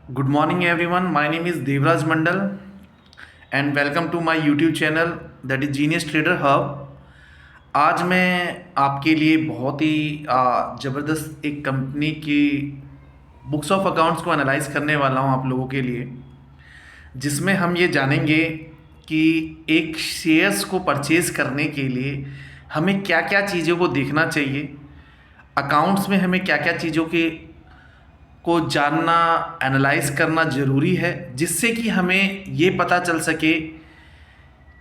Good morning, everyone. My name is Devraj Mandal, and welcome to my YouTube channel that is Genius Trader Hub. आज मैं आपके लिए बहुत ही ज़बरदस्त एक कंपनी की बुक्स ऑफ अकाउंट्स को एनालाइज करने वाला हूं आप लोगों के लिए, जिसमें हम ये जानेंगे कि एक शेयर्स को परचेज़ करने के लिए हमें क्या क्या चीज़ों को देखना चाहिए, अकाउंट्स में हमें क्या क्या चीज़ों के को जानना, एनालाइज करना ज़रूरी है, जिससे कि हमें ये पता चल सके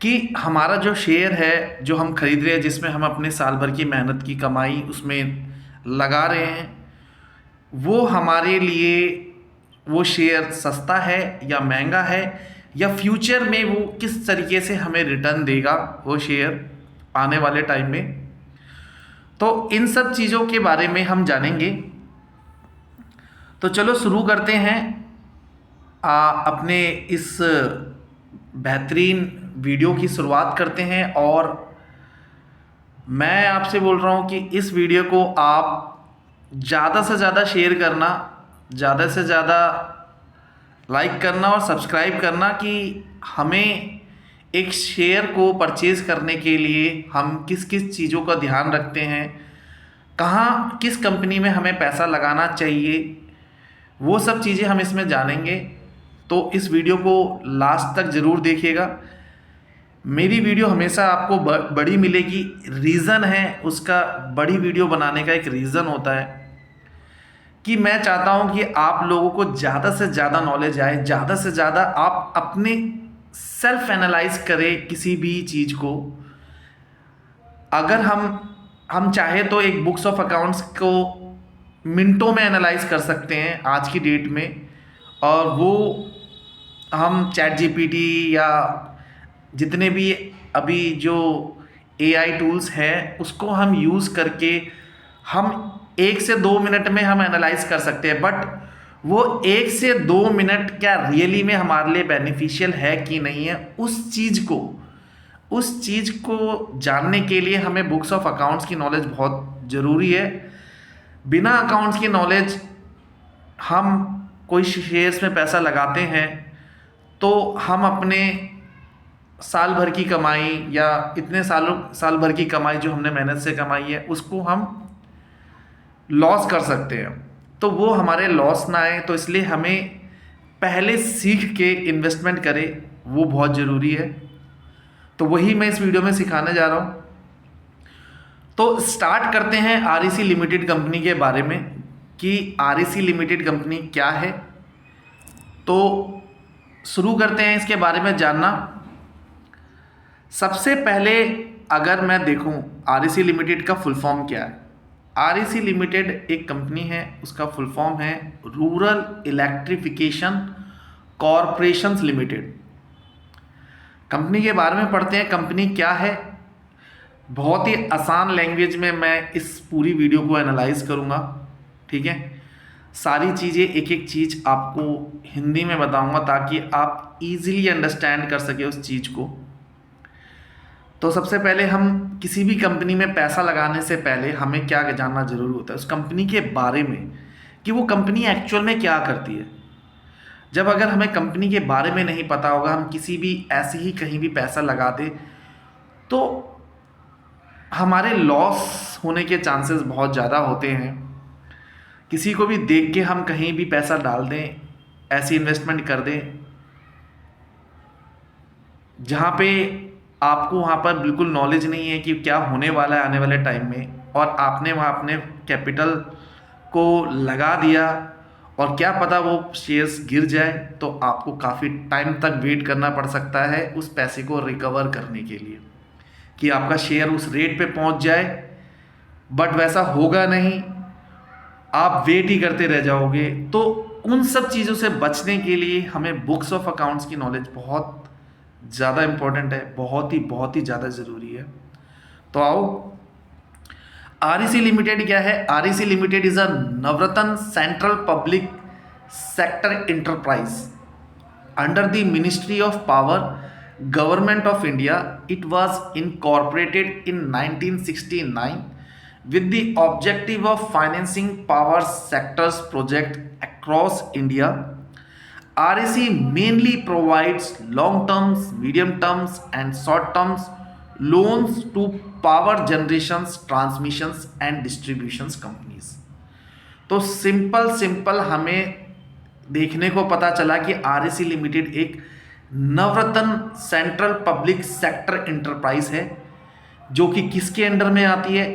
कि हमारा जो शेयर है जो हम खरीद रहे हैं, जिसमें हम अपने साल भर की मेहनत की कमाई उसमें लगा रहे हैं, वो हमारे लिए वो शेयर सस्ता है या महंगा है, या फ्यूचर में वो किस तरीके से हमें रिटर्न देगा वो शेयर आने वाले टाइम में। तो इन सब चीज़ों के बारे में हम जानेंगे। तो चलो शुरू करते हैं अपने इस बेहतरीन वीडियो की शुरुआत करते हैं। और मैं आपसे बोल रहा हूं कि इस वीडियो को आप ज़्यादा से ज़्यादा शेयर करना, ज़्यादा से ज़्यादा लाइक करना और सब्सक्राइब करना, कि हमें एक शेयर को परचेज़ करने के लिए हम किस किस चीज़ों का ध्यान रखते हैं, कहाँ किस कंपनी में हमें पैसा लगाना चाहिए, वो सब चीज़ें हम इसमें जानेंगे। तो इस वीडियो को लास्ट तक ज़रूर देखिएगा। मेरी वीडियो हमेशा आपको बड़ी मिलेगी। रीज़न है उसका, बड़ी वीडियो बनाने का एक रीज़न होता है कि मैं चाहता हूं कि आप लोगों को ज़्यादा से ज़्यादा नॉलेज आए, ज़्यादा से ज़्यादा आप अपने सेल्फ एनालाइज करें किसी भी चीज़ को। अगर हम चाहे तो एक बुक्स ऑफ अकाउंट्स को मिनटों में एनालाइज कर सकते हैं आज की डेट में, और वो हम चैट जीपीटी या जितने भी अभी जो एआई टूल्स हैं उसको हम यूज़ करके हम 1 से 2 मिनट में हम एनालाइज कर सकते हैं। बट वो 1 से 2 मिनट क्या रियली में हमारे लिए बेनिफिशियल है कि नहीं है, उस चीज़ को जानने के लिए हमें बुक्स ऑफ अकाउंट्स की नॉलेज बहुत ज़रूरी है। बिना अकाउंट्स की नॉलेज हम कोई शेयर्स में पैसा लगाते हैं तो हम अपने साल भर की कमाई या इतने साल भर की कमाई जो हमने मेहनत से कमाई है उसको हम लॉस कर सकते हैं। तो वो हमारे लॉस ना आए, तो इसलिए हमें पहले सीख के इन्वेस्टमेंट करें, वो बहुत ज़रूरी है। तो वही मैं इस वीडियो में सिखाने जा रहा हूँ। तो स्टार्ट करते हैं आरईसी लिमिटेड कंपनी के बारे में कि आरईसी लिमिटेड कंपनी क्या है। तो शुरू करते हैं इसके बारे में जानना। सबसे पहले अगर मैं देखूं आरईसी लिमिटेड का फुल फॉर्म क्या है। आरईसी लिमिटेड एक कंपनी है, उसका फुल फॉर्म है rural electrification corporations limited. Company के बारे में पढ़ते हैं, कंपनी क्या है। बहुत ही आसान लैंग्वेज में मैं इस पूरी वीडियो को एनालाइज करूँगा, ठीक है। सारी चीज़ें एक एक चीज़ आपको हिंदी में बताऊँगा ताकि आप इजीली अंडरस्टैंड कर सके उस चीज़ को। तो सबसे पहले हम किसी भी कंपनी में पैसा लगाने से पहले हमें क्या जानना ज़रूरी होता है, उस कंपनी के बारे में, कि वो कंपनी एक्चुअल में क्या करती है। जब अगर हमें कंपनी के बारे में नहीं पता होगा, हम किसी भी ऐसे ही कहीं भी पैसा लगा दें तो हमारे लॉस होने के चांसेस बहुत ज़्यादा होते हैं। किसी को भी देख के हम कहीं भी पैसा डाल दें, ऐसी इन्वेस्टमेंट कर दें जहाँ पे आपको वहाँ पर बिल्कुल नॉलेज नहीं है कि क्या होने वाला है आने वाले टाइम में, और आपने वहाँ अपने कैपिटल को लगा दिया और क्या पता वो शेयर्स गिर जाए, तो आपको काफ़ी टाइम तक वेट करना पड़ सकता है उस पैसे को रिकवर करने के लिए, कि आपका शेयर उस रेट पे पहुंच जाए। बट वैसा होगा नहीं, आप वेट ही करते रह जाओगे। तो उन सब चीज़ों से बचने के लिए हमें बुक्स ऑफ अकाउंट्स की नॉलेज बहुत ज़्यादा इम्पोर्टेंट है, बहुत ही ज़्यादा ज़रूरी है। तो आओ, आरईसी लिमिटेड क्या है। REC limited is a Navratna central public sector enterprise under the Ministry of Power, Government of India. It was incorporated in 1969 with the objective of financing power sectors project across India REC mainly provides long terms, medium terms, and short terms loans to power generations, transmissions, and distributions companies. तो simple हमें देखने को पता चला कि REC limited एक नवरत्न central public sector enterprise है, जो कि किसके अंडर में आती है?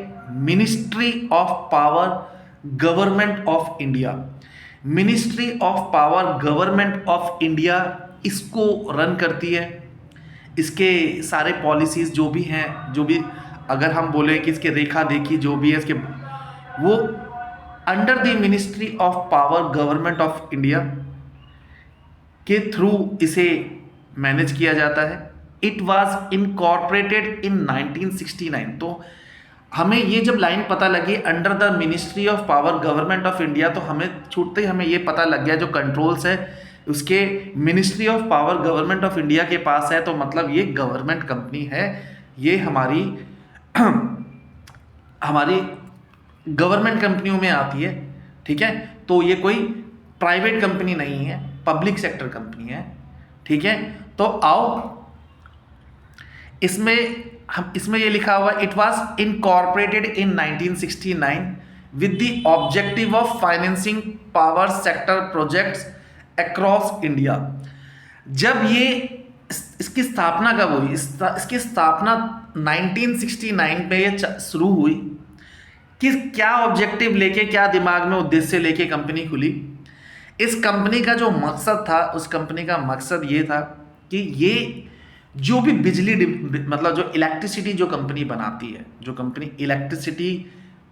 Ministry of power, government of India. Ministry of power, government of India इसको रन करती है। इसके सारे पॉलिसीज़ जो भी हैं, जो भी अगर हम बोले कि इसके रेखा देखी जो भी है इसके, वो under the ministry of power, government of India के थ्रू इसे मैनेज किया जाता है। It was incorporated in 1969। तो हमें ये जब लाइन पता लगी under the ministry of power, government of India, तो हमें छूटते ही हमें ये पता लग गया जो कंट्रोल्स है उसके ministry of power, government of India के पास है। तो मतलब ये गवर्नमेंट कंपनी है, ये हमारी हमारी गवर्नमेंट कंपनियों में आती है। ठीक है, तो ये कोई प्राइवेट कंपनी नहीं है, पब्लिक सेक्टर कंपनी है। ठीक है, तो आओ इसमें ये लिखा हुआ it was incorporated in 1969 with the objective of financing power sector projects across India. जब ये इसकी स्थापना कब हुई? इसकी स्थापना 1969 में ये शुरू हुई कि क्या ऑब्जेक्टिव लेके, क्या दिमाग में उद्देश्य लेके कंपनी खुली। इस कंपनी का जो मकसद था, उस कंपनी का मकसद ये था कि ये जो भी बिजली मतलब जो इलेक्ट्रिसिटी जो कंपनी बनाती है, जो कंपनी इलेक्ट्रिसिटी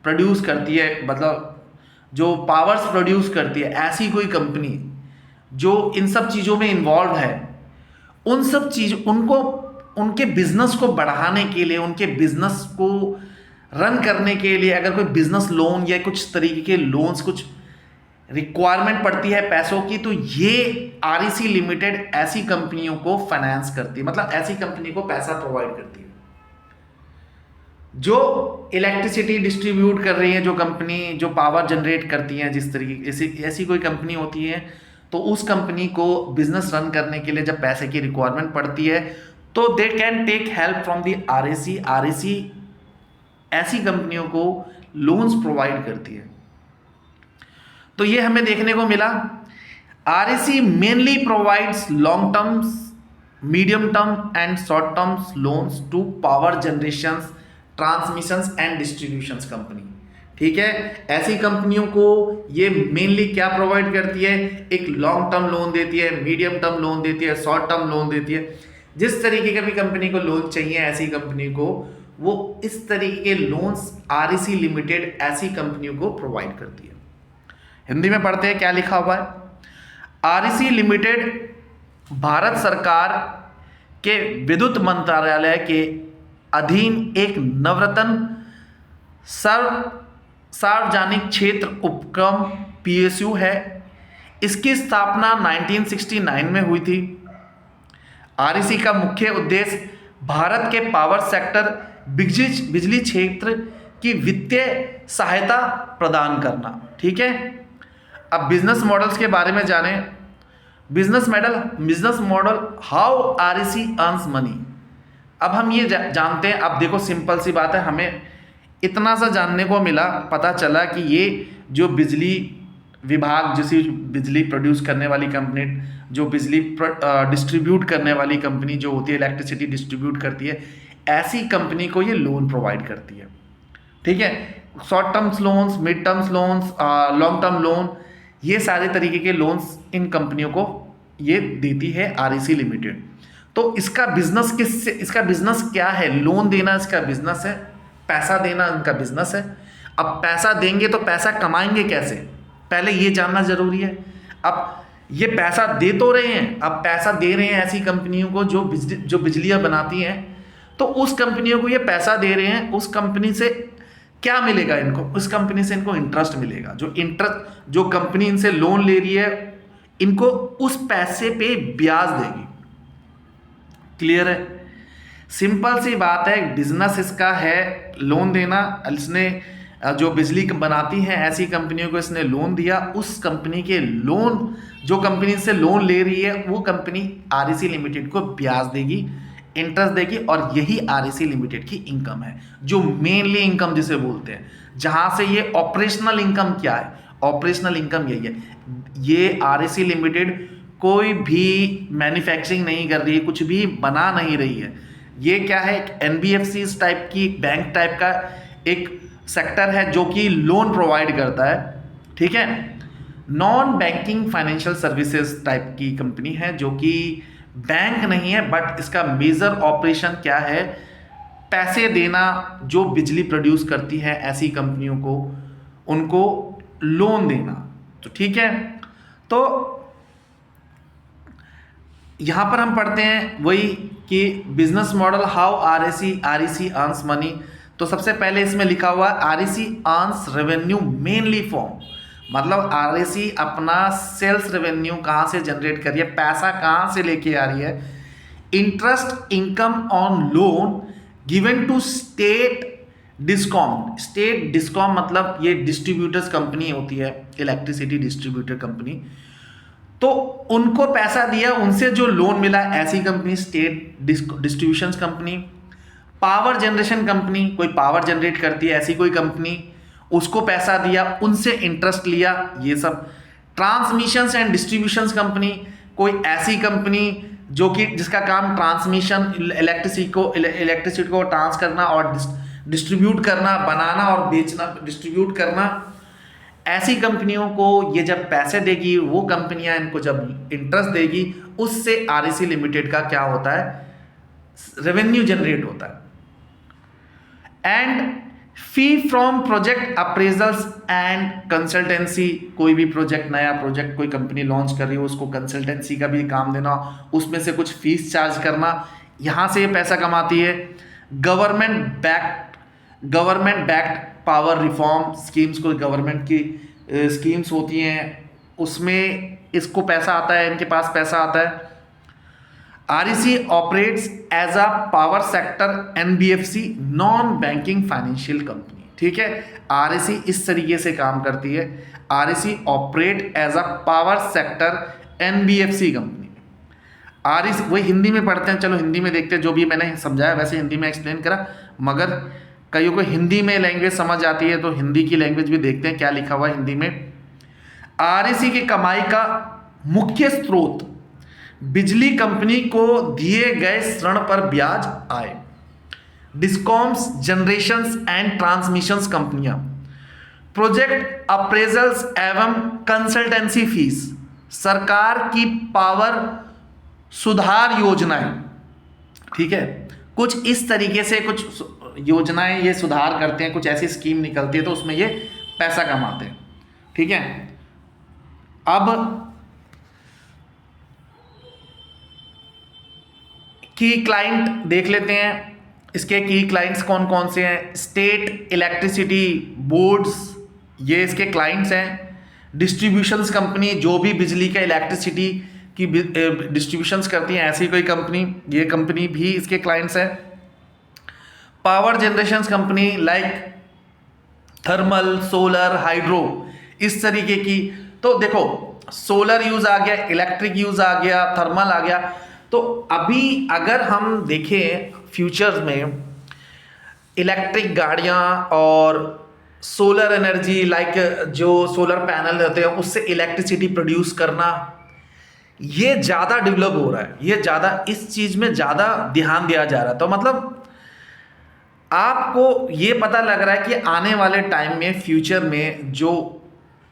प्रोड्यूस करती है, मतलब जो पावर्स प्रोड्यूस करती है, ऐसी कोई कंपनी जो इन सब चीज़ों में इन्वॉल्व है, उन सब चीज़ उनको उनके बिजनेस को बढ़ाने के लिए, उनके बिजनेस को रन करने के लिए अगर कोई बिजनेस लोन या कुछ तरीके के लोन्स, कुछ रिक्वायरमेंट पड़ती है पैसों की, तो ये REC लिमिटेड ऐसी कंपनियों को फाइनेंस करती है, मतलब ऐसी कंपनी को पैसा प्रोवाइड करती है जो इलेक्ट्रिसिटी डिस्ट्रीब्यूट कर रही है, जो कंपनी जो पावर जनरेट करती है। जिस तरीके ऐसी कोई कंपनी होती है, तो उस कंपनी को बिजनेस रन करने के लिए जब पैसे की रिक्वायरमेंट पड़ती है, तो they can take help from the REC। REC ऐसी कंपनियों को लोन्स प्रोवाइड करती है। तो ये हमें देखने को मिला REC mainly provides long terms, medium term and short terms loans to power generations, transmissions and distributions company. ठीक है, ऐसी कंपनियों को ये मेनली क्या प्रोवाइड करती है? एक लॉन्ग टर्म लोन देती है, मीडियम टर्म लोन देती है, शॉर्ट टर्म लोन देती है। जिस तरीके का भी कंपनी को लोन चाहिए ऐसी कंपनी को, वो इस तरीके के लोन्स REC लिमिटेड ऐसी कंपनियों को प्रोवाइड करती है। हिंदी में पढ़ते हैं क्या लिखा हुआ है। REC लिमिटेड भारत सरकार के विद्युत मंत्रालय के अधीन एक नवरत्न सार्वजनिक क्षेत्र उपक्रम PSU है। इसकी स्थापना 1969 में हुई थी। REC का मुख्य उद्देश्य भारत के पावर सेक्टर, बिजली क्षेत्र की वित्तीय सहायता प्रदान करना। ठीक है, अब बिजनेस मॉडल्स के बारे में जानें। Business model how REC earns money. अब हम ये जानते हैं। अब देखो सिंपल सी बात है, हमें इतना सा जानने को मिला, पता चला कि ये जो बिजली विभाग, जैसी बिजली प्रोड्यूस करने वाली कंपनी, जो बिजली डिस्ट्रीब्यूट करने वाली कंपनी जो होती है, इलेक्ट्रिसिटी डिस्ट्रीब्यूट करती है, ऐसी कंपनी को ये लोन प्रोवाइड करती है। ठीक है, short terms loans, mid terms loans, long term loan, ये सारे तरीके के लोन्स इन कंपनियों को ये देती है REC लिमिटेड। तो इसका बिजनेस क्या है? लोन देना इसका बिजनेस है, पैसा देना इनका बिजनेस है। अब पैसा देंगे तो पैसा कमाएंगे कैसे, पहले ये जानना जरूरी है। अब ये पैसा दे तो रहे हैं, अब पैसा दे रहे हैं ऐसी कंपनियों को जो बिजलियां बनाती हैं, तो उस कंपनियों को ये पैसा दे रहे हैं। उस कंपनी से क्या मिलेगा इनको? उस कंपनी से इनको इंटरेस्ट मिलेगा। जो कंपनी इनसे लोन ले रही है, इनको उस पैसे पे ब्याज देगी। क्लियर है? सिंपल सी बात है, बिजनेस इसका है लोन देना। इसने जो बिजली बनाती हैं ऐसी कंपनियों को इसने लोन दिया। उस कंपनी के लोन, जो कंपनी से लोन ले रही है वो कंपनी आरईसी लिमिटेड को ब्याज देगी, इंटरेस्ट देगी, और यही आरईसी लिमिटेड की इनकम है, जो मेनली इनकम जिसे बोलते हैं, जहां से ये ऑपरेशनल इनकम क्या है, ऑपरेशनल इनकम यही है। ये आरईसी लिमिटेड कोई भी मैन्युफैक्चरिंग नहीं कर रही है, कुछ भी बना नहीं रही है। ये क्या है, एक एनबीएफसी टाइप की, बैंक टाइप का एक सेक्टर है जो कि लोन प्रोवाइड करता है, ठीक है। Non banking financial services type की कंपनी है, जो कि बैंक नहीं है, बट इसका मेजर ऑपरेशन क्या है, पैसे देना। जो बिजली प्रोड्यूस करती है ऐसी कंपनियों को, उनको लोन देना। तो ठीक है, तो यहां पर हम पढ़ते हैं वही कि business model, how REC earns money. तो सबसे पहले इसमें लिखा हुआ REC earns revenue mainly from, मतलब आरईसी अपना सेल्स रेवेन्यू कहाँ से जनरेट कर रही है, पैसा कहाँ से लेके आ रही है, interest income on loan given to state discom. State discom मतलब ये डिस्ट्रीब्यूटर्स कंपनी होती है, इलेक्ट्रिसिटी डिस्ट्रीब्यूटर कंपनी, तो उनको पैसा दिया, उनसे जो लोन मिला, ऐसी company state distribution company. Power generation company, कोई पावर जनरेट करती है ऐसी कोई कंपनी, उसको पैसा दिया, उनसे इंटरेस्ट लिया, ये सब। ट्रांसमिशंस एंड डिस्ट्रीब्यूशंस कंपनी, कोई ऐसी कंपनी जो कि जिसका काम ट्रांसमिशन, इलेक्ट्रिसिटी को ट्रांस करना और डिस्ट्रीब्यूट करना, बनाना और बेचना, डिस्ट्रीब्यूट करना। ऐसी कंपनियों को ये जब पैसे देगी, वो कंपनियां इनको जब इंटरेस्ट देगी, उससे आरईसी लिमिटेड का क्या होता है, रेवेन्यू जनरेट होता है। And fee from project appraisals and consultancy, कोई भी प्रोजेक्ट, नया प्रोजेक्ट कोई कंपनी लॉन्च कर रही हो, उसको कंसल्टेंसी का भी काम देना, उसमें से कुछ फीस चार्ज करना, यहां से ये पैसा कमाती है। Government backed power reform schemes, कोई गवर्नमेंट की स्कीम्स होती हैं, उसमें इसको पैसा आता है, इनके पास पैसा आता है। REC operates as a power sector NBFC, non banking financial company, ठीक है। आरईसी इस तरीके से काम करती है, REC operate as a power sector NBFC company. REC, वही हिंदी में पढ़ते हैं, चलो हिंदी में देखते हैं, जो भी मैंने समझाया वैसे हिंदी में एक्सप्लेन करा, मगर कईयों को हिंदी में लैंग्वेज समझ आती है, तो हिंदी की लैंग्वेज भी देखते हैं क्या लिखा हुआ है हिंदी में। आरईसी की कमाई का मुख्य स्रोत बिजली कंपनी को दिए गए ऋण पर ब्याज आय, डिस्कॉम्स, जनरेशंस एंड ट्रांसमिशंस कंपनियां, प्रोजेक्ट अप्रेजल्स एवं कंसल्टेंसी फीस, सरकार की पावर सुधार योजनाएं, ठीक है। कुछ इस तरीके से कुछ योजनाएं ये सुधार करते हैं, कुछ ऐसी स्कीम निकलती है तो उसमें ये पैसा कमाते हैं, ठीक है। अब की क्लाइंट देख लेते हैं, इसके की क्लाइंट्स कौन कौन से हैं। स्टेट इलेक्ट्रिसिटी बोर्ड्स, ये इसके क्लाइंट्स हैं। डिस्ट्रीब्यूशंस कंपनी, जो भी बिजली का, इलेक्ट्रिसिटी की डिस्ट्रीब्यूशंस करती हैं, ऐसी कोई कंपनी, ये कंपनी भी इसके क्लाइंट्स हैं। Power generation company like thermal, solar, hydro, इस तरीके की। तो देखो, सोलर यूज आ गया, इलेक्ट्रिक यूज आ गया, थर्मल आ गया। तो अभी अगर हम देखें फ्यूचर में इलेक्ट्रिक गाड़ियां और सोलर एनर्जी, लाइक जो सोलर पैनल रहते हैं उससे इलेक्ट्रिसिटी प्रोड्यूस करना, ये ज़्यादा डेवलप हो रहा है, ये ज़्यादा इस चीज़ में ज़्यादा ध्यान दिया जा रहा है। तो मतलब आपको ये पता लग रहा है कि आने वाले टाइम में, फ्यूचर में, जो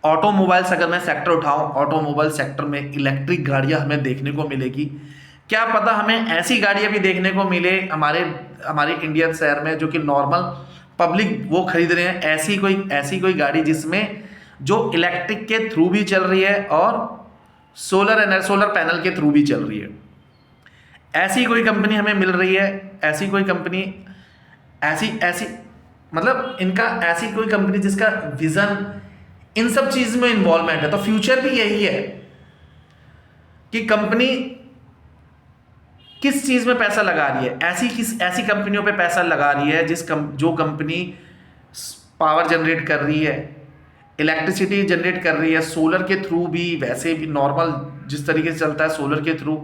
ऑटोमोबाइल्स, अगर मैं सेक्टर उठाऊं, ऑटोमोबाइल सेक्टर में इलेक्ट्रिक गाड़ियां हमें देखने को मिलेगी। क्या पता हमें ऐसी गाड़ियां भी देखने को मिले हमारे इंडियन शहर में, जो कि नॉर्मल पब्लिक वो खरीद रहे हैं, ऐसी कोई गाड़ी जिसमें जो इलेक्ट्रिक के थ्रू भी चल रही है और सोलर पैनल के थ्रू भी चल रही है। ऐसी कोई कंपनी हमें मिल रही है, ऐसी कोई कंपनी, ऐसी मतलब इनका ऐसी कोई कंपनी जिसका विजन इन सब चीज में इन्वॉल्वमेंट है। तो फ्यूचर भी यही है कि कंपनी किस चीज में पैसा लगा रही है, ऐसी कंपनियों पे पैसा लगा रही है जो कंपनी पावर जनरेट कर रही है, इलेक्ट्रिसिटी जनरेट कर रही है सोलर के थ्रू भी, वैसे भी नॉर्मल जिस तरीके से चलता है सोलर के थ्रू,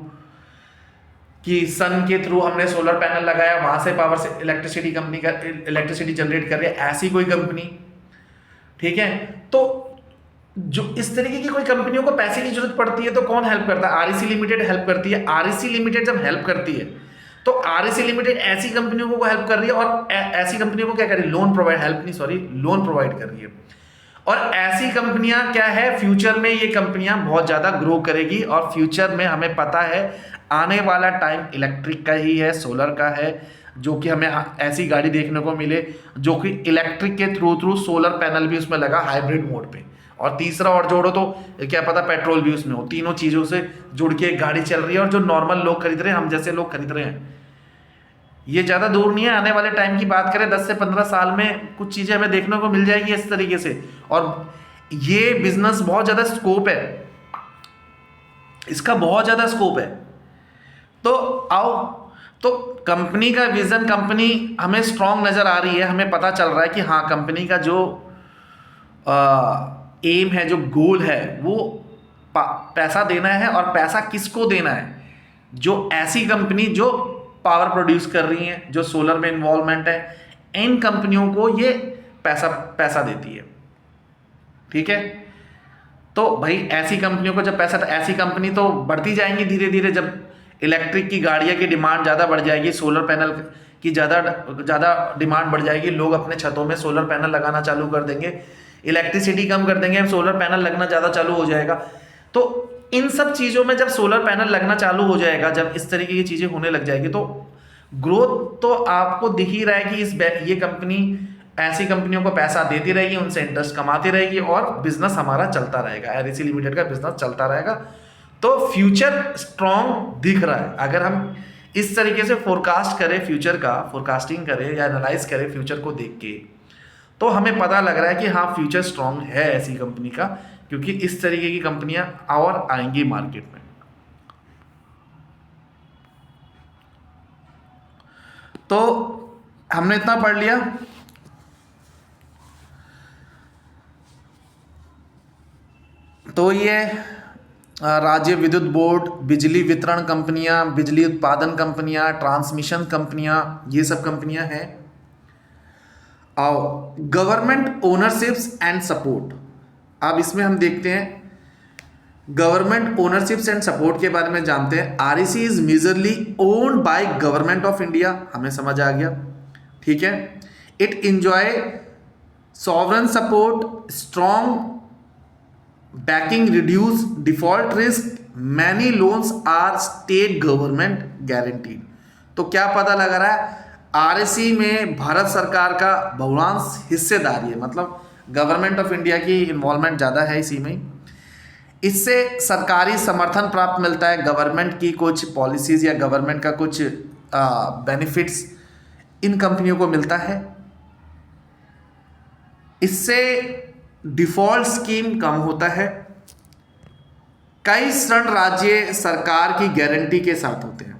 कि सन के थ्रू हमने सोलर पैनल लगाया, वहां से पावर से इलेक्ट्रिसिटी जनरेट कर रही है, ऐसी कोई कंपनी। ठीक है, तो जो इस तरीके की कोई कंपनियों को पैसे की जरूरत पड़ती है तो कौन हेल्प करता है? आरईसी लिमिटेड हेल्प करती है। आरईसी लिमिटेड जब हेल्प करती है तो आरईसी लिमिटेड ऐसी कंपनियों को हेल्प कर रही है, और ऐसी कंपनियों को क्या कर रही है? लोन प्रोवाइड कर रही है। और ऐसी कंपनियां क्या है, फ्यूचर में ये कंपनियां बहुत ज्यादा ग्रो करेगी, और फ्यूचर में हमें पता है आने वाला टाइम इलेक्ट्रिक का ही है, सोलर का है, जो कि हमें ऐसी गाड़ी देखने को मिले जो कि इलेक्ट्रिक के थ्रू सोलर पैनल भी उसमें लगा हाइब्रिड मोड पे, और तीसरा और जोड़ो तो क्या पता पेट्रोल भी उसमें हो। तीनों चीजों से जुड़ के एक गाड़ी चल रही है, और जो नॉर्मल लोग खरीद रहे हैं, हम जैसे लोग खरीद रहे हैं। ये ज़्यादा दूर नहीं है, आने वाले टाइम की बात करें 10 से 15 साल में कुछ चीज़ें हमें देखने को मिल जाएगी इस तरीके से। और ये बिजनेस बहुत ज़्यादा स्कोप है, इसका बहुत ज़्यादा स्कोप है। तो आओ, तो कंपनी का विजन, कंपनी हमें स्ट्रांग नज़र आ रही है, हमें पता चल रहा है कि हाँ कंपनी का जो एम है, जो गोल है, वो पैसा देना है। और पैसा किसको देना है? जो ऐसी कंपनी जो पावर प्रोड्यूस कर रही हैं, जो सोलर में इन्वॉल्वमेंट है, इन कंपनियों को ये पैसा देती है। ठीक है, तो भाई ऐसी कंपनियों को जब पैसा, तो ऐसी कंपनी तो बढ़ती जाएंगी धीरे धीरे। जब इलेक्ट्रिक की गाड़ियाँ की डिमांड ज़्यादा बढ़ जाएगी, सोलर पैनल की ज़्यादा डिमांड बढ़ जाएगी, लोग अपने छतों में सोलर पैनल लगाना चालू कर देंगे, इलेक्ट्रिसिटी कम कर देंगे, सोलर पैनल लगना ज़्यादा चालू हो जाएगा। तो इन सब चीज़ों में जब सोलर पैनल लगना चालू हो जाएगा, जब इस तरीके की चीज़ें होने लग जाएगी, तो ग्रोथ तो आपको दिख ही रहा है कि ये कंपनी ऐसी कंपनियों को पैसा देती रहेगी, उनसे इंटरेस्ट कमाती रहेगी, और बिजनेस हमारा चलता रहेगा, आरईसी लिमिटेड का बिजनेस चलता रहेगा। तो फ्यूचर स्ट्रॉन्ग दिख रहा है। अगर हम इस तरीके से फोरकास्ट करें, फ्यूचर का फोरकास्टिंग करें या एनालाइज करें फ्यूचर को देख के, तो हमें पता लग रहा है कि हाँ फ्यूचर स्ट्रॉन्ग है ऐसी कंपनी का, क्योंकि इस तरीके की कंपनियां और आएंगी मार्केट में। तो हमने इतना पढ़ लिया। तो ये राज्य विद्युत बोर्ड, बिजली वितरण कंपनियां, बिजली उत्पादन कंपनियां, ट्रांसमिशन कंपनियां, ये सब कंपनियां हैं। आओ, गवर्नमेंट ओनरशिप्स एंड सपोर्ट। अब इसमें हम देखते हैं गवर्नमेंट ओनरशिप्स एंड सपोर्ट के बारे में जानते हैं। REC is majorly owned by government of India, हमें समझ आ गया। ठीक है, it enjoy sovereign support, strong backing, reduce default risk, many loans are state government guaranteed. तो क्या पता लग रहा है, आरईसी में भारत सरकार का बहुलांश हिस्सेदारी है, मतलब गवर्नमेंट ऑफ इंडिया की इन्वॉल्वमेंट ज़्यादा है इसी में। इससे सरकारी समर्थन प्राप्त मिलता है, गवर्नमेंट की कुछ पॉलिसीज़ या गवर्नमेंट का कुछ बेनिफिट्स इन कंपनियों को मिलता है। इससे डिफॉल्ट स्कीम कम होता है। कई ऋण राज्य सरकार की गारंटी के साथ होते हैं।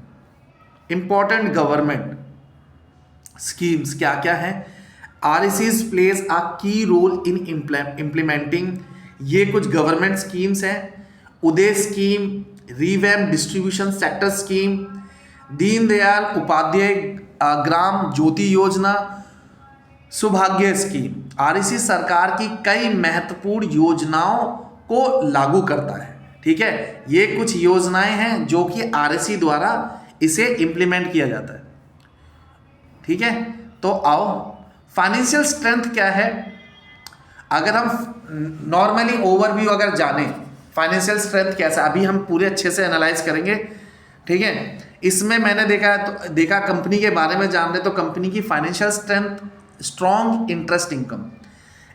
इंपॉर्टेंट गवर्नमेंट स्कीम्स क्या क्या हैं? आरईसीज प्लेज अ की रोल इन इम्प्लीमेंटिंग, ये कुछ गवर्नमेंट स्कीम्स हैं। Uday scheme, revamp distribution sector scheme, Deendayal Upadhyay Gram Jyoti Yojana, Saubhagya scheme. REC सरकार की कई महत्वपूर्ण योजनाओं को लागू करता है। ठीक है, ये कुछ योजनाएं हैं जो कि आरईसी द्वारा इसे इम्प्लीमेंट किया जाता है। ठीक है, तो आओ, फाइनेंशियल स्ट्रेंथ क्या है? अगर हम नॉर्मली ओवरव्यू अगर जाने फाइनेंशियल स्ट्रेंथ कैसा, अभी हम पूरे अच्छे से एनालाइज करेंगे। ठीक है, इसमें मैंने देखा कंपनी के बारे में जान रहे तो कंपनी की financial strength, strong interest income.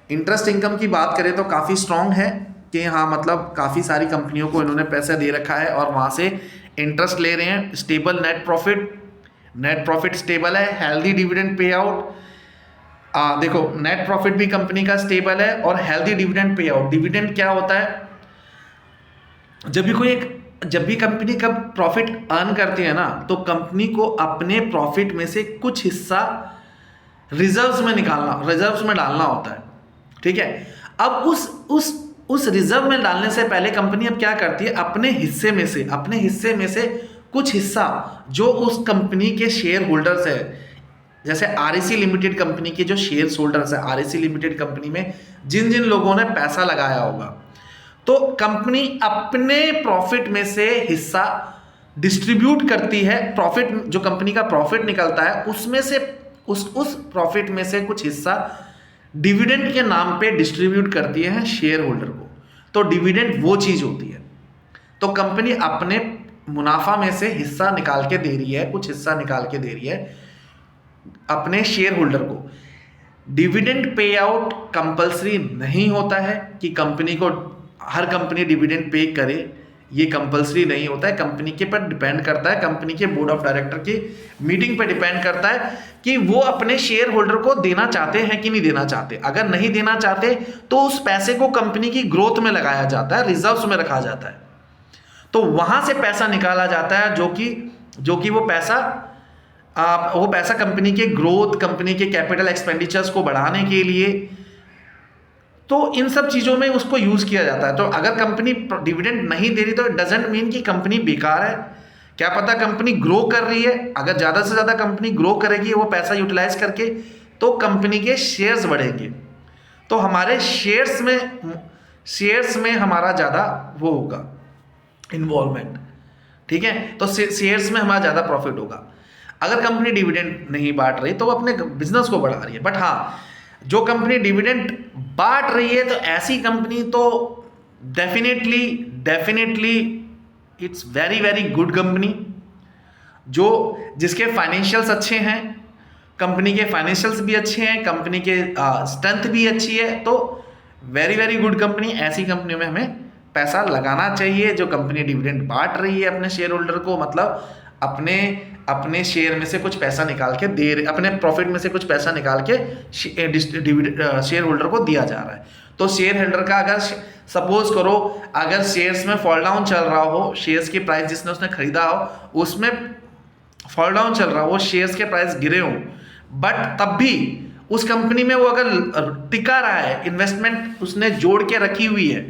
Interest income की बात करें तो काफ़ी स्ट्रॉन्ग है कि हाँ मतलब काफ़ी सारी कंपनियों को इन्होंने पैसा दे रखा है और वहाँ से इंटरेस्ट ले रहे हैं। स्टेबल नेट प्रॉफिट स्टेबल है। हेल्दी डिविडेंड पे आउट, देखो नेट प्रॉफिट भी कंपनी का स्टेबल है और healthy dividend pay out. Dividend क्या होता है? जब भी कंपनी का प्रॉफिट अर्न करती है ना, तो कंपनी को अपने प्रॉफिट में से कुछ हिस्सा रिजर्व्स में निकालना, रिजर्व्स में डालना होता है, ठीक है। अब उस रिजर्व में डालने से पहले कंपनी अब क्या करती है, अपने हिस्से में से कुछ हिस्सा जो उस कंपनी के शेयर होल्डर्स है, जैसे आरईसी लिमिटेड कंपनी के जो शेयर होल्डर्स है, आरईसी लिमिटेड कंपनी में जिन जिन लोगों ने पैसा लगाया होगा, तो कंपनी अपने प्रॉफिट में से हिस्सा डिस्ट्रीब्यूट करती है। प्रॉफिट, जो कंपनी का प्रॉफिट निकलता है उसमें से उस प्रॉफिट में से कुछ हिस्सा डिविडेंड के नाम पे डिस्ट्रीब्यूट करती है शेयर होल्डर को। तो डिविडेंड वो चीज होती है। तो कंपनी अपने मुनाफा में से हिस्सा निकाल के दे रही है, कुछ हिस्सा निकाल के दे रही है अपने शेयर होल्डर को। डिविडेंड पे आउट कंपल्सरी नहीं होता है कि कंपनी को, हर कंपनी डिविडेंड पे करे, ये कंपल्सरी नहीं होता है। कंपनी के पर डिपेंड करता है, कंपनी के बोर्ड ऑफ डायरेक्टर की मीटिंग पे डिपेंड करता है कि वो अपने शेयर होल्डर को देना चाहते हैं कि नहीं देना चाहते। अगर नहीं देना चाहते तो उस पैसे को कंपनी की ग्रोथ में लगाया जाता है, रिजर्व्स में रखा जाता है। तो वहां से पैसा निकाला जाता है जो कि वो पैसा कंपनी के ग्रोथ, कंपनी के कैपिटल एक्सपेंडिचर्स को बढ़ाने के लिए, तो इन सब चीज़ों में उसको यूज़ किया जाता है। तो अगर कंपनी डिविडेंड नहीं दे रही तो इट डजेंट मीन कि कंपनी बेकार है। क्या पता कंपनी ग्रो कर रही है। अगर ज़्यादा से ज़्यादा कंपनी ग्रो करेगी वो पैसा यूटिलाइज करके, तो कंपनी के शेयर्स बढ़ेंगे, तो हमारे शेयर्स में हमारा ज़्यादा वो होगा इन्वॉल्वमेंट, ठीक है। तो शेयर्स में हमारा ज़्यादा प्रॉफिट होगा। अगर कंपनी डिविडेंड नहीं बांट रही तो वो अपने बिजनेस को बढ़ा रही है। बट हाँ, जो कंपनी डिविडेंड बांट रही है तो ऐसी कंपनी तो definitely it's very very good company, जिसके फाइनेंशियल्स अच्छे हैं, कंपनी के फाइनेंशियल्स भी अच्छे हैं, कंपनी के स्ट्रेंथ भी अच्छी है, तो वेरी वेरी गुड कंपनी। ऐसी कंपनियों में हमें पैसा लगाना चाहिए। जो कंपनी डिविडेंड बांट रही है अपने शेयर होल्डर को, मतलब अपने शेयर में से कुछ पैसा निकाल के दे रहे, अपने प्रॉफिट में से कुछ पैसा निकाल के शेयर होल्डर को दिया जा रहा है। तो शेयर होल्डर का, अगर सपोज करो अगर शेयर्स में फॉल डाउन चल रहा हो, शेयर्स की प्राइस जिसने उसने खरीदा हो उसमें फॉल डाउन चल रहा हो, वो शेयर्स के प्राइस गिरे हो, बट तब भी उस कंपनी में वो अगर टिका रहा है, इन्वेस्टमेंट उसने जोड़ के रखी हुई है,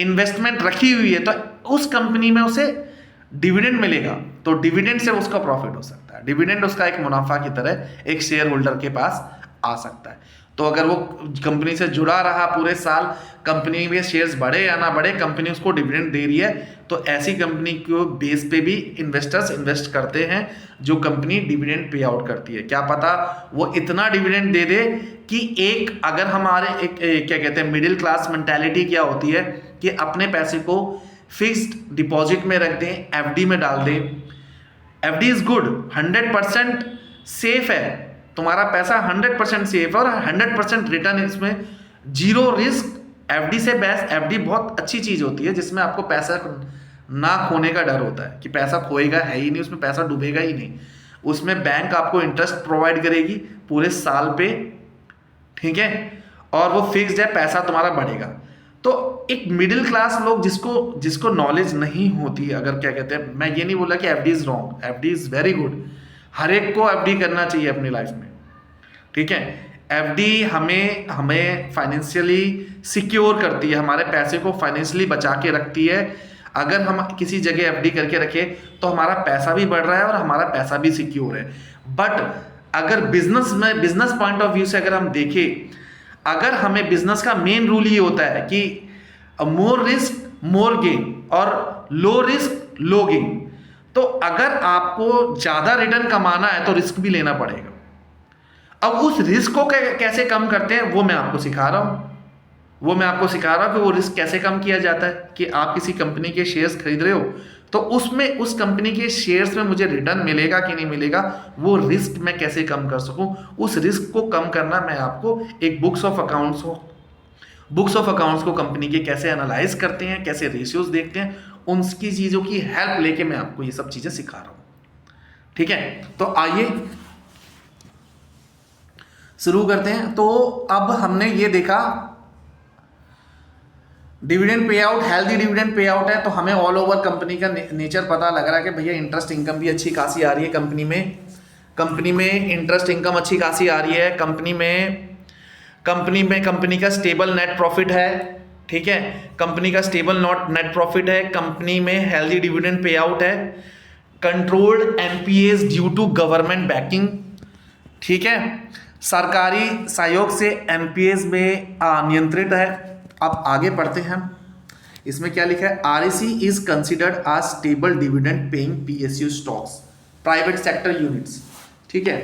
इन्वेस्टमेंट रखी हुई है, तो उस कंपनी में उसे डिविडेंड मिलेगा। तो डिविडेंड से उसका प्रॉफिट हो सकता है। डिविडेंड उसका एक मुनाफा की तरह एक शेयर होल्डर के पास आ सकता है। तो अगर वो कंपनी से जुड़ा रहा पूरे साल, कंपनी में शेयर्स बढ़े या ना बढ़े, कंपनी उसको डिविडेंड दे रही है, तो ऐसी कंपनी को बेस पे भी इन्वेस्टर्स इन्वेस्ट करते हैं जो कंपनी डिविडेंड पे आउट करती है। क्या पता वो इतना डिविडेंड दे दे कि अगर हमारे क्या कहते हैं, मिडिल क्लास मेंटालिटी क्या होती है कि अपने पैसे को फिक्स्ड डिपॉजिट में रख दें, एफडी में डाल दें। एफडी इज गुड, 100% सेफ है, तुम्हारा पैसा 100% सेफ है और 100% रिटर्न, इसमें जीरो रिस्क। एफडी से बेस्ट, एफडी बहुत अच्छी चीज होती है जिसमें आपको पैसा ना खोने का डर होता है कि पैसा खोएगा है ही नहीं, उसमें पैसा डूबेगा ही नहीं। उसमें बैंक आपको इंटरेस्ट प्रोवाइड करेगी पूरे साल पे, ठीक है, और वो फिक्स्ड है, पैसा तुम्हारा बढ़ेगा। तो एक मिडिल क्लास लोग जिसको नॉलेज नहीं होती, अगर क्या कहते हैं, मैं ये नहीं बोला कि FD is wrong, FD is very good, हर एक को एफडी करना चाहिए अपनी लाइफ में, ठीक है। एफडी हमें फाइनेंशियली सिक्योर करती है, हमारे पैसे को फाइनेंशियली बचा के रखती है। अगर हम किसी जगह एफडी करके रखें तो हमारा पैसा भी बढ़ रहा है और हमारा पैसा भी सिक्योर है। बट अगर बिजनेस पॉइंट ऑफ व्यू से अगर हम देखें, अगर हमें बिजनेस का मेन रूल ये होता है कि मोर रिस्क मोर गेन और लो रिस्क लो गेन, तो अगर आपको ज्यादा रिटर्न कमाना है तो रिस्क भी लेना पड़ेगा। अब उस रिस्क को कैसे कम करते हैं वो मैं आपको सिखा रहा हूं कि वो रिस्क कैसे कम किया जाता है। कि आप किसी कंपनी के शेयर्स खरीद रहे हो तो उसमें उस कंपनी के शेयर्स में मुझे रिटर्न मिलेगा कि नहीं मिलेगा, वो रिस्क मैं कैसे कम कर सकूं। उस रिस्क को कम करना मैं आपको एक बुक्स ऑफ अकाउंट्स को कंपनी के कैसे एनालाइज करते हैं, कैसे रेशियोज देखते हैं, उनकी चीजों की हेल्प लेके मैं आपको ये सब चीजें सिखा रहा हूं, ठीक है। तो आइए शुरू करते हैं। तो अब हमने ये देखा dividend pay out, healthy dividend pay out है, तो हमें ऑल ओवर कंपनी का नेचर पता लग रहा है कि भैया इंटरेस्ट इनकम भी अच्छी खासी आ रही है कंपनी में, कंपनी में इंटरेस्ट इनकम अच्छी खासी आ रही है, कंपनी का स्टेबल नेट प्रॉफिट है, ठीक है, कंपनी का स्टेबल नॉट नेट प्रॉफिट है, कंपनी में हेल्दी डिविडेंड पे आउट है, controlled NPS due to government backing, ठीक है, सरकारी सहयोग से एनपीएस में नियंत्रित है। अब आगे पढ़ते हैं हम, इसमें क्या लिखा है, REC is considered as stable dividend paying PSU stocks private sector units, ठीक है।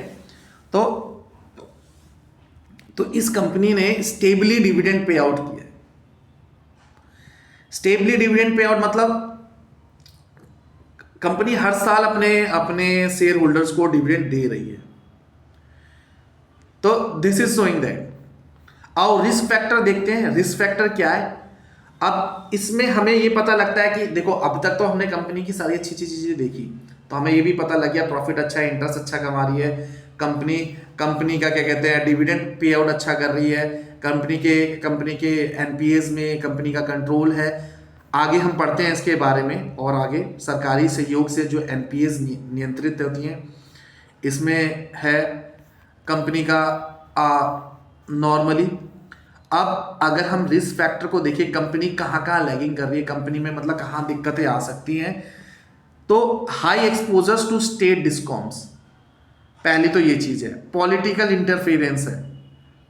तो इस कंपनी ने स्टेबली डिविडेंड पे आउट किया है। स्टेबली डिविडेंड पे आउट मतलब कंपनी हर साल अपने शेयर होल्डर्स को डिविडेंड दे रही है। तो दिस इज शोइंग दैट। और रिस्क फैक्टर देखते हैं, रिस्क फैक्टर क्या है। अब इसमें हमें ये पता लगता है कि देखो अब तक तो हमने कंपनी की सारी अच्छी अच्छी चीजें देखी, तो हमें ये भी पता लग गया प्रॉफिट अच्छा है, इंटरेस्ट अच्छा कमा रही है कंपनी का क्या कहते हैं डिविडेंड पे आउट अच्छा कर रही है, कंपनी के एनपीएस में कंपनी का कंट्रोल है। आगे हम पढ़ते हैं इसके बारे में, और आगे सरकारी सहयोग से जो एनपीएस नियंत्रित होती हैं, इसमें है कंपनी का नॉर्मली। अब अगर हम रिस्क फैक्टर को देखें, कंपनी कहाँ कहाँ लैगिंग कर रही है, कंपनी में मतलब कहाँ दिक्कतें आ सकती हैं, तो high exposures to state discoms, पहली तो ये चीज़ है। पॉलिटिकल इंटरफेरेंस है,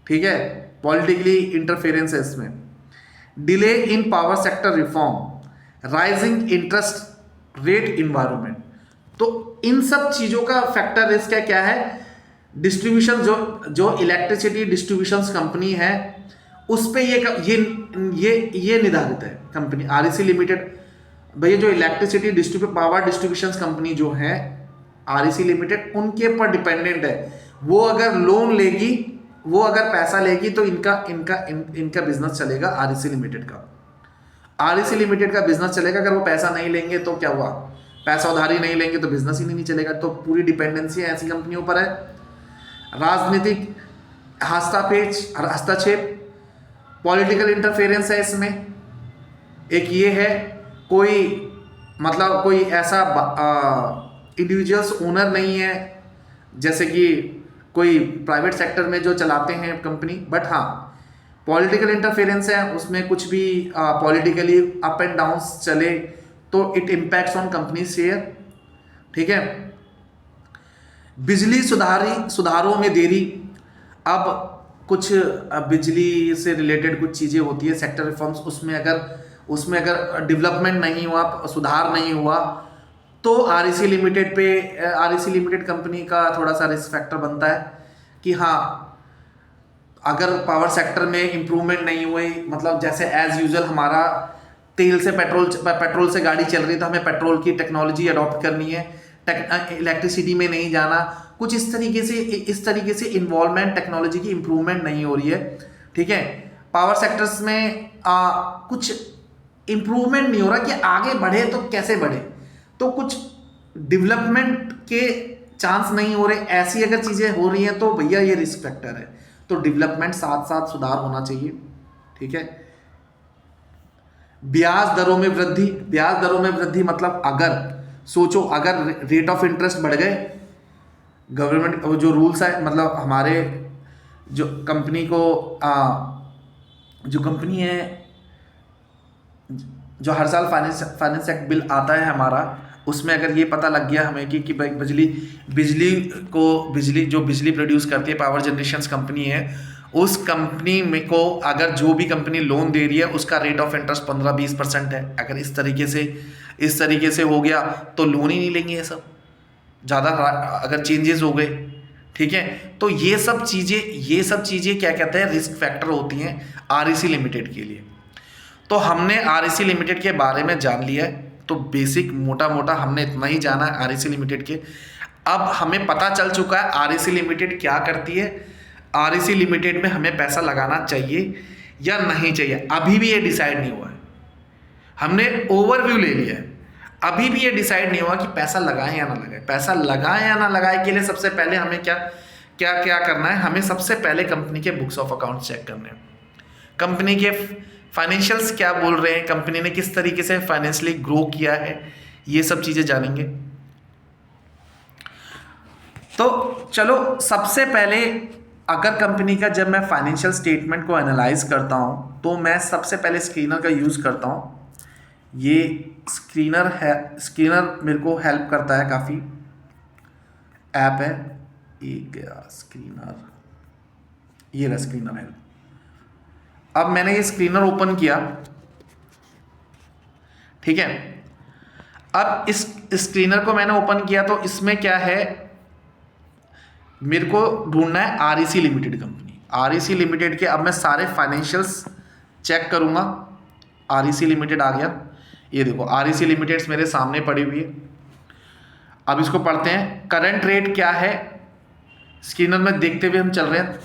ठीक है, पॉलिटिकली इंटरफेरेंस है इसमें। Delay in power sector reform, rising interest rate environment, तो इन सब चीज़ों का फैक्टर रिस्क है। क्या है, डिस्ट्रीब्यूशन जो इलेक्ट्रिसिटी डिस्ट्रीब्यूशन कंपनी है उस पे ये निर्धारित है कंपनी आरईसी लिमिटेड। भैया जो इलेक्ट्रिसिटी पावर डिस्ट्रीब्यूशन कंपनी जो है आरईसी लिमिटेड, उनके ऊपर डिपेंडेंट है। वो अगर लोन लेगी, वो अगर पैसा लेगी तो इनका बिजनेस चलेगा, आरईसी लिमिटेड का बिजनेस चलेगा। अगर वो पैसा नहीं लेंगे तो क्या हुआ, पैसा उधारी नहीं लेंगे तो बिजनेस ही नहीं चलेगा। तो पूरी डिपेंडेंसी ऐसी कंपनियों पर है। राजनीतिक हस्तक्षेप, पॉलिटिकल इंटरफेरेंस है इसमें। एक ये है, कोई ऐसा इंडिविजुअल्स ओनर नहीं है जैसे कि कोई प्राइवेट सेक्टर में जो चलाते हैं कंपनी, बट हाँ पॉलिटिकल इंटरफेरेंस है, उसमें कुछ भी पॉलिटिकली अप एंड डाउन चले तो it impacts on company share, ठीक है। बिजली सुधारों में देरी, अब कुछ बिजली से रिलेटेड कुछ चीज़ें होती है सेक्टर रिफॉर्म्स, उसमें अगर डेवलपमेंट नहीं हुआ, सुधार नहीं हुआ, तो आरईसी लिमिटेड कंपनी का थोड़ा सा रिस्क फैक्टर बनता है कि हाँ अगर पावर सेक्टर में इम्प्रूवमेंट नहीं हुई, मतलब जैसे एज यूजुअल हमारा तेल से पेट्रोल से गाड़ी चल रही है तो हमें पेट्रोल की टेक्नोलॉजी अडॉप्ट करनी है, इलेक्ट्रिसिटी में नहीं जाना, कुछ इस तरीके से इन्वॉल्वमेंट टेक्नोलॉजी की इम्प्रूवमेंट नहीं हो रही है, ठीक है। पावर सेक्टर्स में कुछ इम्प्रूवमेंट नहीं हो रहा कि आगे बढ़े तो कैसे बढ़े, तो कुछ डेवलपमेंट के चांस नहीं हो रहे। ऐसी अगर चीज़ें हो रही हैं तो भैया ये रिस्क फैक्टर है। तो डेवलपमेंट साथ साथ सुधार होना चाहिए, ठीक है। ब्याज दरों में वृद्धि मतलब अगर सोचो, अगर रेट ऑफ इंटरेस्ट बढ़ गए, गवर्नमेंट जो रूल्स है, मतलब हमारे जो कंपनी को जो कंपनी है जो हर साल फाइनेंस एक्ट बिल आता है हमारा, उसमें अगर ये पता लग गया हमें कि भाई बिजली प्रोड्यूस करती है पावर जनरेशन कंपनी है, उस कंपनी में को अगर जो भी कंपनी लोन दे रही है उसका रेट ऑफ इंटरेस्ट 15-20% है, अगर इस तरीके से हो गया तो लोन ही नहीं लेंगे ये सब, ज़्यादा अगर चेंजेस हो गए, ठीक है। तो ये सब चीज़ें क्या कहते हैं, रिस्क फैक्टर होती हैं आरईसी लिमिटेड के लिए। तो हमने आरईसी लिमिटेड के बारे में जान लिया है, तो बेसिक मोटा हमने इतना ही जाना है आरईसी लिमिटेड के। अब हमें पता चल चुका है आरईसी लिमिटेड क्या करती है, आरईसी लिमिटेड में हमें पैसा लगाना चाहिए या नहीं चाहिए, अभी भी ये डिसाइड नहीं हुआ है। हमने ओवरव्यू ले लिया है, अभी भी ये डिसाइड नहीं हुआ कि पैसा लगाएं या ना लगाएं। पैसा लगाएं या ना लगाएं के लिए सबसे पहले हमें क्या करना है, हमें सबसे पहले कंपनी के बुक्स ऑफ अकाउंट चेक करने हैं, कंपनी के फाइनेंशियल्स क्या बोल रहे हैं, कंपनी ने किस तरीके से फाइनेंशियली ग्रो किया है, ये सब चीज़ें जानेंगे। तो चलो सबसे पहले अगर कंपनी का जब मैं फाइनेंशियल स्टेटमेंट को एनालाइज करता हूँ तो मैं सबसे पहले स्क्रीनर का यूज़ करता हूँ। ये स्क्रीनर है, स्क्रीनर मेरे को हेल्प करता है, काफ़ी ऐप है। एक गया स्क्रीनर, ये रहा स्क्रीनर है। अब मैंने ये स्क्रीनर ओपन किया, ठीक है। अब इस स्क्रीनर को मैंने ओपन किया तो इसमें क्या है, मेरे को ढूंढना है REC limited company. REC limited के अब मैं सारे फाइनेंशियल्स चेक करूंगा। आरईसी लिमिटेड आ गया, ये देखो आरईसी लिमिटेड मेरे सामने पड़ी हुई है। अब इसको पढ़ते हैं, करंट रेट क्या है स्क्रीनर में देखते हुए हम चल रहे हैं।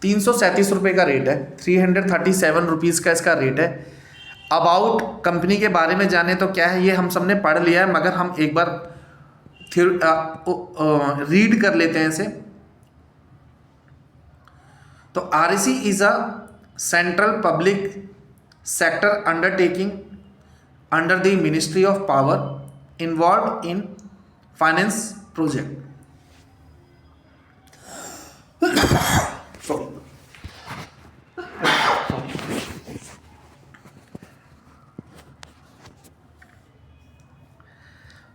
337 रुपये का रेट है, 337 रुपीज़ का इसका रेट है। अबाउट कंपनी के बारे में जाने तो क्या है, ये हम सबने पढ़ लिया है, मगर हम एक बार रीड कर लेते हैं इसे। तो REC is a central public sector undertaking under the ministry of power involve in finance project.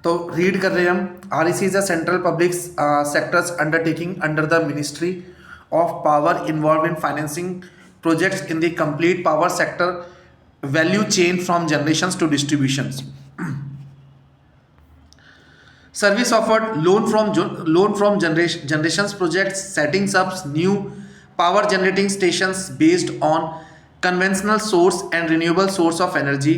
तो रीड कर रहे हैं हम। REC is a central public sectors undertaking under the ministry of power involve in financing projects in the complete power sector value chain from generations to distributions. Service offered loan from generations projects, setting up new power generating stations based on conventional source and renewable source of energy.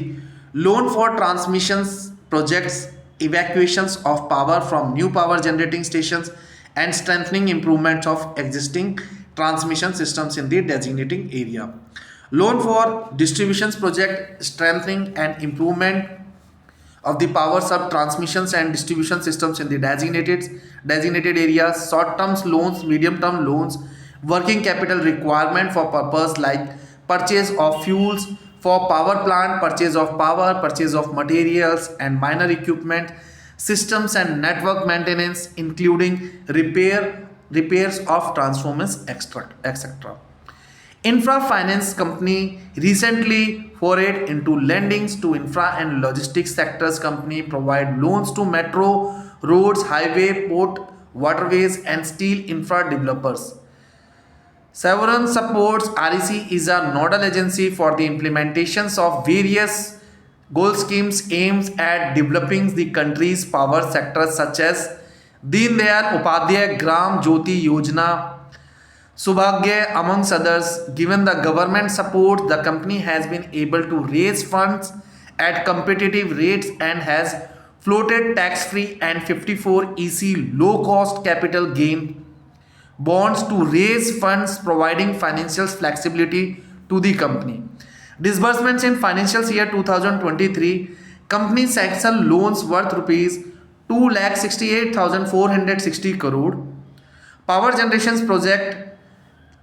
Loan for transmissions projects, evacuations of power from new power generating stations, and strengthening improvements of existing transmission systems in the designating area. Loan for distributions project, strengthening and improvement of the power sub transmissions and distribution systems in the designated areas. Short term loans, medium term loans, working capital requirement for purpose like purchase of fuels for power plant, purchase of power, purchase of materials and minor equipment, systems and network maintenance including repairs of transformers, etc. Infra Finance Company recently forayed into lendings to infra and logistics sectors. Company provide loans to metro, roads, highway, port, waterways and steel infra developers. Sovereign supports. REC is a nodal agency for the implementations of various goal schemes aims at developing the country's power sectors such as Deen Dayal Upadhyay Gram Jyoti Yojana, Subhagya, amongst others. Given the government support, the company has been able to raise funds at competitive rates and has floated tax-free and 54 EC low-cost capital gain bonds to raise funds, providing financial flexibility to the company. Disbursements in financial year 2023, company sanctioned loans worth rupees 2,68,460 crore. Power generations project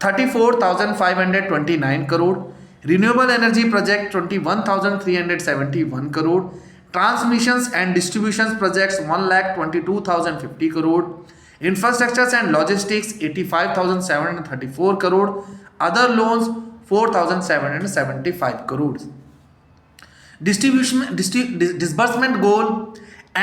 34,529 crore. Renewable energy project 21,371 crore. Transmissions and distributions projects 1,22,050 crore. Infrastructures and logistics 85,734 crore. Other loans 4,775 crores. Disbursement goal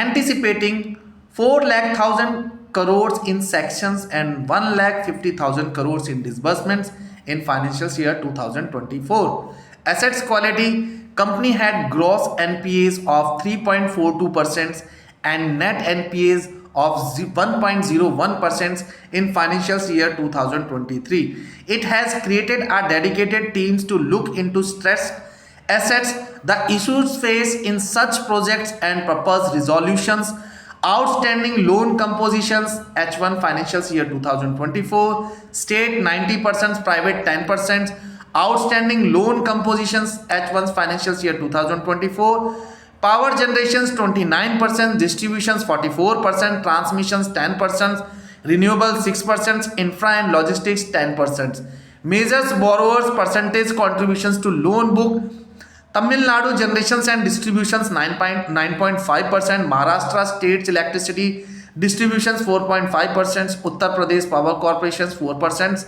anticipating 4,00,000 crores in sections and 1,50,000 crores in disbursements in financial year 2024. Assets quality, company had gross NPAs of 3.42% and net NPAs of 1.01% in financial year 2023. It has created a dedicated teams to look into stressed assets, the issues faced in such projects and propose resolutions. Outstanding loan compositions H1 financial year 2024, state 90%, private 10%. Outstanding loan compositions H1 financial year 2024, power generations 29%, distributions 44%, transmissions 10%, renewable 6%, infra and logistics 10%. Measures borrowers percentage contributions to loan book: Tamil Nadu generations and distributions 9.5%, Maharashtra states electricity distributions 4.5%, Uttar Pradesh power corporation 4%,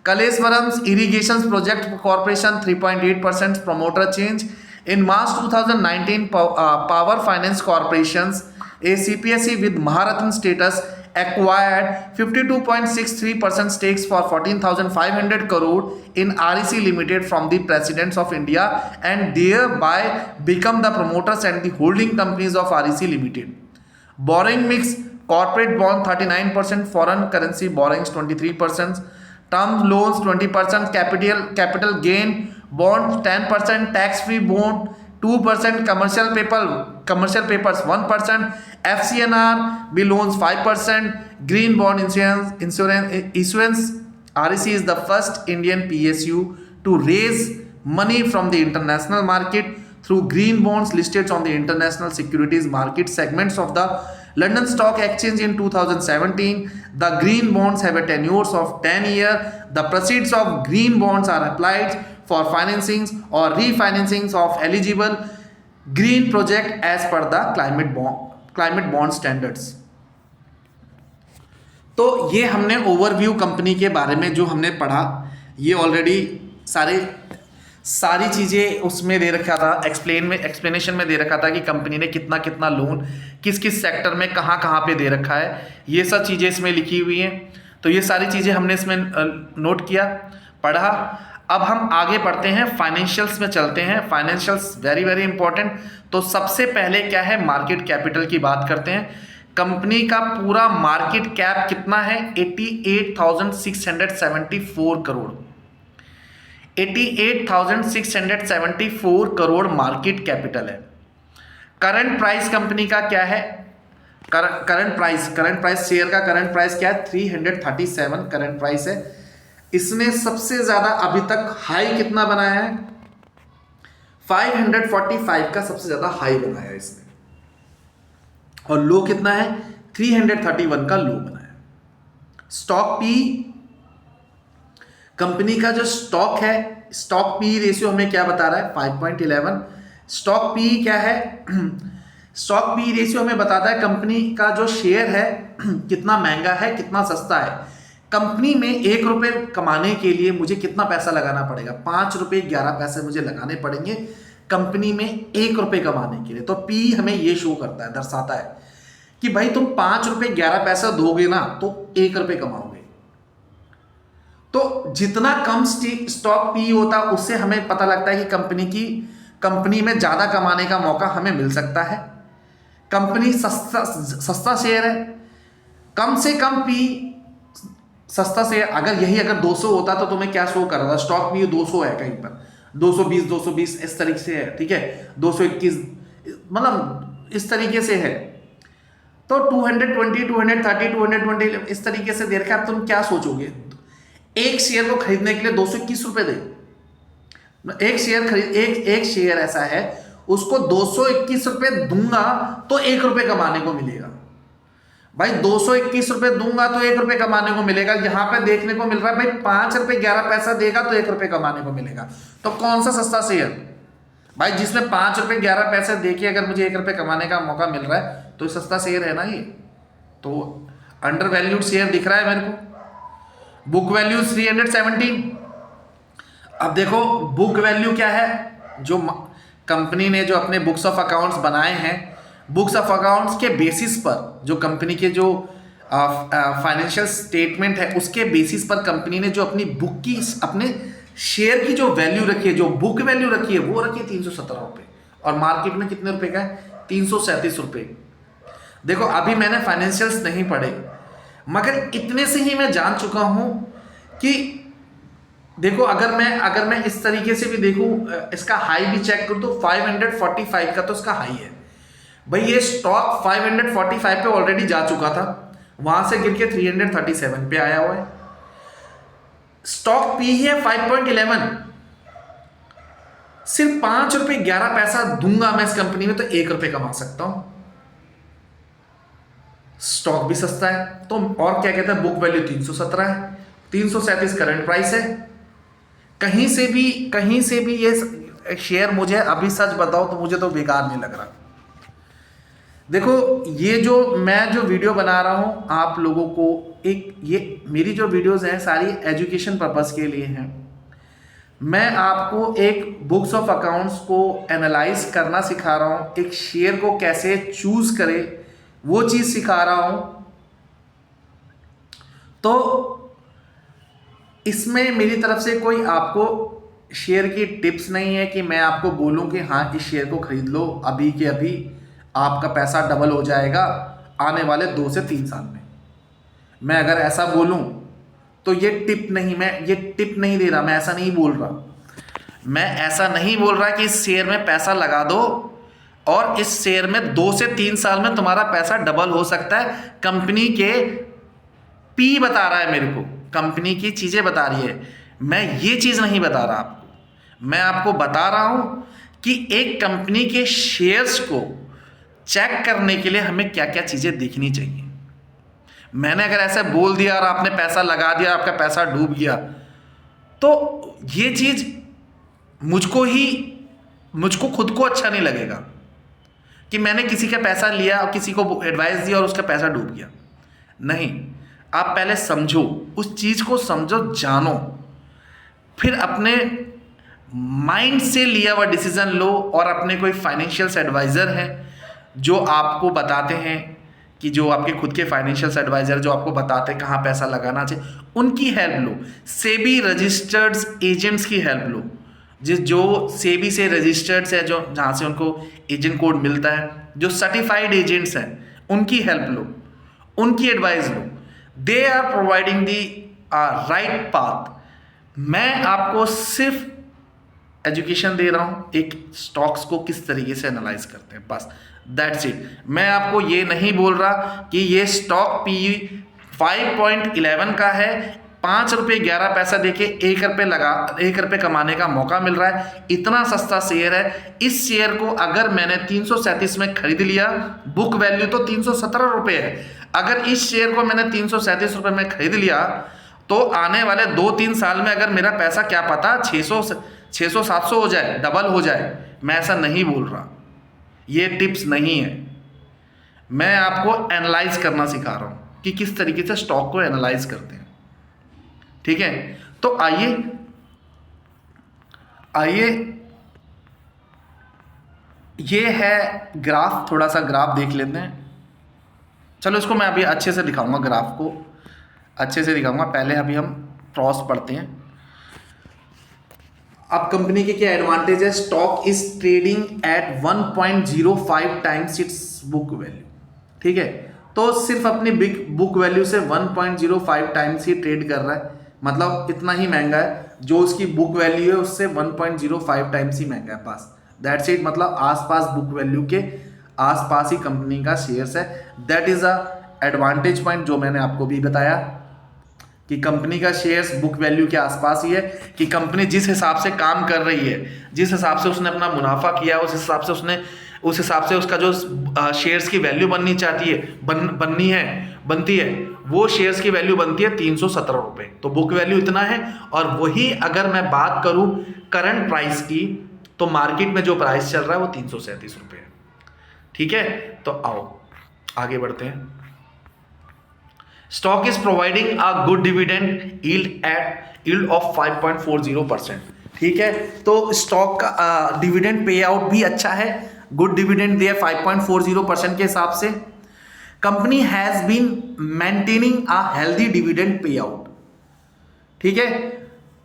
Kaleshwaram's irrigation project corporation 3.8%, promoter change. In March 2019, Power Finance Corporations, a CPSE with Maharatna status, acquired 52.63% stakes for 14,500 crore in REC Limited from the Presidents of India and thereby become the promoters and the holding companies of REC Limited. Borrowing mix: corporate bond 39%, foreign currency borrowings 23%, term loans 20%, capital gain bonds 10%, tax free bond 2%, commercial papers 1%, FCNR B loans 5%, green bond issuance. REC is the first Indian PSU to raise money from the international market through green bonds listed on the international securities market segments of the London Stock Exchange in 2017. The green bonds have a tenure of 10 years. The proceeds of green bonds are applied for financings or refinancings of eligible green project as per the climate bond standards. तो ये हमने overview company के बारे में जो हमने पढ़ा, ये ऑलरेडी सारी चीज़ें उसमें दे रखा था, एक्सप्लेनेशन में दे रखा था कि कंपनी ने कितना कितना लोन किस किस सेक्टर में कहाँ कहाँ पे दे रखा है, ये सब चीज़ें इसमें लिखी हुई हैं. तो ये सारी चीज़ें हमने इसमें नोट किया, पढ़ा. अब हम आगे बढ़ते हैं, फाइनेंशियल्स में चलते हैं. Financials very very important. तो सबसे पहले क्या है, मार्केट कैपिटल की बात करते हैं. कंपनी का पूरा मार्केट कैप कितना है, 88,674 करोड़. 88,674 करोड़ मार्केट कैपिटल है. करंट प्राइस कंपनी का क्या है, करंट प्राइस शेयर का करंट प्राइस क्या है, 337 करंट प्राइस है. इसने सबसे ज्यादा अभी तक हाई कितना बनाया है, 545 का सबसे ज्यादा हाई बनाया है इसने. और लो कितना है, 331 का लो बनाया. स्टॉक पी कंपनी का जो स्टॉक है, स्टॉक पी रेशियो हमें क्या बता रहा है, 5.11. स्टॉक पी क्या है, स्टॉक पी रेशियो हमें बताता है कंपनी का जो शेयर है कितना महंगा है कितना सस्ता है. कंपनी में 1 रुपये कमाने के लिए मुझे कितना पैसा लगाना पड़ेगा, 5 रुपये 11 पैसे मुझे लगाने पड़ेंगे कंपनी में 1 रुपये कमाने के लिए. तो पी हमें ये शो करता है, दर्शाता है कि भाई तुम 5 रुपये 11 पैसा दोगे ना तो 1 रुपये कमाओगे. तो जितना कम स्टॉक पी होता है उससे हमें पता लगता है कि कंपनी में ज्यादा कमाने का मौका हमें मिल सकता है. कंपनी सस्ता शेयर है, कम से कम पी सस्ता शेयर. अगर 200 होता तो तुम्हें क्या शो कर रहा था, स्टॉक पी 200 है, कहीं पर 220 इस तरीके से है, ठीक है, 221 मतलब इस तरीके से है. तो 220 230 220 इस तरीके से दे रखा है. तुम क्या सोचोगे, एक शेयर को खरीदने के लिए 221 रुपए दे. एक शेयर ऐसा है उसको 221 रुपए दूंगा तो 1 रुपये कमाने को मिलेगा. भाई 221 रुपए दूंगा तो 1 रुपये कमाने को मिलेगा. यहां पे देखने को मिल रहा है भाई 5 रुपये 11 पैसा देगा तो 1 रुपये कमाने को मिलेगा. तो कौन सा सस्ता शेयर भाई, जिसमें 5 रुपये 11 पैसे देके अगर मुझे 1 रुपये कमाने का मौका मिल रहा है तो सस्ता शेयर है ना ये. तो अंडर वैल्यूड शेयर दिख रहा है मेरे को. Book value 317. अब देखो बुक वैल्यू क्या है, जो कंपनी ने जो अपने बुक्स ऑफ अकाउंट्स बनाए हैं, बुक्स ऑफ अकाउंट्स के बेसिस पर जो कंपनी के जो फाइनेंशियल स्टेटमेंट है उसके बेसिस पर कंपनी ने जो अपनी बुक की अपने शेयर की जो वैल्यू रखी है, जो बुक वैल्यू रखी है वो रखी है 317 रुपये. और मार्केट में कितने रुपए का है, 337 रुपये. देखो अभी मैंने फाइनेंशियल्स नहीं पढ़े मगर इतने से ही मैं जान चुका हूं कि देखो अगर मैं इस तरीके से भी देखूं, इसका हाई भी चेक करूं तो 545 का तो इसका हाई है. भाई ये स्टॉक 545 पे ऑलरेडी जा चुका था, वहां से गिर के 337 पे आया हुआ है. स्टॉक पी है 5.11. सिर्फ 5 रुपये 11 पैसा दूंगा मैं इस कंपनी में तो 1 रुपये कमा सकता हूं. स्टॉक भी सस्ता है. तो और क्या कहते हैं, बुक वैल्यू 317 है, 337 करंट प्राइस है. कहीं से भी ये शेयर मुझे अभी सच बताओ तो मुझे तो बेकार नहीं लग रहा. देखो, ये जो मैं जो वीडियो बना रहा हूँ आप लोगों को, एक ये मेरी जो वीडियोस हैं सारी एजुकेशन पर्पस के लिए हैं। मैं आपको एक बुक्स ऑफ अकाउंट्स को एनालाइज करना सिखा रहा हूँ, एक शेयर को कैसे चूज करे वो चीज़ सिखा रहा हूँ। तो इसमें मेरी तरफ से कोई आपको शेयर की टिप्स नहीं है कि मैं आपको बोलूं कि हाँ इस शेयर को खरीद लो, अभी के अभी आपका पैसा डबल हो जाएगा आने वाले 2 से 3 साल में। मैं अगर ऐसा बोलूं तो ये टिप नहीं, मैं ये टिप नहीं दे रहा, मैं ऐसा नहीं बोल रहा। मैं ऐसा नहीं बोल रहा कि इस शेयर में पैसा लगा दो और इस शेयर में 2 से 3 साल में तुम्हारा पैसा डबल हो सकता है। कंपनी के पी बता रहा है मेरे को, कंपनी की चीज़ें बता रही है, मैं ये चीज़ नहीं बता रहा आपको। मैं आपको बता रहा हूं कि एक कंपनी के शेयर्स को चेक करने के लिए हमें क्या क्या चीज़ें देखनी चाहिए। मैंने अगर ऐसे बोल दिया और आपने पैसा लगा दिया, आपका पैसा डूब गया, तो ये चीज़ मुझको खुद को अच्छा नहीं लगेगा कि मैंने किसी का पैसा लिया और किसी को एडवाइस दिया और उसका पैसा डूब गया। नहीं, आप पहले समझो, उस चीज़ को समझो, जानो, फिर अपने माइंड से लिया हुआ डिसीजन लो। और अपने कोई फाइनेंशियल एडवाइज़र हैं जो आपको बताते हैं कि जो आपके खुद के फाइनेंशियल एडवाइज़र जो आपको बताते हैं कहाँ पैसा लगाना चाहिए, उनकी हेल्प लो। सेबी रजिस्टर्ड एजेंट्स की हेल्प लो, जो सेबी से रजिस्टर्ड है, जो जहाँ से उनको एजेंट कोड मिलता है, जो सर्टिफाइड एजेंट्स हैं उनकी हेल्प लो, उनकी एडवाइस लो। They are providing the right path. मैं आपको सिर्फ एजुकेशन दे रहा हूँ, एक स्टॉक्स को किस तरीके से एनालाइज करते हैं, बस दैट्स इट। मैं आपको ये नहीं बोल रहा कि ये स्टॉक पी 5.11 का है, 5 रुपये 11 पैसा देके 1 रुपये कमाने का मौका मिल रहा है, इतना सस्ता शेयर है। इस शेयर को अगर मैंने 337 में खरीद लिया, बुक वैल्यू तो 317 रुपये है, अगर इस शेयर को मैंने 337 रुपये में खरीद लिया तो आने वाले 2-3 साल में अगर मेरा पैसा क्या पता 600-700 हो जाए, डबल हो जाए। मैं ऐसा नहीं बोल रहा, ये टिप्स नहीं है। मैं आपको एनालाइज करना सिखा रहा हूं कि किस तरीके से स्टॉक को एनालाइज करते हैं, ठीक है। तो आइए ये है ग्राफ, थोड़ा सा ग्राफ देख लेते हैं। चलो इसको मैं अभी अच्छे से दिखाऊंगा, ग्राफ को अच्छे से दिखाऊंगा। पहले अभी हम क्रॉस पढ़ते हैं। अब कंपनी के क्या एडवांटेज है, stock is trading at 1.05 times it's book value, ठीक है। तो सिर्फ अपनी बिग बुक वैल्यू से 1.05 टाइम्स ही ट्रेड कर रहा है, मतलब इतना ही महंगा है। जो उसकी बुक वैल्यू है उससे 1.05 टाइम्स ही महंगा है, बस दैट्स इट। मतलब आसपास बुक वैल्यू के आसपास ही कंपनी का शेयर्स है। That is a advantage point जो मैंने आपको भी बताया कि कंपनी का शेयर्स बुक वैल्यू के आसपास ही है, कि कंपनी जिस हिसाब से काम कर रही है, जिस हिसाब से उसने अपना मुनाफा किया, उस हिसाब से उसका जो शेयर्स की वैल्यू बननी चाहती है बनती है, वो शेयर्स की वैल्यु बनती है 317 रुपये। तो बुक वैल्यू इतना है। और वही अगर मैं बात करूं करंट प्राइस की, तो मार्केट में जो प्राइस चल रहा है वो 337 रुपये है, ठीक है। तो आओ आगे बढ़ते हैं। Stock is providing a good dividend yield of 5.40%, ठीक है। तो स्टॉक का डिविडेंड पे आउट भी अच्छा है, गुड डिविडेंड दिया 5.40% के हिसाब से। Company has been maintaining a healthy dividend pay out, ठीक है।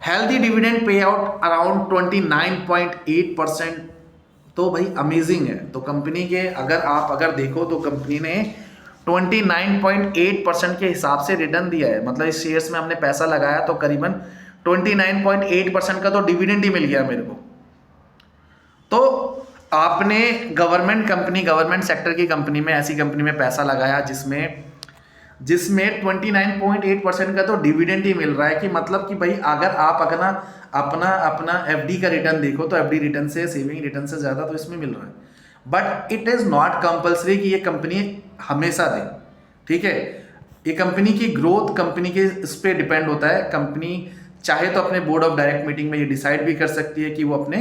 Healthy dividend pay out around 29.8%, तो भाई अमेजिंग है। तो कंपनी के अगर देखो तो कंपनी ने 29.8% के हिसाब से रिटर्न दिया है। मतलब इस शेयर्स में हमने पैसा लगाया तो करीबन 29.8% का तो डिविडेंड ही मिल गया मेरे को। तो आपने गवर्नमेंट सेक्टर की कंपनी में, ऐसी कंपनी में पैसा लगाया जिसमें 29.8% का तो डिविडेंड ही मिल रहा है, कि मतलब कि भाई अगर आप अपना एफडी का रिटर्न देखो तो एफडी रिटर्न से, सेविंग रिटर्न से ज़्यादा तो इसमें मिल रहा है। But it is not compulsory कि ये कंपनी हमेशा दे, ठीक है। ये कंपनी की ग्रोथ कंपनी के इस पर डिपेंड होता है। कंपनी चाहे तो अपने बोर्ड ऑफ डायरेक्ट मीटिंग में ये डिसाइड भी कर सकती है कि वो अपने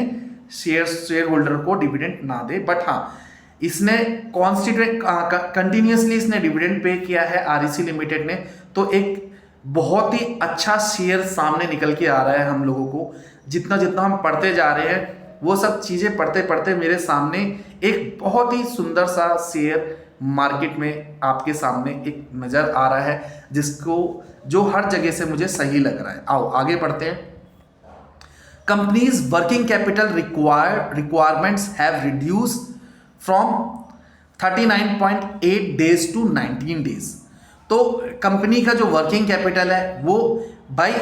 शेयर होल्डर को डिविडेंड ना दे। बट हाँ, इसने कॉन्स्टिट्यूट कंटिन्यूसली इसने डिविडेंड पे किया है आरईसी लिमिटेड ने, तो एक बहुत ही अच्छा शेयर सामने निकल के आ रहा है हम लोगों को। जितना जितना हम पढ़ते जा रहे हैं वो सब चीज़ें पढ़ते पढ़ते मेरे सामने एक बहुत ही सुंदर सा शेयर मार्केट में आपके सामने एक नज़र आ रहा है, जिसको जो हर जगह से मुझे सही लग रहा है। आओ आगे बढ़ते हैं। Companies working capital requirements have reduced from 39.8 days to 19 days. तो कंपनी का जो वर्किंग कैपिटल है वो बाई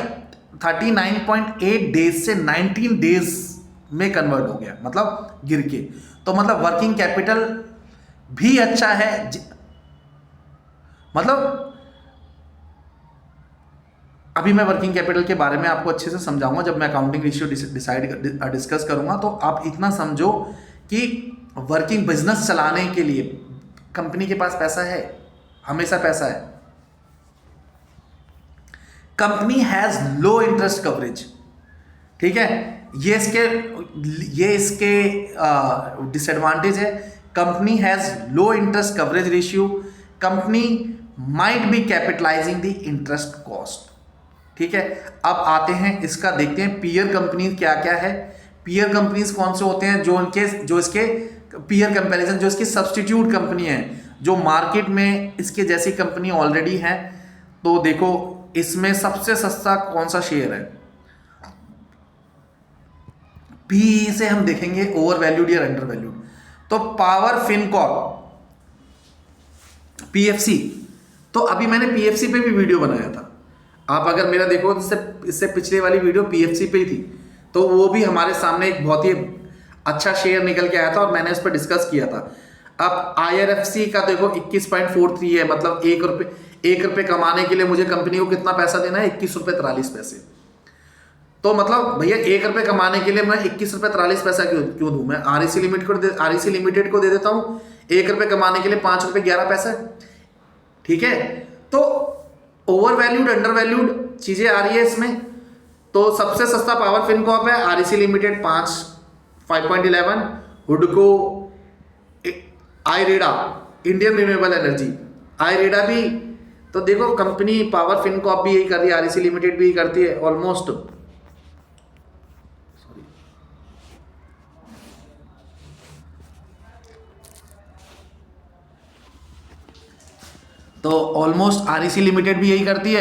39.8 डेज से 19 डेज में कन्वर्ट हो गया, मतलब गिर के। तो मतलब वर्किंग कैपिटल भी अच्छा है, मतलब अभी मैं वर्किंग कैपिटल के बारे में आपको अच्छे से समझाऊंगा जब मैं अकाउंटिंग रेशियो डिस्कस करूंगा। तो आप इतना समझो कि वर्किंग बिजनेस चलाने के लिए कंपनी के पास पैसा है, हमेशा पैसा है। Company has low interest coverage, ठीक है, ये इसके डिसएडवांटेज है। Company has low interest coverage ratio, company might be capitalising the interest cost, ठीक है। अब आते हैं इसका, देखते हैं पीयर कंपनी क्या क्या है। पीयर कंपनीज कौन से होते हैं? जो इसके पीयर कंपैरिजन, जो इसकी सब्स्टिट्यूट कंपनी है, जो मार्केट में इसके जैसी कंपनी ऑलरेडी है। तो देखो इसमें सबसे सस्ता कौन सा शेयर है? पी से हम देखेंगे ओवर वैल्यूड या अंडर वैल्यूड। तो पावर फिनकॉर्प, पीएफसी, तो अभी मैंने पीएफसी पे भी वीडियो बनाया था। आप अगर मेरा देखो तो इससे पिछले वाली वीडियो पीएफसी पे ही थी, तो वो भी हमारे सामने एक बहुत ही अच्छा शेयर निकल के आया था और मैंने उस पर डिस्कस किया था। अब आईआरएफसी का देखो 21.43 है, मतलब एक रुपये कमाने के लिए मुझे कंपनी को कितना पैसा देना है? 21.43 रुपये। तो मतलब भैया 1 रुपये कमाने के लिए मैं 21.43 रुपये क्यों दूं? मैं आरईसी लिमिटेड को दे देता हूं 1 रुपये कमाने के लिए 5 रुपये 11 पैसे, ठीक है। तो ओवर वैल्यूड अंडर वैल्यूड चीजें आ रही है इसमें। तो सबसे सस्ता पावर फिनकॉर्प है, आरईसी लिमिटेड 5.11, हुडको, IREDA, Indian renewable energy, IREDA भी। तो देखो कंपनी पावर फिनकॉर्प भी यही कर रही है, आरईसी लिमिटेड भी यही करती है ऑलमोस्ट। तो ऑलमोस्ट आरईसी लिमिटेड भी यही करती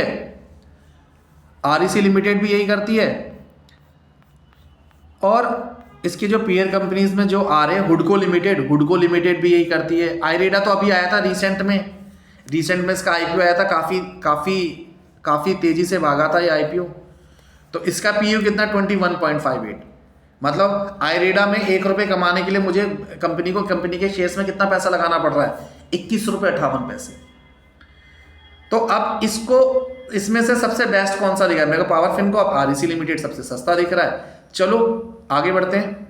है, और इसकी जो पीयर कंपनीज में जो आ रहे हैं, हुडको लिमिटेड भी यही करती है। आईरेडा तो अभी आया था रिसेंट में इसका आईपीओ आया था, काफ़ी तेजी से भागा था ये आईपीओ। तो इसका पीयू कितना? 21.58। मतलब आईरेडा में 1 रुपये कमाने के लिए मुझे कंपनी के शेयर्स में कितना पैसा लगाना पड़ रहा है? 21.58 रुपये। तो अब इसमें से सबसे बेस्ट कौन सा दिख रहा है मेरे को? पावर फिनकॉर्प, आरईसी लिमिटेड सबसे सस्ता दिख रहा है। चलो आगे बढ़ते हैं।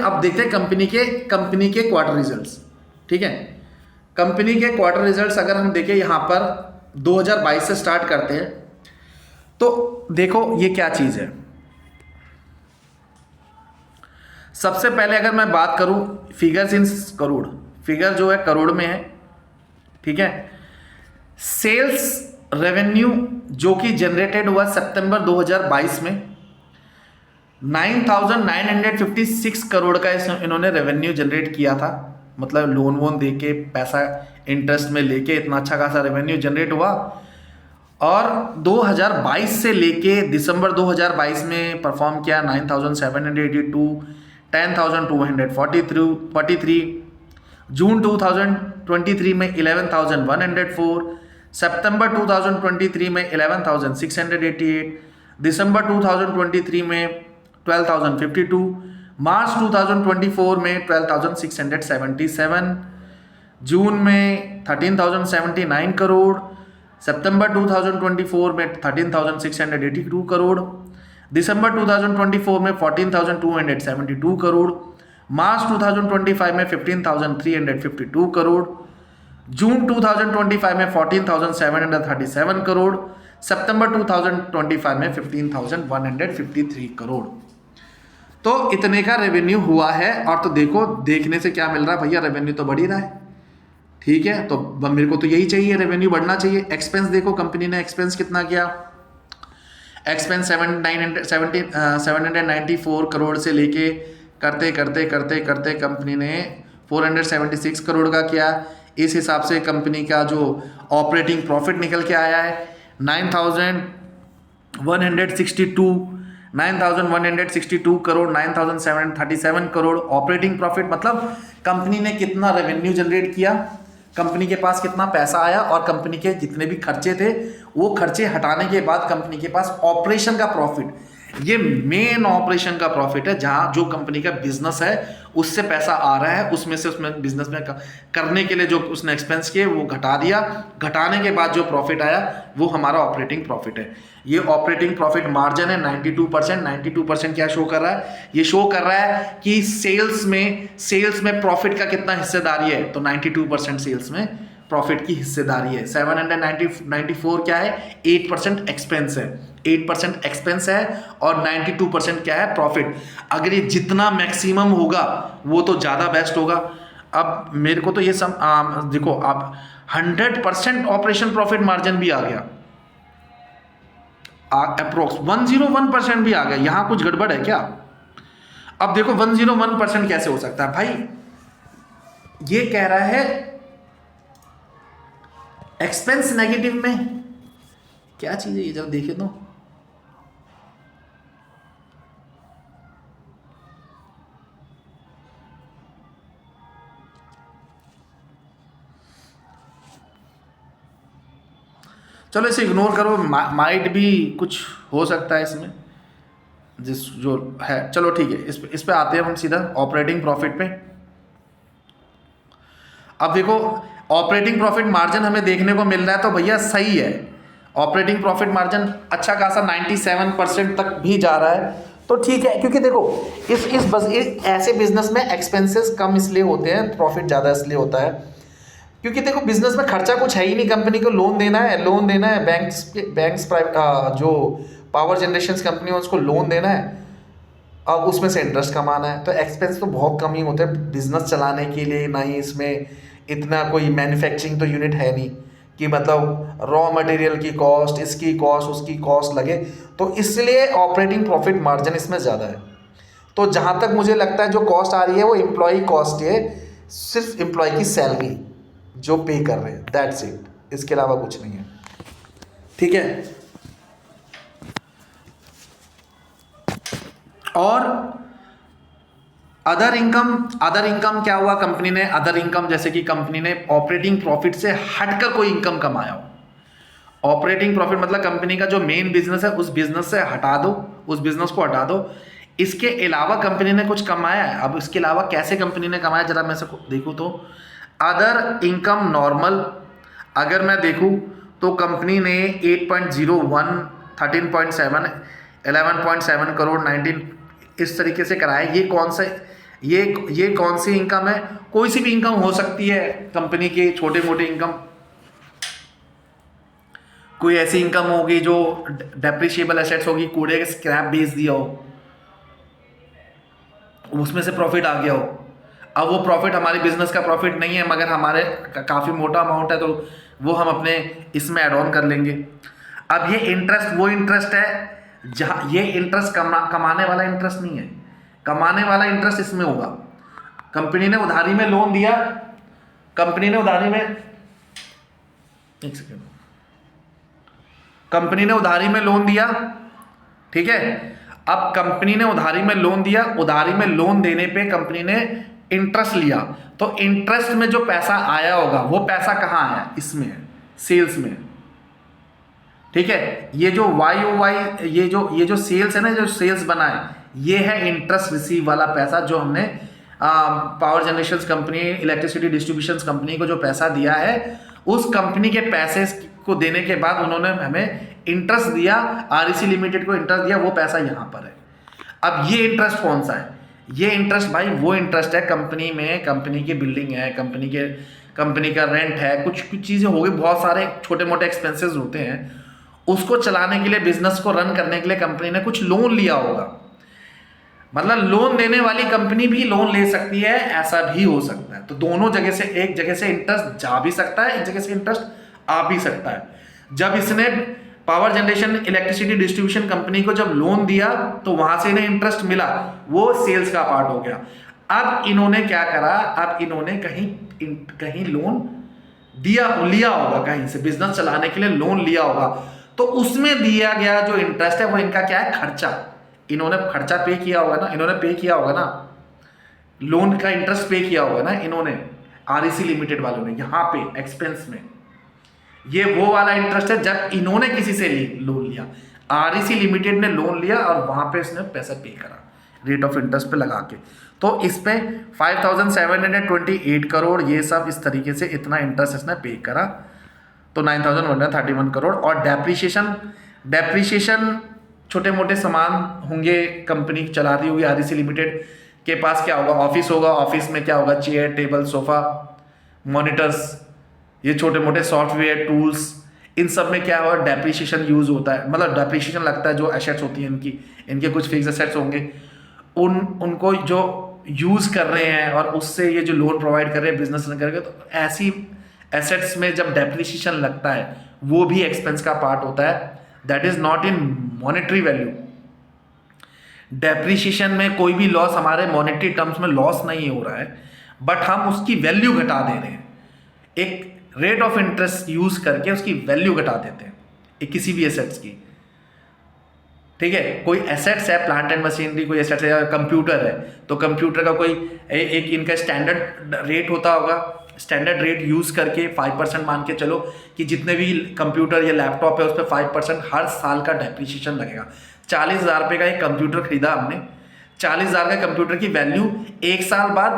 अब देखते हैं कंपनी के क्वार्टर रिजल्ट्स, ठीक है। कंपनी के क्वार्टर रिजल्ट्स अगर हम देखें यहां पर 2022 से स्टार्ट करते हैं, तो देखो ये क्या चीज है। सबसे पहले अगर मैं बात करूं फिगर्स इन करोड़, फिगर जो है करोड़ में है, ठीक है। सेल्स रेवेन्यू जो कि जनरेटेड हुआ सितंबर 2022 में 9,956 करोड़ का इन्होंने रेवेन्यू जनरेट किया था। मतलब लोन वोन दे के पैसा इंटरेस्ट में लेके इतना अच्छा खासा रेवेन्यू जनरेट हुआ। और 2022 से लेके दिसंबर 2022 में परफॉर्म किया 9,782, 10,243, जून 2023 में 11,104, सितंबर 2023 में 11,688, दिसंबर 2023 में 12,052, मार्च 2024 में 12,677, जून में 13,079 करोड़, सितंबर 2024 में 13,682 करोड़, दिसंबर 2024 में 14,272 करोड़, मार्च 2025 में 15,352 करोड़, जून 2025 में 14,737 करोड़, सितंबर 2025 में 15,153 करोड़। तो इतने का रेवेन्यू हुआ है। और तो देखो, देखने से क्या मिल रहा है भैया, रेवेन्यू तो बढ़ ही रहा है। ठीक है, तो मेरे को तो यही चाहिए, रेवेन्यू बढ़ना चाहिए। एक्सपेंस देखो, कंपनी ने एक्सपेंस कितना किया, एक्सपेंस 794 करोड़ से लेके करते करते करते करते कंपनी ने 476 करोड़ का किया। इस हिसाब से कंपनी का जो ऑपरेटिंग प्रॉफिट निकल के आया है 9,162 करोड़, 9,737 करोड़ ऑपरेटिंग प्रॉफिट। मतलब कंपनी ने कितना रेवेन्यू जनरेट किया, कंपनी के पास कितना पैसा आया, और कंपनी के जितने भी खर्चे थे वो खर्चे हटाने के बाद कंपनी के पास ऑपरेशन का प्रॉफिट, ये मेन ऑपरेशन का प्रॉफिट है, जहां जो कंपनी का बिजनेस है उससे पैसा आ रहा है, उसमें से उसमें बिजनेस में करने के लिए जो उसने एक्सपेंस किए वो घटा दिया, घटाने के बाद जो प्रॉफिट आया वो हमारा ऑपरेटिंग प्रॉफिट है। ये ऑपरेटिंग प्रॉफिट मार्जिन है 92%। 92% क्या शो कर रहा है, ये शो कर रहा है कि सेल्स में प्रॉफिट का कितना हिस्सेदारी है। तो 92% सेल्स में प्रॉफिट की हिस्सेदारी है। 794 क्या है, 8% एक्सपेंस है, 8% एक्सपेंस है, और 92% क्या है, प्रॉफिट। अगर ये जितना मैक्सिमम होगा वो तो ज़्यादा बेस्ट होगा। अब मेरे को तो ये सब देखो, आप 100% ऑपरेशन प्रॉफिट मार्जिन भी आ गया, अप्रोक्स 101% भी आ गया। यहां कुछ गड़बड़ है क्या? अब देखो 101% कैसे हो सकता है भाई, ये कह रहा है एक्सपेंस नेगेटिव में, क्या चीज है ये, जब देखे तो चलो इसे इग्नोर करो, माइट भी कुछ हो सकता है इसमें जिस जो है। चलो ठीक है, इस पे आते हैं हम सीधा ऑपरेटिंग प्रॉफिट पे। अब देखो ऑपरेटिंग प्रॉफिट मार्जिन हमें देखने को मिल रहा है, तो भैया सही है, ऑपरेटिंग प्रॉफिट मार्जिन अच्छा खासा 97% तक भी जा रहा है, तो ठीक है। क्योंकि देखो इस ऐसे बिजनेस में एक्सपेंसेस कम इसलिए होते हैं, प्रॉफिट ज़्यादा इसलिए होता है क्योंकि देखो बिजनेस में खर्चा कुछ है ही नहीं, कंपनी को लोन देना है, बैंक्स प्राइवेट जो पावर जनरेशन कंपनी है उसको लोन देना है, अब उसमें से इंटरेस्ट कमाना है। तो एक्सपेंस तो बहुत कम ही होते हैं बिजनेस चलाने के लिए, ना ही इसमें इतना कोई मैन्युफैक्चरिंग तो यूनिट है नहीं कि मतलब रॉ मटेरियल की कॉस्ट, इसकी कॉस्ट, उसकी कॉस्ट लगे, तो इसलिए ऑपरेटिंग प्रॉफिट मार्जिन इसमें ज़्यादा है। तो जहाँ तक मुझे लगता है जो कॉस्ट आ रही है वो एम्प्लॉय कॉस्ट है, सिर्फ एम्प्लॉय की सैलरी जो पे कर रहे हैं, दैट्स इट, इसके अलावा कुछ नहीं है। ठीक है, और अदर इनकम क्या हुआ, कंपनी ने अदर इनकम, जैसे कि कंपनी ने ऑपरेटिंग प्रॉफिट से हटकर कोई इनकम कमाया हो। ऑपरेटिंग प्रॉफिट मतलब कंपनी का जो मेन बिजनेस है उस बिजनेस से हटा दो, उस बिजनेस को हटा दो, इसके अलावा कंपनी ने कुछ कमाया है। अब इसके अलावा कैसे कंपनी ने कमाया, जरा मैं से देखूँ तो अदर इनकम नॉर्मल अगर मैं देखूँ तो कंपनी ने 8.01, 13.7, 11.7 करोड़, 19 इस तरीके से कराया। ये कौन सा ये कौन सी इनकम है, कोई सी भी इनकम हो सकती है कंपनी के, छोटे मोटे इनकम, कोई ऐसी इनकम होगी जो डेप्रिशिएबल एसेट्स होगी, कूड़े के स्क्रैप बेच दिया हो, उसमें से प्रॉफिट आ गया हो। अब वो प्रॉफिट हमारे बिजनेस का प्रॉफिट नहीं है, मगर हमारे काफ़ी मोटा अमाउंट है, तो वो हम अपने इसमें ऐड ऑन कर लेंगे। अब ये इंटरेस्ट वो इंटरेस्ट है जहाँ ये इंटरेस्ट कमाने वाला इंटरेस्ट नहीं है, कमाने वाला इंटरेस्ट इसमें होगा। कंपनी ने उधारी में लोन दिया, कंपनी ने उधारी में लोन दिया, ठीक है। अब कंपनी ने उधारी में लोन दिया, उधारी में लोन देने पे कंपनी ने इंटरेस्ट लिया, तो इंटरेस्ट में जो पैसा आया होगा वो पैसा कहाँ आया, इसमें है, सेल्स में, ठीक है। ये जो YOY ये जो सेल्स है ना, जो सेल्स बना है, ये है इंटरेस्ट रिसीव वाला पैसा जो हमने power generation company, electricity distribution company को जो पैसा दिया है, उस कंपनी के पैसे को देने के बाद उन्होंने हमें इंटरेस्ट दिया, REC लिमिटेड को इंटरेस्ट दिया, वो पैसा यहाँ पर है। अब ये इंटरेस्ट कौन सा है, ये इंटरेस्ट भाई वो इंटरेस्ट है कंपनी में, कंपनी की बिल्डिंग है, कंपनी का रेंट है, कुछ चीज़ें हो गई, बहुत सारे छोटे मोटे एक्सपेंसेस होते हैं, उसको चलाने के लिए, बिजनेस को रन करने के लिए कंपनी ने कुछ लोन लिया होगा। मतलब लोन देने वाली कंपनी भी लोन ले सकती है, ऐसा भी हो सकता है। तो दोनों जगह से, एक जगह से इंटरेस्ट जा भी सकता है, एक जगह से इंटरेस्ट आ भी सकता है। जब इसने power generation electricity distribution company को जब लोन दिया तो वहां से इन्हें इंटरेस्ट मिला, वो सेल्स का पार्ट हो गया। अब इन्होंने क्या करा, अब इन्होंने कहीं कहीं लोन दिया, लिया होगा, कहीं से बिजनेस चलाने के लिए लोन लिया होगा, तो उसमें दिया गया जो इंटरेस्ट है वो इनका क्या है, खर्चा। इन्होंने खर्चा पे किया होगा ना, इन्होंने पे किया होगा ना, लोन का इंटरेस्ट पे किया होगा ना इन्होंने, आरईसी लिमिटेड वालों ने, यहाँ पे एक्सपेंस में। ये वो वाला इंटरेस्ट है जब इन्होंने किसी से लोन लिया, आरईसी लिमिटेड ने लोन लिया और वहां पे इसने पैसा पे करा रेट ऑफ इंटरेस्ट पे लगा के। तो इस पे 5728 करोड़, ये सब इस तरीके से इतना इंटरेस्ट इसने पे करा, तो 9131 करोड़। और डेप्रीशिएशन छोटे मोटे सामान होंगे, कंपनी चला रही होगी आरईसी लिमिटेड के पास, क्या होगा, ऑफिस होगा, ऑफिस में क्या होगा, चेयर टेबल सोफा मॉनिटर्स, ये छोटे मोटे सॉफ्टवेयर टूल्स, इन सब में क्या होगा, डेप्रीशिएशन यूज होता है, मतलब डेप्रीशिएशन लगता है। जो एसेट्स होती हैं इनके कुछ फिक्स एसेट्स होंगे, उनको जो यूज कर रहे हैं और उससे ये जो लोन प्रोवाइड कर रहे हैं बिजनेस रन करके, तो ऐसी एसेट्स में जब डेप्रीशिएशन लगता है वो भी एक्सपेंस का पार्ट होता है। That is not in monetary value. Depreciation में कोई भी लॉस हमारे मॉनेटरी टर्म्स में लॉस नहीं हो रहा है, बट हम उसकी वैल्यू घटा दे रहे हैं, एक रेट ऑफ इंटरेस्ट यूज करके उसकी वैल्यू घटा देते हैं किसी भी एसेट्स की। ठीक है, कोई एसेट्स है, प्लांट एंड मशीनरी कोई एसेट्स है, या कंप्यूटर है, तो कंप्यूटर का कोई एक इनका स्टैंडर्ड रेट होता होगा, स्टैंडर्ड रेट यूज करके 5% मान के चलो कि जितने भी कंप्यूटर या लैपटॉप है उस पर 5% हर साल का डेप्रीशिएशन लगेगा। 40,000 रुपये का एक कंप्यूटर खरीदा हमने, 40,000 का कंप्यूटर की वैल्यू एक साल बाद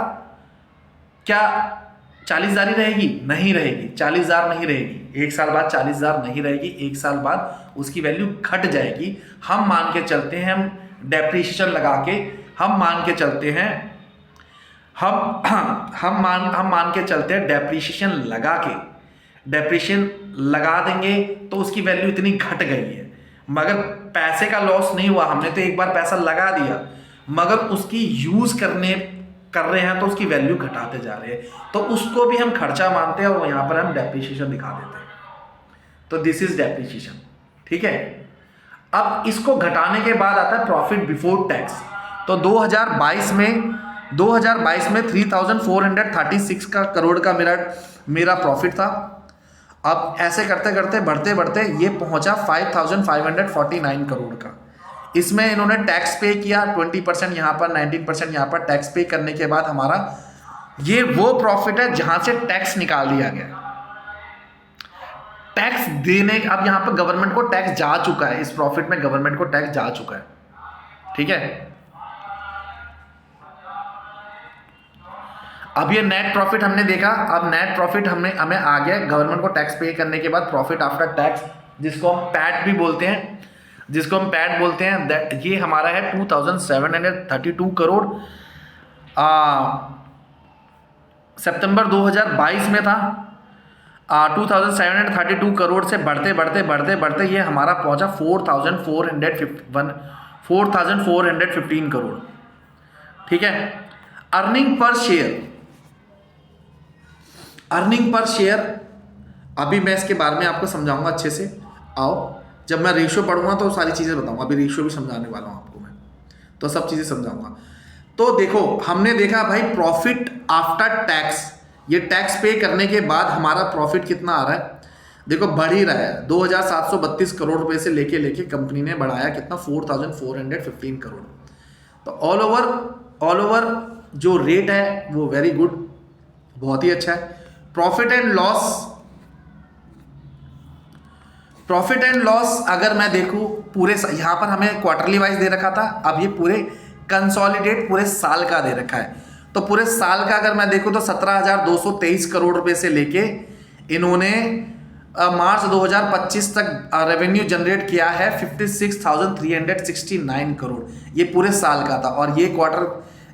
क्या 40,000 ही रहेगी? नहीं रहेगी, 40,000 नहीं रहेगी, एक साल बाद 40,000 नहीं रहेगी, एक साल बाद उसकी वैल्यू घट जाएगी। हम मान के चलते हैं, हम डेप्रीशिएशन लगा के हम मान के चलते हैं, हम मान के चलते हैं, डेप्रीशिएशन लगा के, डेप्रीशिएशन लगा देंगे तो उसकी वैल्यू इतनी घट गई है, मगर पैसे का लॉस नहीं हुआ, हमने तो एक बार पैसा लगा दिया, मगर उसकी यूज कर रहे हैं तो उसकी वैल्यू घटाते जा रहे हैं, तो उसको भी हम खर्चा मानते हैं और यहाँ पर हम डेप्रीशिएशन दिखा देते हैं। तो दिस इज डेप्रीशिएशन। ठीक है, अब इसको घटाने के बाद आता है प्रॉफिट बिफोर टैक्स। तो 2022 में 3,436 का करोड़ का मेरा प्रॉफिट था। अब ऐसे करते करते बढ़ते बढ़ते ये पहुंचा 5,549 करोड़ का। इसमें इन्होंने टैक्स पे किया 20% यहाँ पर, 19% यहाँ पर। टैक्स पे करने के बाद हमारा ये वो प्रॉफिट है जहां से टैक्स निकाल दिया गया। टैक्स देने, अब यहाँ पर गवर्नमेंट को टैक्स जा चुका है, इस प्रॉफिट में गवर्नमेंट को टैक्स जा चुका है। ठीक है, अब ये नेट प्रॉफिट हमने देखा, अब नेट प्रॉफिट हमें आ गया गवर्नमेंट को टैक्स पे करने के बाद, प्रॉफिट आफ्टर टैक्स, जिसको हम पैट भी बोलते हैं, ये हमारा है 2,732 करोड़। सितंबर 2022 में था 2,732 करोड़ से बढ़ते बढ़ते ये हमारा पहुंचा 4,415 करोड़। ठीक है, अर्निंग पर शेयर अभी मैं इसके बारे में आपको समझाऊंगा अच्छे से। आओ, जब मैं रेशियो पढ़ूंगा तो सारी चीज़ें बताऊंगा, अभी रेशियो भी समझाने वाला हूं आपको मैं, तो सब चीज़ें समझाऊंगा। तो देखो, हमने देखा भाई प्रॉफिट आफ्टर टैक्स, ये टैक्स पे करने के बाद हमारा प्रॉफिट कितना आ रहा है, देखो बढ़ ही रहा है। 2,732 करोड़ रुपए से लेके कंपनी ने बढ़ाया कितना, 4,415 करोड़। तो ऑल ओवर जो रेट है वो वेरी गुड, बहुत ही अच्छा है। प्रॉफिट एंड लॉस अगर मैं देखूं पूरे, यहाँ पर हमें क्वार्टरली वाइज दे रखा था, अब ये पूरे कंसोलिडेट पूरे साल का दे रखा है। तो पूरे साल का अगर मैं देखूं तो 17,223 करोड़ रुपए से लेके इन्होंने मार्च 2025 तक रेवेन्यू जनरेट किया है 56,369 करोड़। ये पूरे साल का था, और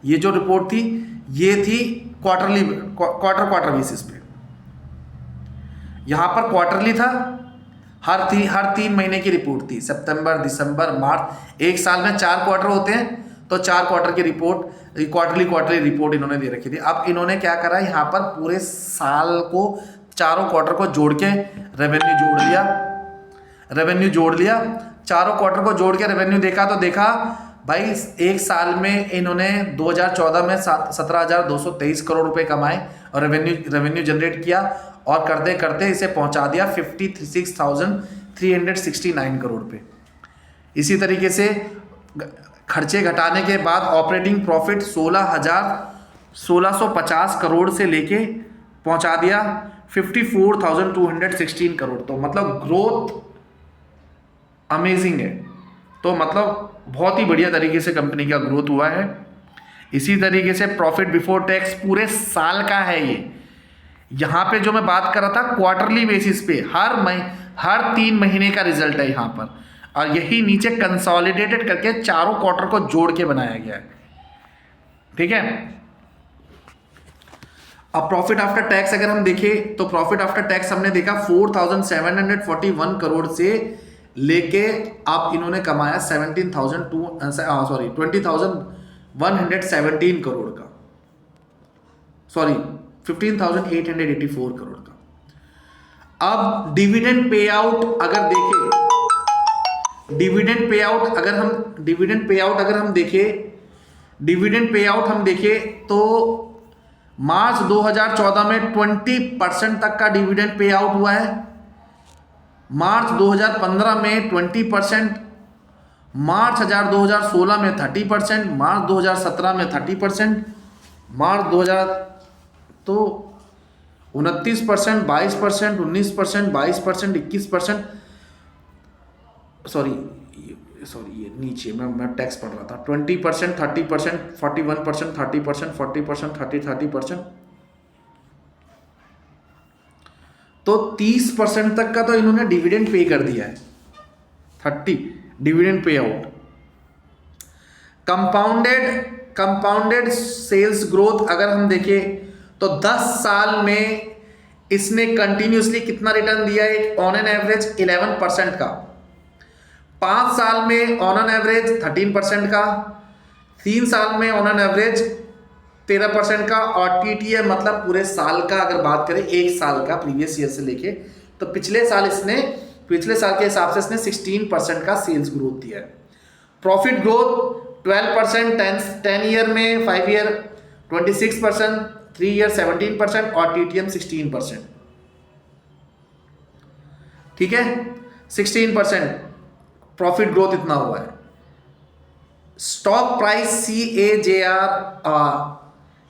ये जो रिपोर्ट थी ये थी क्वार्टर बेसिस पे। यहां पर क्वार्टरली था, हर 3 महीने की रिपोर्ट थी, सितंबर, दिसंबर, मार्च। एक साल में 4 क्वार्टर होते हैं, तो 4 क्वार्टर की रिपोर्ट, क्वार्टरली रिपोर्ट इन्होंने दे रखी थी। अब इन्होंने क्या करा, यहाँ पर पूरे साल को चारों क्वार्टर को जोड़ के रेवेन्यू जोड़ लिया। चारों क्वार्टर को जोड़ के रेवेन्यू देखा तो देखा भाई एक साल में इन्होंने 2014 में 17,223 करोड़ रुपए कमाए और रेवेन्यू जनरेट किया, और करते करते इसे पहुंचा दिया 56,369 करोड़ पे। इसी तरीके से खर्चे घटाने के बाद ऑपरेटिंग प्रॉफिट 16,650 करोड़ से लेके पहुंचा दिया 54,216 करोड़। तो मतलब ग्रोथ अमेजिंग है। तो मतलब बहुत ही बढ़िया तरीके से कंपनी का ग्रोथ हुआ है। इसी तरीके से प्रॉफिट बिफोर टैक्स पूरे साल का है ये। यहाँ पे जो मैं बात कर रहा था क्वार्टरली बेसिस पे हर 3 महीने का रिजल्ट है यहाँ पर, और यही नीचे कंसोलिडेटेड करके चारों क्वार्टर को जोड़ के बनाया गया है। ठीक है। अब प्रॉफिट आफ्टर टैक्स अगर हम देखें तो प्रॉफिट आफ्टर टैक्स हमने देखा 4,741 करोड़ से लेके अब इन्होंने कमाया 20,117 करोड़ का, 15,884 करोड़ का। अब डिविडेंड पे आउट अगर हम देखें तो मार्च 2014 में 20% तक का डिविडेंड पे आउट हुआ है, मार्च 2015 में 20%, मार्च 2016 में 30%, मार्च 2017 में 30%, मार्च 2000 तो 29%, 22%, 19%, 22%, 21%, सॉरी ये नीचे मैं टैक्स पढ़ रहा था, 20%, 30%, 41%, 30%, 40%, 30%। तो 30% तक का तो इन्होंने डिविडेंड पे कर दिया है। 30 dividend pay out. Compounded sales growth अगर हम देखें तो 10 साल में इसने कंटिन्यूसली कितना रिटर्न दिया है, ऑन एन एवरेज 11% का, 5 साल में ऑन एन एवरेज 13% का, 3 साल में ऑन एन एवरेज 13% का, और TTM मतलब पूरे साल का अगर बात करें, एक साल का प्रीवियस ईयर से लेके, तो पिछले साल के हिसाब से इसने 16% का सेल्स ग्रोथ दिया है। प्रॉफिट ग्रोथ 12%, 10 ईयर में, 5 ईयर 26%, 3 ईयर 17% और TTM 16%। ठीक है, 16% प्रॉफिट ग्रोथ इतना हुआ है। स्टॉक प्राइस CAGR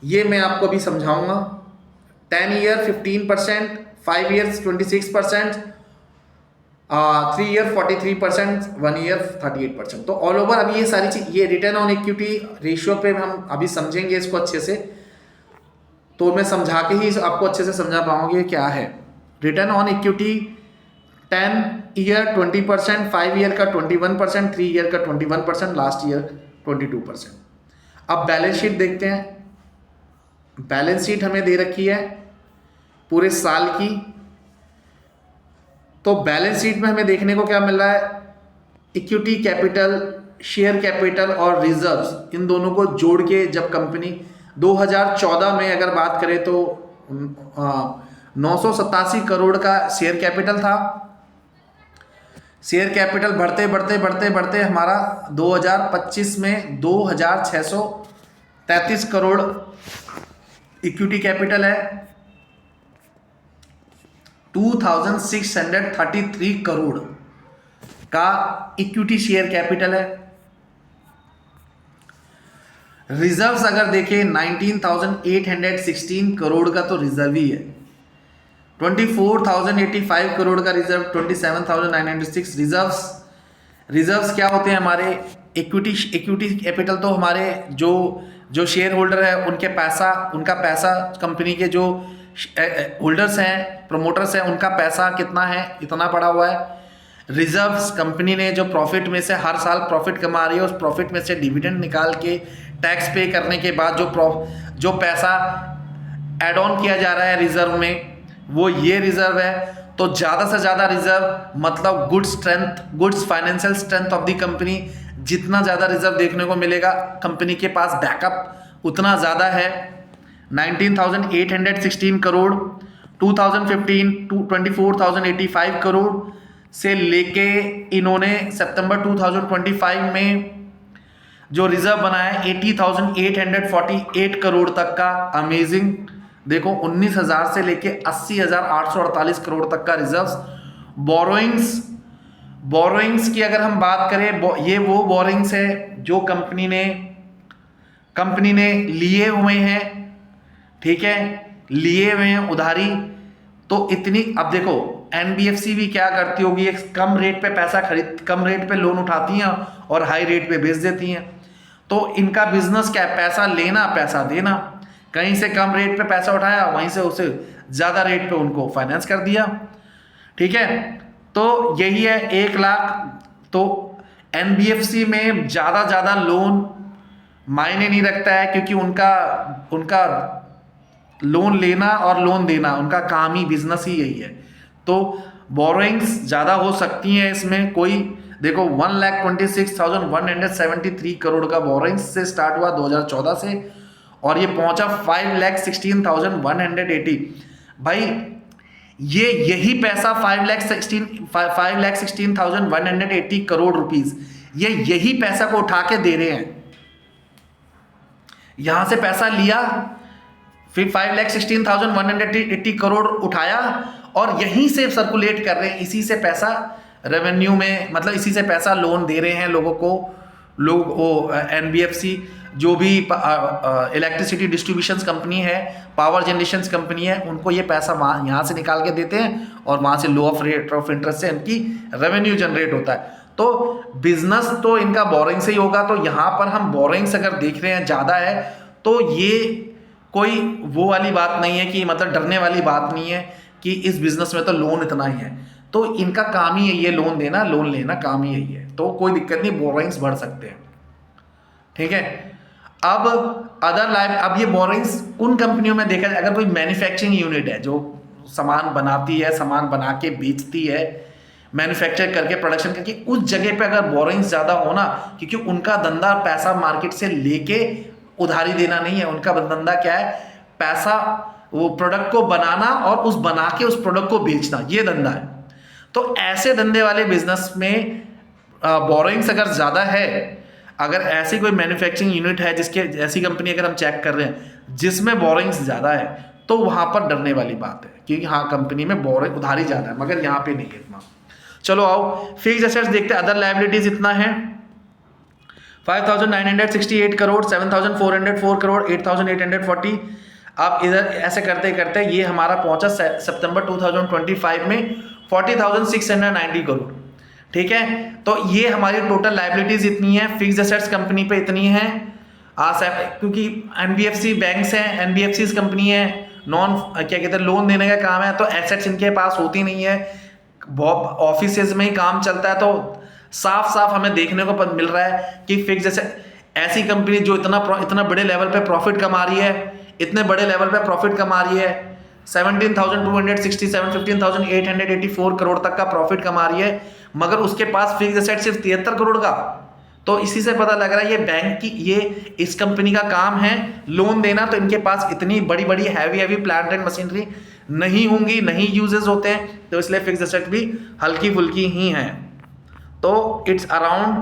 ये मैं आपको अभी समझाऊंगा। 10 ईयर 15%, 5 ईयर्स 26%, 3 ईयर 43%, 1 ईयर 38%। तो ऑल ओवर अभी ये सारी चीज, ये रिटर्न ऑन इक्विटी रेशियो पे हम अभी समझेंगे इसको अच्छे से, तो मैं समझा के ही आपको अच्छे से समझा पाऊंगी क्या है। Return on equity 10 year 20%, 5 year का 21%, 3 ईयर का 21%, लास्ट ईयर 22%। अब बैलेंस शीट देखते हैं। बैलेंस शीट हमें दे रखी है पूरे साल की। तो बैलेंस शीट में हमें देखने को क्या मिल रहा है, इक्विटी कैपिटल, शेयर कैपिटल और रिजर्व्स, इन दोनों को जोड़ के जब कंपनी 2014 में अगर बात करें तो 987 करोड़ का शेयर कैपिटल था। शेयर कैपिटल बढ़ते हमारा 2025 में 2,633 करोड़ इक्विटी कैपिटल है, 2,633 करोड़ का इक्विटी शेयर कैपिटल है। रिजर्व्स अगर देखें 19,816 करोड़ का तो रिजर्व ही है, 24,085 करोड़ का रिजर्व, 27,996 रिजर्व्स क्या होते हैं हमारे, इक्विटी कैपिटल तो हमारे जो शेयर होल्डर है उनका पैसा कंपनी के जो होल्डर्स हैं, प्रमोटर्स हैं, उनका पैसा कितना है, इतना पड़ा हुआ है। रिजर्व्स कंपनी ने जो प्रॉफिट में से हर साल प्रॉफिट कमा रही है, उस प्रॉफिट में से डिविडेंड निकाल के टैक्स पे करने के बाद जो पैसा ऐड ऑन किया जा रहा है रिजर्व में, वो ये रिजर्व है। तो ज़्यादा से ज़्यादा रिजर्व मतलब goods financial strength of the company, जितना ज़्यादा रिजर्व देखने को मिलेगा, कंपनी के पास बैकअप उतना ज़्यादा है। 19,816 करोड़ 2015 टू 24,085 करोड़ से लेके इन्होंने सितंबर 2025 में जो रिजर्व बनाया 80,848 करोड़ तक का। अमेजिंग। देखो 19,000 से लेके 80,848 करोड़ तक का रिजर्व। बोरोइंग्स की अगर हम बात करें, ये वो बोरोइंग्स है जो कंपनी ने लिए हुए हैं, ठीक है, लिए हुए हैं उधारी। तो इतनी, अब देखो एनबीएफसी भी क्या करती होगी, एक कम रेट पे लोन उठाती हैं और हाई रेट पे बेच देती हैं। तो इनका बिजनेस क्या है, पैसा लेना पैसा देना। कहीं से कम रेट पे पैसा उठाया, वहीं से उसे ज़्यादा रेट पे उनको फाइनेंस कर दिया, ठीक है। तो यही है 1 लाख। तो एनबीएफसी में ज़्यादा लोन मायने नहीं रखता है, क्योंकि उनका लोन लेना और लोन देना उनका काम ही, बिजनेस ही यही है। तो बोरोइंग्स ज़्यादा हो सकती हैं इसमें कोई। देखो 1,26,173 करोड़ का बोरोइंग्स से स्टार्ट हुआ 2014 से, और ये पहुंचा 5,16,180। भाई यही पैसा 5,16,180 करोड़ रुपीस, यही पैसा को उठा के दे रहे हैं। यहां से पैसा लिया, फिर 5,16,180 करोड़ उठाया और यहीं से सर्कुलेट कर रहे हैं, इसी से पैसा रेवेन्यू में, मतलब इसी से पैसा लोन दे रहे हैं लोगों को। एनबीएफसी जो भी इलेक्ट्रिसिटी डिस्ट्रीब्यूशन कंपनी है, पावर जनरेशन कंपनी है, उनको ये पैसा यहाँ से निकाल के देते हैं और वहाँ से लो ऑफ रेट ऑफ इंटरेस्ट से इनकी रेवेन्यू जनरेट होता है। तो बिजनेस तो इनका बोरिंग से ही होगा। तो यहाँ पर हम बोरिंग्स अगर देख रहे हैं ज़्यादा है, तो ये कोई वो वाली बात नहीं है कि मतलब डरने वाली बात नहीं है कि इस बिजनेस में तो लोन इतना ही है। तो इनका काम ही यही है, लोन देना लोन लेना, काम ही यही है। तो कोई दिक्कत नहीं, बोरिंग्स बढ़ सकते हैं, ठीक है। अब अब ये बोरिंग्स उन कंपनियों में देखा जाए, अगर कोई मैन्युफैक्चरिंग यूनिट है जो सामान बनाती है, सामान बना के बेचती है, मैन्युफैक्चर करके प्रोडक्शन करके, उस जगह पे अगर बोरिंग्स ज़्यादा होना, क्योंकि उनका धंधा पैसा मार्केट से लेके उधारी देना नहीं है। उनका धंधा क्या है, पैसा, वो प्रोडक्ट को बनाना और बना के उस प्रोडक्ट को बेचना, ये धंधा है। तो ऐसे धंधे वाले बिजनेस में बोरिंग्स अगर ज़्यादा है, अगर ऐसी कोई मैन्युफैक्चरिंग यूनिट है जिसके ऐसी कंपनी अगर हम चेक कर रहे हैं जिसमें बोरिंग्स ज़्यादा है, तो वहाँ पर डरने वाली बात है, क्योंकि हाँ कंपनी में बोरिंग उधारी ज़्यादा है, मगर यहाँ पे नहीं है इतना। चलो आओ फिक्स्ड एसेट्स देखते हैं। अदर लायबिलिटीज इतना है 5,968 करोड़, 7,404 करोड़, 8,840। आप इधर ऐसे करते करते ये हमारा पहुंचा सितंबर 2025 में 40,690 करोड़, ठीक है। तो ये हमारी टोटल लायबिलिटीज इतनी है। फिक्स्ड एसेट्स कंपनी पे इतनी है, क्योंकि एनबीएफसी बैंक्स हैं, एनबीएफसी कंपनी है, क्या कहते हैं, लोन देने का काम है, तो एसेट्स इनके पास होती नहीं है, ऑफिसेज में ही काम चलता है। तो साफ साफ हमें देखने को मिल रहा है कि फिक्स्ड एसेट ऐसी कंपनी जो इतना बड़े लेवल पे प्रॉफिट कमा रही है, इतने बड़े लेवल पे प्रॉफिट कमा रही है, 17,267, 15,884 करोड़ तक का प्रॉफिट कमा रही है, मगर उसके पास फिक्स्ड एसेट सिर्फ 73 करोड़ का। तो इसी से पता लग रहा है ये बैंक की, ये इस कंपनी का काम है लोन देना। तो इनके पास इतनी बड़ी बड़ी हैवी प्लांट एंड मशीनरी नहीं होंगी, नहीं यूजेस होते हैं, तो इसलिए फिक्स्ड एसेट भी हल्की फुल्की ही हैं। तो इट्स अराउंड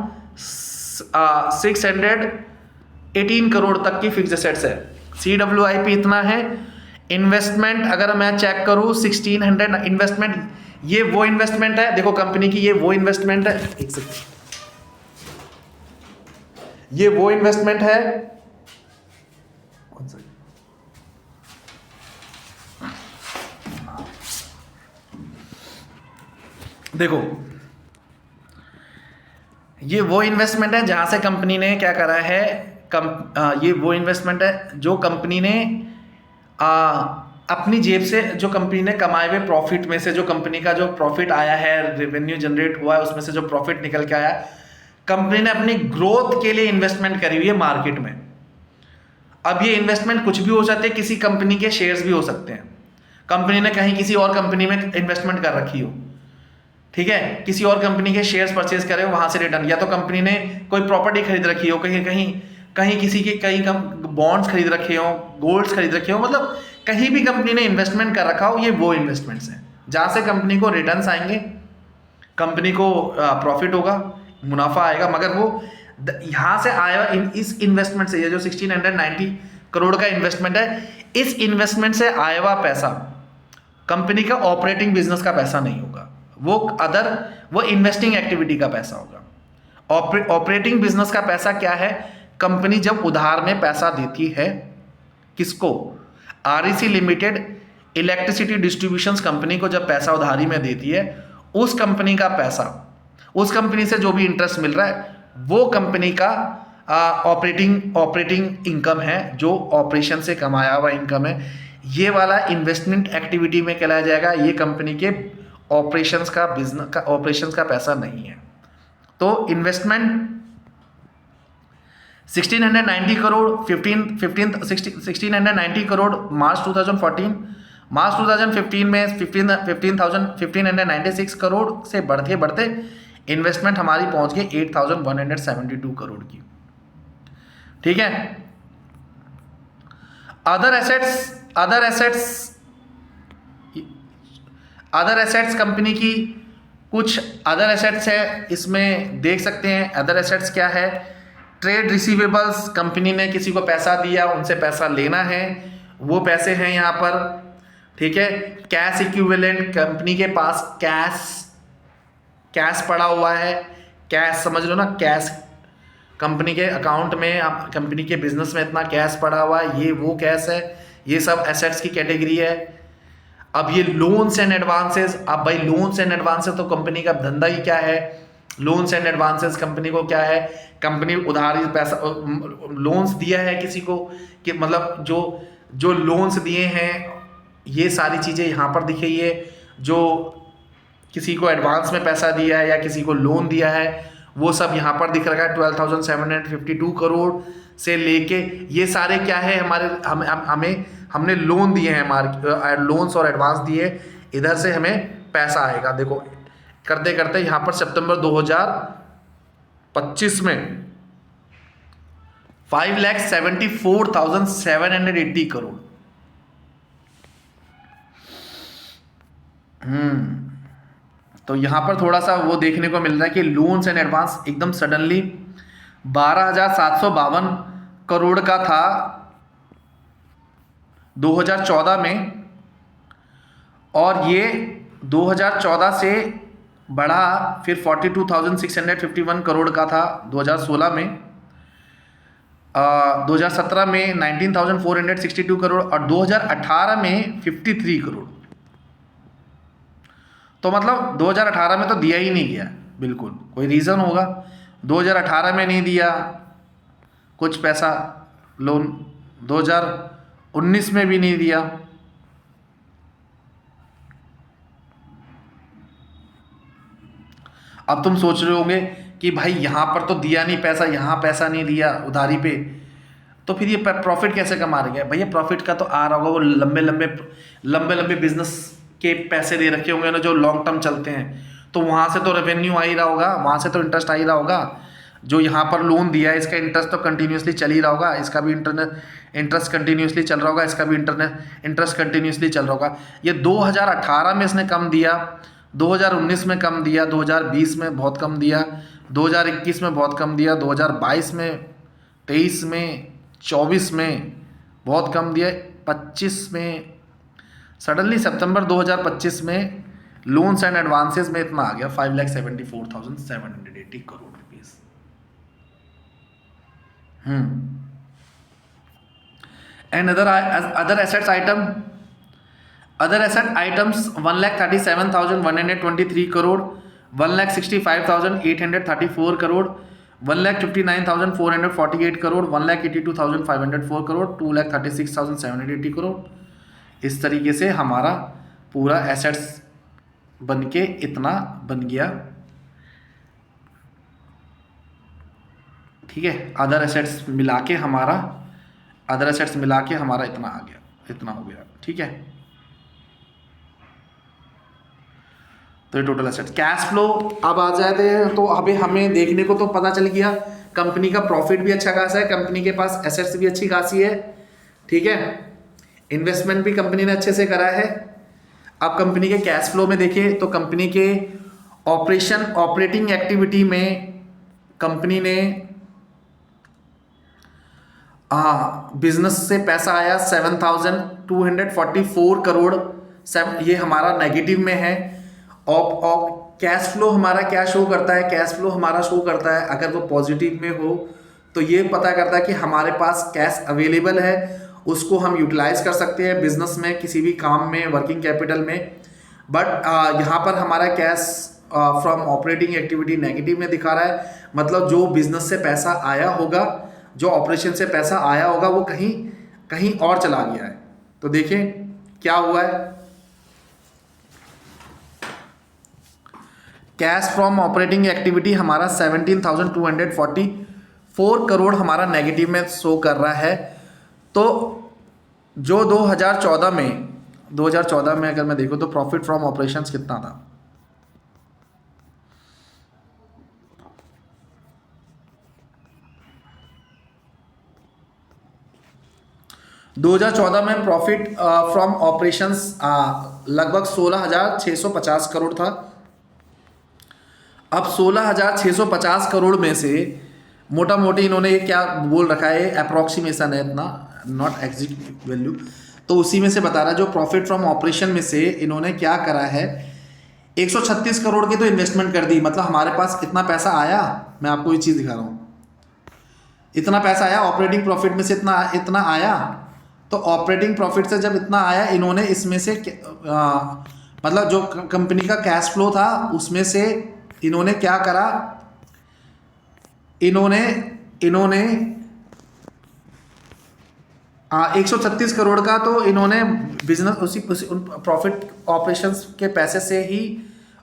618 करोड़ तक की फिक्स्ड एसेट्स है। CWIP इतना है। इन्वेस्टमेंट अगर मैं चेक करूं 1600 इन्वेस्टमेंट, ये वो इन्वेस्टमेंट है, देखो कंपनी की ये वो इन्वेस्टमेंट है, एक सेकंड, ये वो इन्वेस्टमेंट है, देखो ये वो इन्वेस्टमेंट है जहां से कंपनी ने क्या करा है, ये वो इन्वेस्टमेंट है जो कंपनी ने अपनी जेब से, जो कंपनी ने कमाए हुए प्रॉफिट में से, जो कंपनी का जो प्रॉफिट आया है, रेवेन्यू जनरेट हुआ है, उसमें से जो प्रॉफिट निकल के आया, कंपनी ने अपनी ग्रोथ के लिए इन्वेस्टमेंट करी हुई है मार्केट में। अब ये इन्वेस्टमेंट कुछ भी हो सकते हैं, किसी कंपनी के शेयर्स भी हो सकते हैं, कंपनी ने कहीं किसी और कंपनी में इन्वेस्टमेंट कर रखी हो, ठीक है, किसी और कंपनी के शेयर्स परचेज करे हो वहां से रिटर्न, या तो कंपनी ने कोई प्रॉपर्टी खरीद रखी हो, कहीं कहीं कहीं किसी के कहीं बॉन्ड्स खरीद रखे हो, गोल्ड्स खरीद रखे हो, मतलब कहीं भी कंपनी ने इन्वेस्टमेंट कर रखा हो, ये वो इन्वेस्टमेंट्स हैं जहां से कंपनी को रिटर्न्स आएंगे, कंपनी को प्रॉफिट होगा, मुनाफा आएगा, मगर वो यहां से आया इस इन्वेस्टमेंट से, ये जो 1690 करोड़ का इन्वेस्टमेंट है, इस इन्वेस्टमेंट से आया हुआ पैसा कंपनी का ऑपरेटिंग बिजनेस का पैसा नहीं होगा, वो इन्वेस्टिंग एक्टिविटी का पैसा होगा। ऑपरेटिंग बिजनेस का पैसा क्या है? कंपनी जब उधार में पैसा देती है, किसको? REC limited electricity distributions company को जब पैसा उधारी में देती है, उस कंपनी का पैसा, उस कंपनी से जो भी इंटरेस्ट मिल रहा है, वो कंपनी का ऑपरेटिंग इनकम है, जो ऑपरेशन से कमाया हुआ इनकम है। ये वाला इन्वेस्टमेंट एक्टिविटी में कहलाया जाएगा, ये कंपनी के ऑपरेशंस का बिजनेस का ऑपरेशंस का पैसा नहीं है। तो इन्वेस्टमेंट 1690 करोड़ 1690 करोड़ मार्च 2015 में 1596 करोड़ से बढ़ते बढ़ते इन्वेस्टमेंट हमारी पहुंच गई 8172 करोड़ की। ठीक है, अदर एसेट्स कंपनी की कुछ अदर एसेट्स है, इसमें देख सकते हैं। अदर एसेट्स क्या है? ट्रेड रिसीवेबल्स, कंपनी ने किसी को पैसा दिया, उनसे पैसा लेना है, वो पैसे हैं यहाँ पर। ठीक है, कैश इक्विवेलेंट, कंपनी के पास कैश पड़ा हुआ है, कैश समझ लो ना, कैश कंपनी के अकाउंट में, आप कंपनी के बिजनेस में इतना कैश पड़ा हुआ है, ये वो कैश है, ये सब एसेट्स की कैटेगरी है। अब ये लोन्स एंड एडवांसेस, अब भाई लोन्स एंड एडवांसेस तो कंपनी का धंधा ही क्या है? लोन्स एंड एडवांसेस कंपनी को क्या है? कंपनी उधारी पैसा लोन्स दिया है किसी को, कि मतलब जो लोन्स दिए हैं, ये सारी चीज़ें यहाँ पर दिख रही है। जो किसी को एडवांस में पैसा दिया है या किसी को लोन दिया है, वो सब यहाँ पर दिख रहा है। 12,752 करोड़ से लेके ये सारे क्या है हमारे, हमने लोन दिए हैं, हमारे लोन्स और एडवांस दिए, इधर से हमें पैसा आएगा। देखो करते करते यहाँ पर सितंबर 2025 में 5,74,780 करोड़। तो यहाँ पर थोड़ा सा वो देखने को मिल रहा है कि लोन्स एंड एडवांस एकदम सडनली 12,752 करोड़ का था 2014 में, और ये 2014 से बढ़ा फिर 42,651 करोड़ का था 2016 में, 2017 में 19,462 करोड़, और 2018 में 53 करोड़। तो मतलब 2018 में तो दिया ही नहीं गया, बिल्कुल कोई रीज़न होगा। 2018 में नहीं दिया कुछ पैसा लोन, 2019 में भी नहीं दिया। अब तुम सोच रहे होंगे कि भाई यहाँ पर तो दिया नहीं पैसा, यहाँ पैसा नहीं दिया उधारी पे, तो फिर ये प्रॉफिट कैसे कमा रहे हैं? भैया प्रॉफिट का तो आ रहा होगा, वो लंबे लंबे बिजनेस के पैसे दे रखे होंगे ना, जो लॉन्ग टर्म चलते हैं, तो वहाँ से तो रेवेन्यू आ ही रहा होगा, वहाँ से तो इंटरेस्ट आ ही रहा होगा। जो यहाँ पर लोन दिया है इसका इंटरेस्ट तो कंटिन्यूसली चल ही रहा होगा, इसका भी इंटरेस्ट कंटिन्यूसली चल रहा होगा, इसका भी इंटरेस्ट कंटिन्यूसली चल रहा होगा। ये 2018 में इसने कम दिया, 2019 में कम दिया, 2020 में बहुत कम दिया, 2021 में बहुत कम दिया, 2022 में, 23 में, 24 में बहुत कम दिया, 25 में सडनली सितंबर 2025 में लोन्स एंड एडवांसेस में इतना आ गया 5,74,780 crore rupees. And other assets items 1,37,123 crore, 1,65,834 crore, 1,59,448 crore, 1,82,504 crore, 2,36,780 crore. इस तरीके से हमारा पूरा एसेट्स बन के इतना बन गया। ठीक है, अदर एसेट्स मिला के हमारा इतना आ गया, इतना हो गया। ठीक है, तो ये टोटल एसेट्स। कैश फ्लो अब आ जाते हैं तो अभी हमें देखने को तो पता चल गया कंपनी का प्रॉफिट भी अच्छा खासा है, कंपनी के पास एसेट्स भी अच्छी खासी है, ठीक है, इन्वेस्टमेंट भी कंपनी ने अच्छे से करा है। अब कंपनी के कैश फ्लो में देखें तो कंपनी के ऑपरेटिंग एक्टिविटी में कंपनी ने बिजनेस से पैसा आया 7,244 करोड़। ये हमारा नेगेटिव में है। और कैश फ्लो हमारा क्या शो करता है? कैश फ्लो हमारा शो करता है अगर वो पॉजिटिव में हो तो ये पता करता है कि हमारे पास कैश अवेलेबल है, उसको हम यूटिलाइज कर सकते हैं बिजनेस में, किसी भी काम में, वर्किंग कैपिटल में। बट यहाँ पर हमारा cash from operating activity negative में दिखा रहा है, मतलब जो बिजनेस से पैसा आया होगा, जो ऑपरेशन से पैसा आया होगा वो कहीं कहीं और चला गया है। तो देखें क्या हुआ है। कैश फ्रॉम ऑपरेटिंग एक्टिविटी हमारा 17,244 करोड़ हमारा नेगेटिव में शो कर रहा है। तो जो 2014 में अगर मैं देखूं तो प्रॉफिट फ्रॉम ऑपरेशंस कितना था? 2014 में प्रॉफिट फ्रॉम ऑपरेशंस लगभग 16,650 करोड़ था। अब 16,650 करोड़ में से मोटा मोटी इन्होंने क्या बोल रखा है, अप्रॉक्सीमेशन है इतना, नॉट एग्जैक्ट वैल्यू, तो उसी में से बता रहा है। जो प्रॉफिट फ्रॉम ऑपरेशन में से इन्होंने क्या करा है, 136 करोड़ की तो इन्वेस्टमेंट कर दी। मतलब हमारे पास कितना पैसा आया, मैं आपको ये चीज़ दिखा रहा हूँ, इतना पैसा आया ऑपरेटिंग प्रॉफिट में से, इतना आया। तो ऑपरेटिंग प्रॉफिट से जब इतना आया, इन्होंने इसमें से मतलब जो कंपनी का कैश फ्लो था उसमें से इन्होंने क्या करा, इन्होंने 136 करोड़ का तो इन्होंने बिजनेस उसी प्रॉफिट ऑपरेशंस के पैसे से ही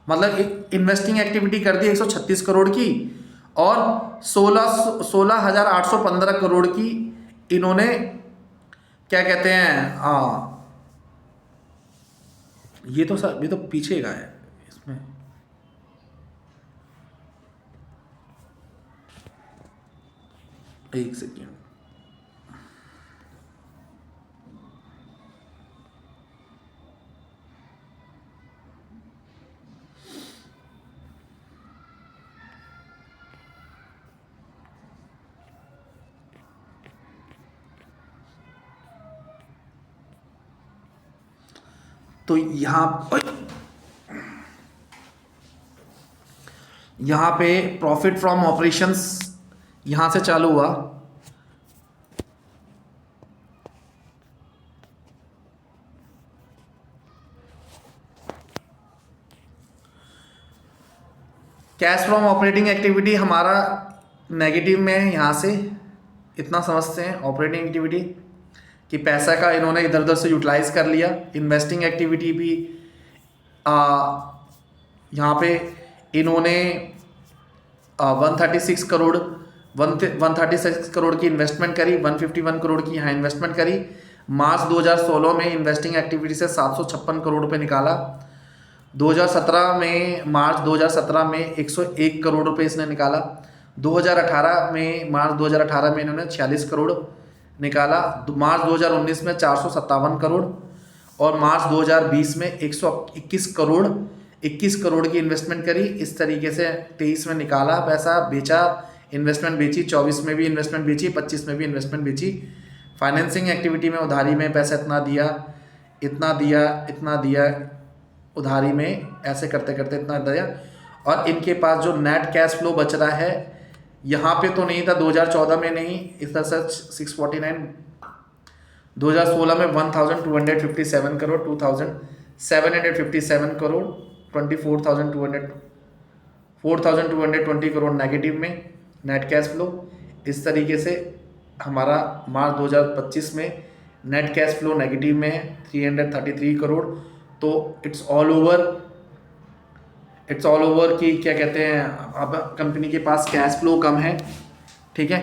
मतलब इन्वेस्टिंग एक्टिविटी कर दी 136 करोड़ की, और 16,815 करोड़ की इन्होंने क्या कहते हैं, ये तो पीछे का है इसमें, एक सेकेंड, तो यहाँ पे प्रॉफिट फ्रॉम ऑपरेशंस यहाँ से चालू हुआ, कैश फ्रॉम ऑपरेटिंग एक्टिविटी हमारा नेगेटिव में है। यहाँ से इतना समझते हैं ऑपरेटिंग एक्टिविटी कि पैसा का इन्होंने इधर उधर से यूटिलाइज कर लिया। इन्वेस्टिंग एक्टिविटी भी यहाँ पे इन्होंने 136 करोड़ 136 करोड़ की इन्वेस्टमेंट करी, 151 करोड़ की यहाँ इन्वेस्टमेंट करी। मार्च 2016 में इन्वेस्टिंग एक्टिविटी से 756 करोड़ रुपए निकाला। 2017 में मार्च 2017 में 101 करोड़ रुपए इसने निकाला। 2018 में मार्च 2018 में इन्होंने 46 करोड़ निकाला। मार्च 2019 में 457 करोड़, और मार्च 2020 में 121 करोड़ 21 करोड़ की इन्वेस्टमेंट करी। इस तरीके से 23 में निकाला पैसा, बेचा, इन्वेस्टमेंट बेची, 24 में भी इन्वेस्टमेंट बेची, 25 में भी इन्वेस्टमेंट बेची। फाइनेंसिंग एक्टिविटी में उधारी में पैसा इतना दिया, इतना दिया, इतना दिया उधारी में, ऐसे करते करते इतना दिया। और इनके पास जो नेट कैश फ्लो बच रहा है, यहाँ पे तो नहीं था 2014 में, नहीं इधर सच 649, 2016 में 1,257 करोड़, 2,757 करोड़, 4,220 करोड़ नेगेटिव में नेट कैश फ्लो। इस तरीके से हमारा मार्च 2025 में नेट कैश फ्लो नेगेटिव में है 333 करोड़। तो इट्स ऑल ओवर कि क्या कहते हैं, अब कंपनी के पास कैश फ्लो कम है, ठीक है,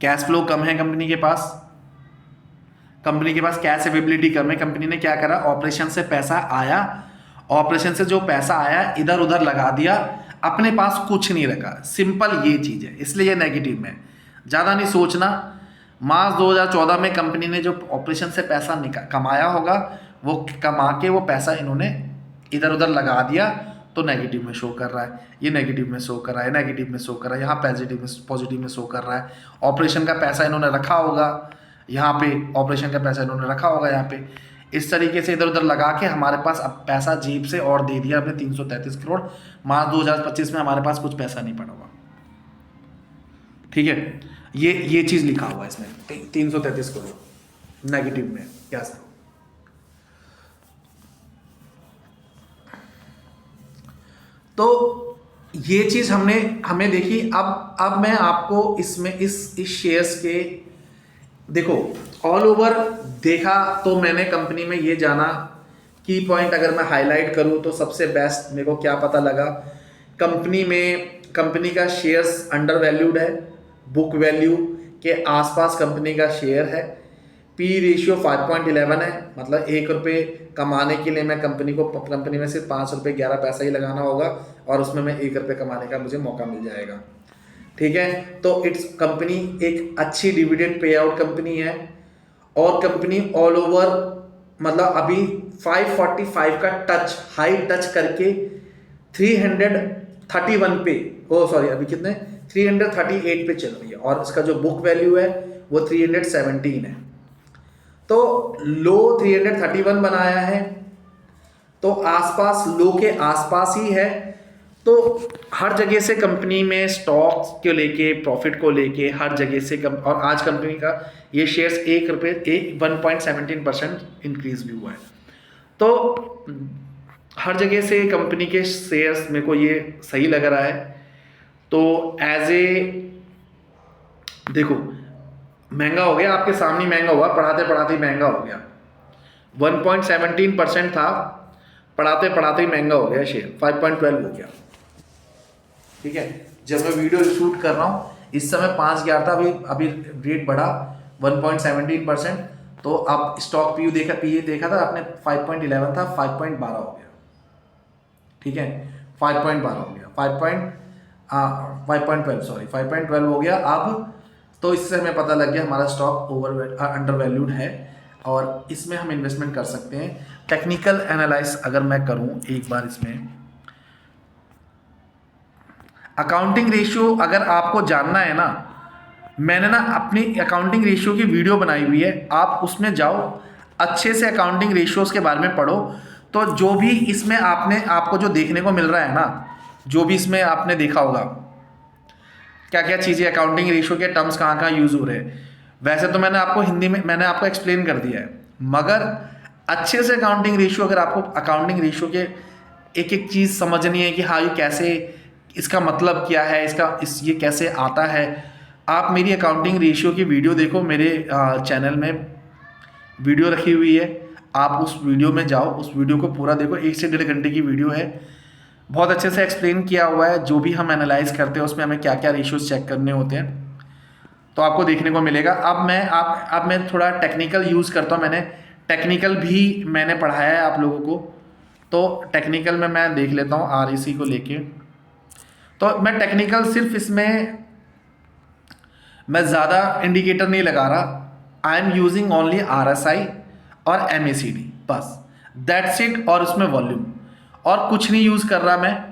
कैश फ्लो कम है कंपनी के पास। कंपनी के पास कैश अवेबिलिटी कम है। कंपनी ने क्या करा, ऑपरेशन से पैसा आया, ऑपरेशन से जो पैसा आया इधर उधर लगा दिया, अपने पास कुछ नहीं रखा। सिंपल ये चीज़ है, इसलिए ये नेगेटिव में। ज़्यादा नहीं सोचना। मार्च 2014 में कंपनी ने जो ऑपरेशन से पैसा कमाया होगा, वो कमा के वो पैसा इन्होंने इधर उधर लगा दिया, तो नेगेटिव में शो कर रहा है। ये नेगेटिव में शो कर रहा है, नेगेटिव में शो कर रहा है, यहाँ पॉजिटिव में शो कर रहा है। ऑपरेशन का पैसा इन्होंने रखा होगा यहाँ पे, ऑपरेशन का पैसा इन्होंने रखा होगा यहाँ पे, इस तरीके से इधर उधर लगा के हमारे पास अब पैसा जेब से और दे दिया हमने 333 करोड़। मार्च 2025 में हमारे पास कुछ पैसा नहीं पड़ा हुआ। ठीक है, ये चीज़ लिखा हुआ है इसमें, 333 करोड़ नेगेटिव में। क्या सर? तो ये चीज़ हमें देखी। अब मैं आपको इसमें इस शेयर्स के देखो ऑल ओवर देखा, तो मैंने कंपनी में ये जाना, की पॉइंट अगर मैं हाईलाइट करूँ तो सबसे बेस्ट मेरे को क्या पता लगा, कंपनी का शेयर्स अंडर वैल्यूड है, बुक वैल्यू के आसपास कंपनी का शेयर है, पी रेशियो 5.11 है, मतलब 1 रुपये कमाने के लिए मैं कंपनी में सिर्फ 5 रुपये 11 पैसा ही लगाना होगा और उसमें मैं 1 रुपये कमाने का मुझे मौका मिल जाएगा। ठीक है, तो इट्स कंपनी एक अच्छी डिविडेंड पे आउट कंपनी है, और कंपनी ऑल ओवर मतलब अभी 545 का हाई टच करके 331 पे, अभी कितने 338 पे चल रही है, और इसका जो बुक वैल्यू है वो 317 है। तो लो 331 बनाया है, तो आसपास लो के आसपास ही है। तो हर जगह से कंपनी में स्टॉक्स को लेके, प्रॉफिट को लेके हर जगह से और आज कंपनी का ये शेयर्स 1.17% इंक्रीज भी हुआ है। तो हर जगह से कंपनी के शेयर्स मेरे को ये सही लग रहा है। तो देखो महंगा हो गया, आपके सामने महंगा हुआ, पढ़ाते पढ़ाते महंगा हो गया। 1.17% था, पढ़ाते पढ़ाते महंगा हो गया शेयर, 5.12 हो गया। ठीक है, जब मैं वीडियो शूट कर रहा हूँ इस समय 5.11 था, अभी रेट बढ़ा 1.17%। तो अब स्टॉक पीयू देखा था आपने, 5.11 था, 5.12 हो गया। ठीक है, 5.12 हो गया, 5.12 हो गया अब। तो इससे हमें पता लग गया हमारा स्टॉक अंडर वैल्यूड है, और इसमें हम इन्वेस्टमेंट कर सकते हैं। टेक्निकल एनालाइज अगर मैं करूं एक बार, इसमें अकाउंटिंग रेशियो अगर आपको जानना है ना, मैंने ना अपनी अकाउंटिंग रेशियो की वीडियो बनाई हुई है, आप उसमें जाओ, अच्छे से अकाउंटिंग रेशियोज के बारे में पढ़ो। तो जो भी इसमें आपको जो देखने को मिल रहा है ना, जो भी इसमें आपने देखा होगा क्या क्या चीज़ें, अकाउंटिंग रेशियो के टर्म्स कहाँ कहाँ यूज़ हो रहे हैं, वैसे तो मैंने आपको हिंदी में मैंने आपको एक्सप्लेन कर दिया है, मगर अच्छे से अकाउंटिंग रेशियो, अगर आपको अकाउंटिंग रेशियो के एक एक चीज़ समझनी है कि हाँ ये कैसे, इसका मतलब क्या है, ये कैसे आता है, आप मेरी अकाउंटिंग रेशियो की वीडियो देखो, मेरे चैनल में वीडियो रखी हुई है, आप उस वीडियो में जाओ, उस वीडियो को पूरा देखो, 1 से 1.5 घंटे की वीडियो है, बहुत अच्छे से एक्सप्लेन किया हुआ है। जो भी हम एनालाइज करते हैं उसमें हमें क्या क्या रेशियोज चेक करने होते हैं, तो आपको देखने को मिलेगा। अब मैं थोड़ा टेक्निकल यूज़ करता हूँ, मैंने टेक्निकल भी मैंने पढ़ाया है आप लोगों को, तो टेक्निकल में मैं देख लेता हूँ आरईसी को लेके। तो मैं टेक्निकल सिर्फ इसमें मैं ज़्यादा इंडिकेटर नहीं लगा रहा, I am using only RSI और MACD, बस दैट्स इट, और उसमें वॉल्यूम और कुछ नहीं यूज़ कर रहा मैं।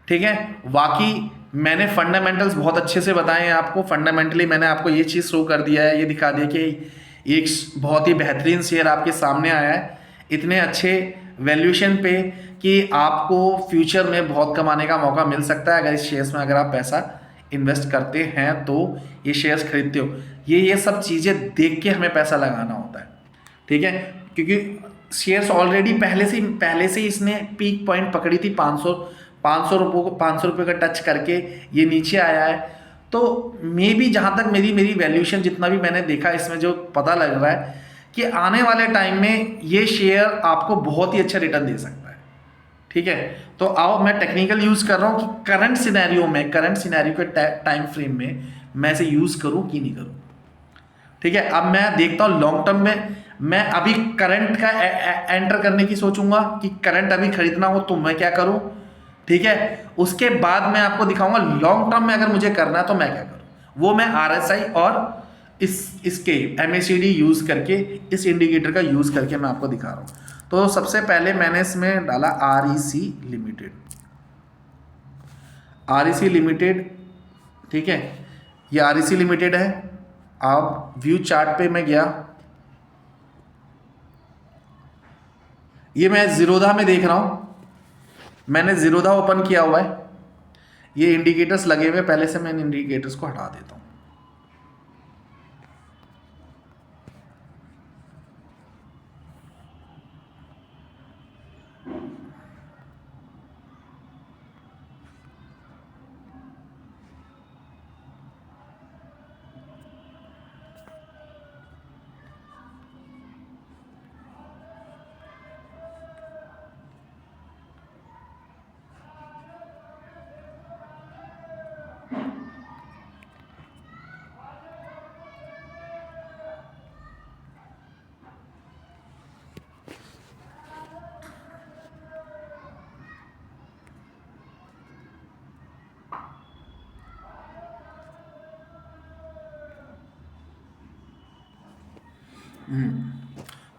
ठीक है, बाकी मैंने फंडामेंटल्स बहुत अच्छे से बताए हैं आपको। फंडामेंटली मैंने आपको ये चीज़ शो कर दिया है, ये दिखा दिया कि एक बहुत ही बेहतरीन शेयर आपके सामने आया है इतने अच्छे वैल्यूएशन पे कि आपको फ्यूचर में बहुत कमाने का मौका मिल सकता है अगर इस शेयर्स में अगर आप पैसा इन्वेस्ट करते हैं, तो ये शेयर्स खरीदते हो। ये सब चीज़ें देख के हमें पैसा लगाना होता है। ठीक है, क्योंकि शेयर्स ऑलरेडी पहले से ही इसने पीक पॉइंट पकड़ी थी, 500 रुपये का टच करके ये नीचे आया है। तो मे बी जहाँ तक मेरी वैल्यूएशन जितना भी मैंने देखा, इसमें जो पता लग रहा है कि आने वाले टाइम में ये शेयर आपको बहुत ही अच्छा रिटर्न दे सकता है। ठीक है, तो आओ मैं टेक्निकल यूज़ कर रहा हूँ कि करंट सिनेरियो के टाइम फ्रेम में मैं इसे यूज़ करूँ कि नहीं करूँ। ठीक है, अब मैं देखता हूँ लॉन्ग टर्म में, मैं अभी करंट का एंटर करने की सोचूंगा कि करंट अभी खरीदना हो तो मैं क्या करूं, ठीक है। उसके बाद मैं आपको दिखाऊंगा लॉन्ग टर्म में अगर मुझे करना है तो मैं क्या करूं। वो मैं RSI और इसके MACD यूज करके, इस इंडिकेटर का यूज करके मैं आपको दिखा रहा हूं। तो सबसे पहले मैंने इसमें डाला REC लिमिटेड, REC लिमिटेड, ठीक है, ये REC लिमिटेड है। अब व्यू चार्ट पे मैं गया, ये मैं जीरोधा में देख रहा हूं, मैंने जीरोधा ओपन किया हुआ है, ये इंडिकेटर्स लगे हुए, पहले से मैं इन इंडिकेटर्स को हटा देता हूं।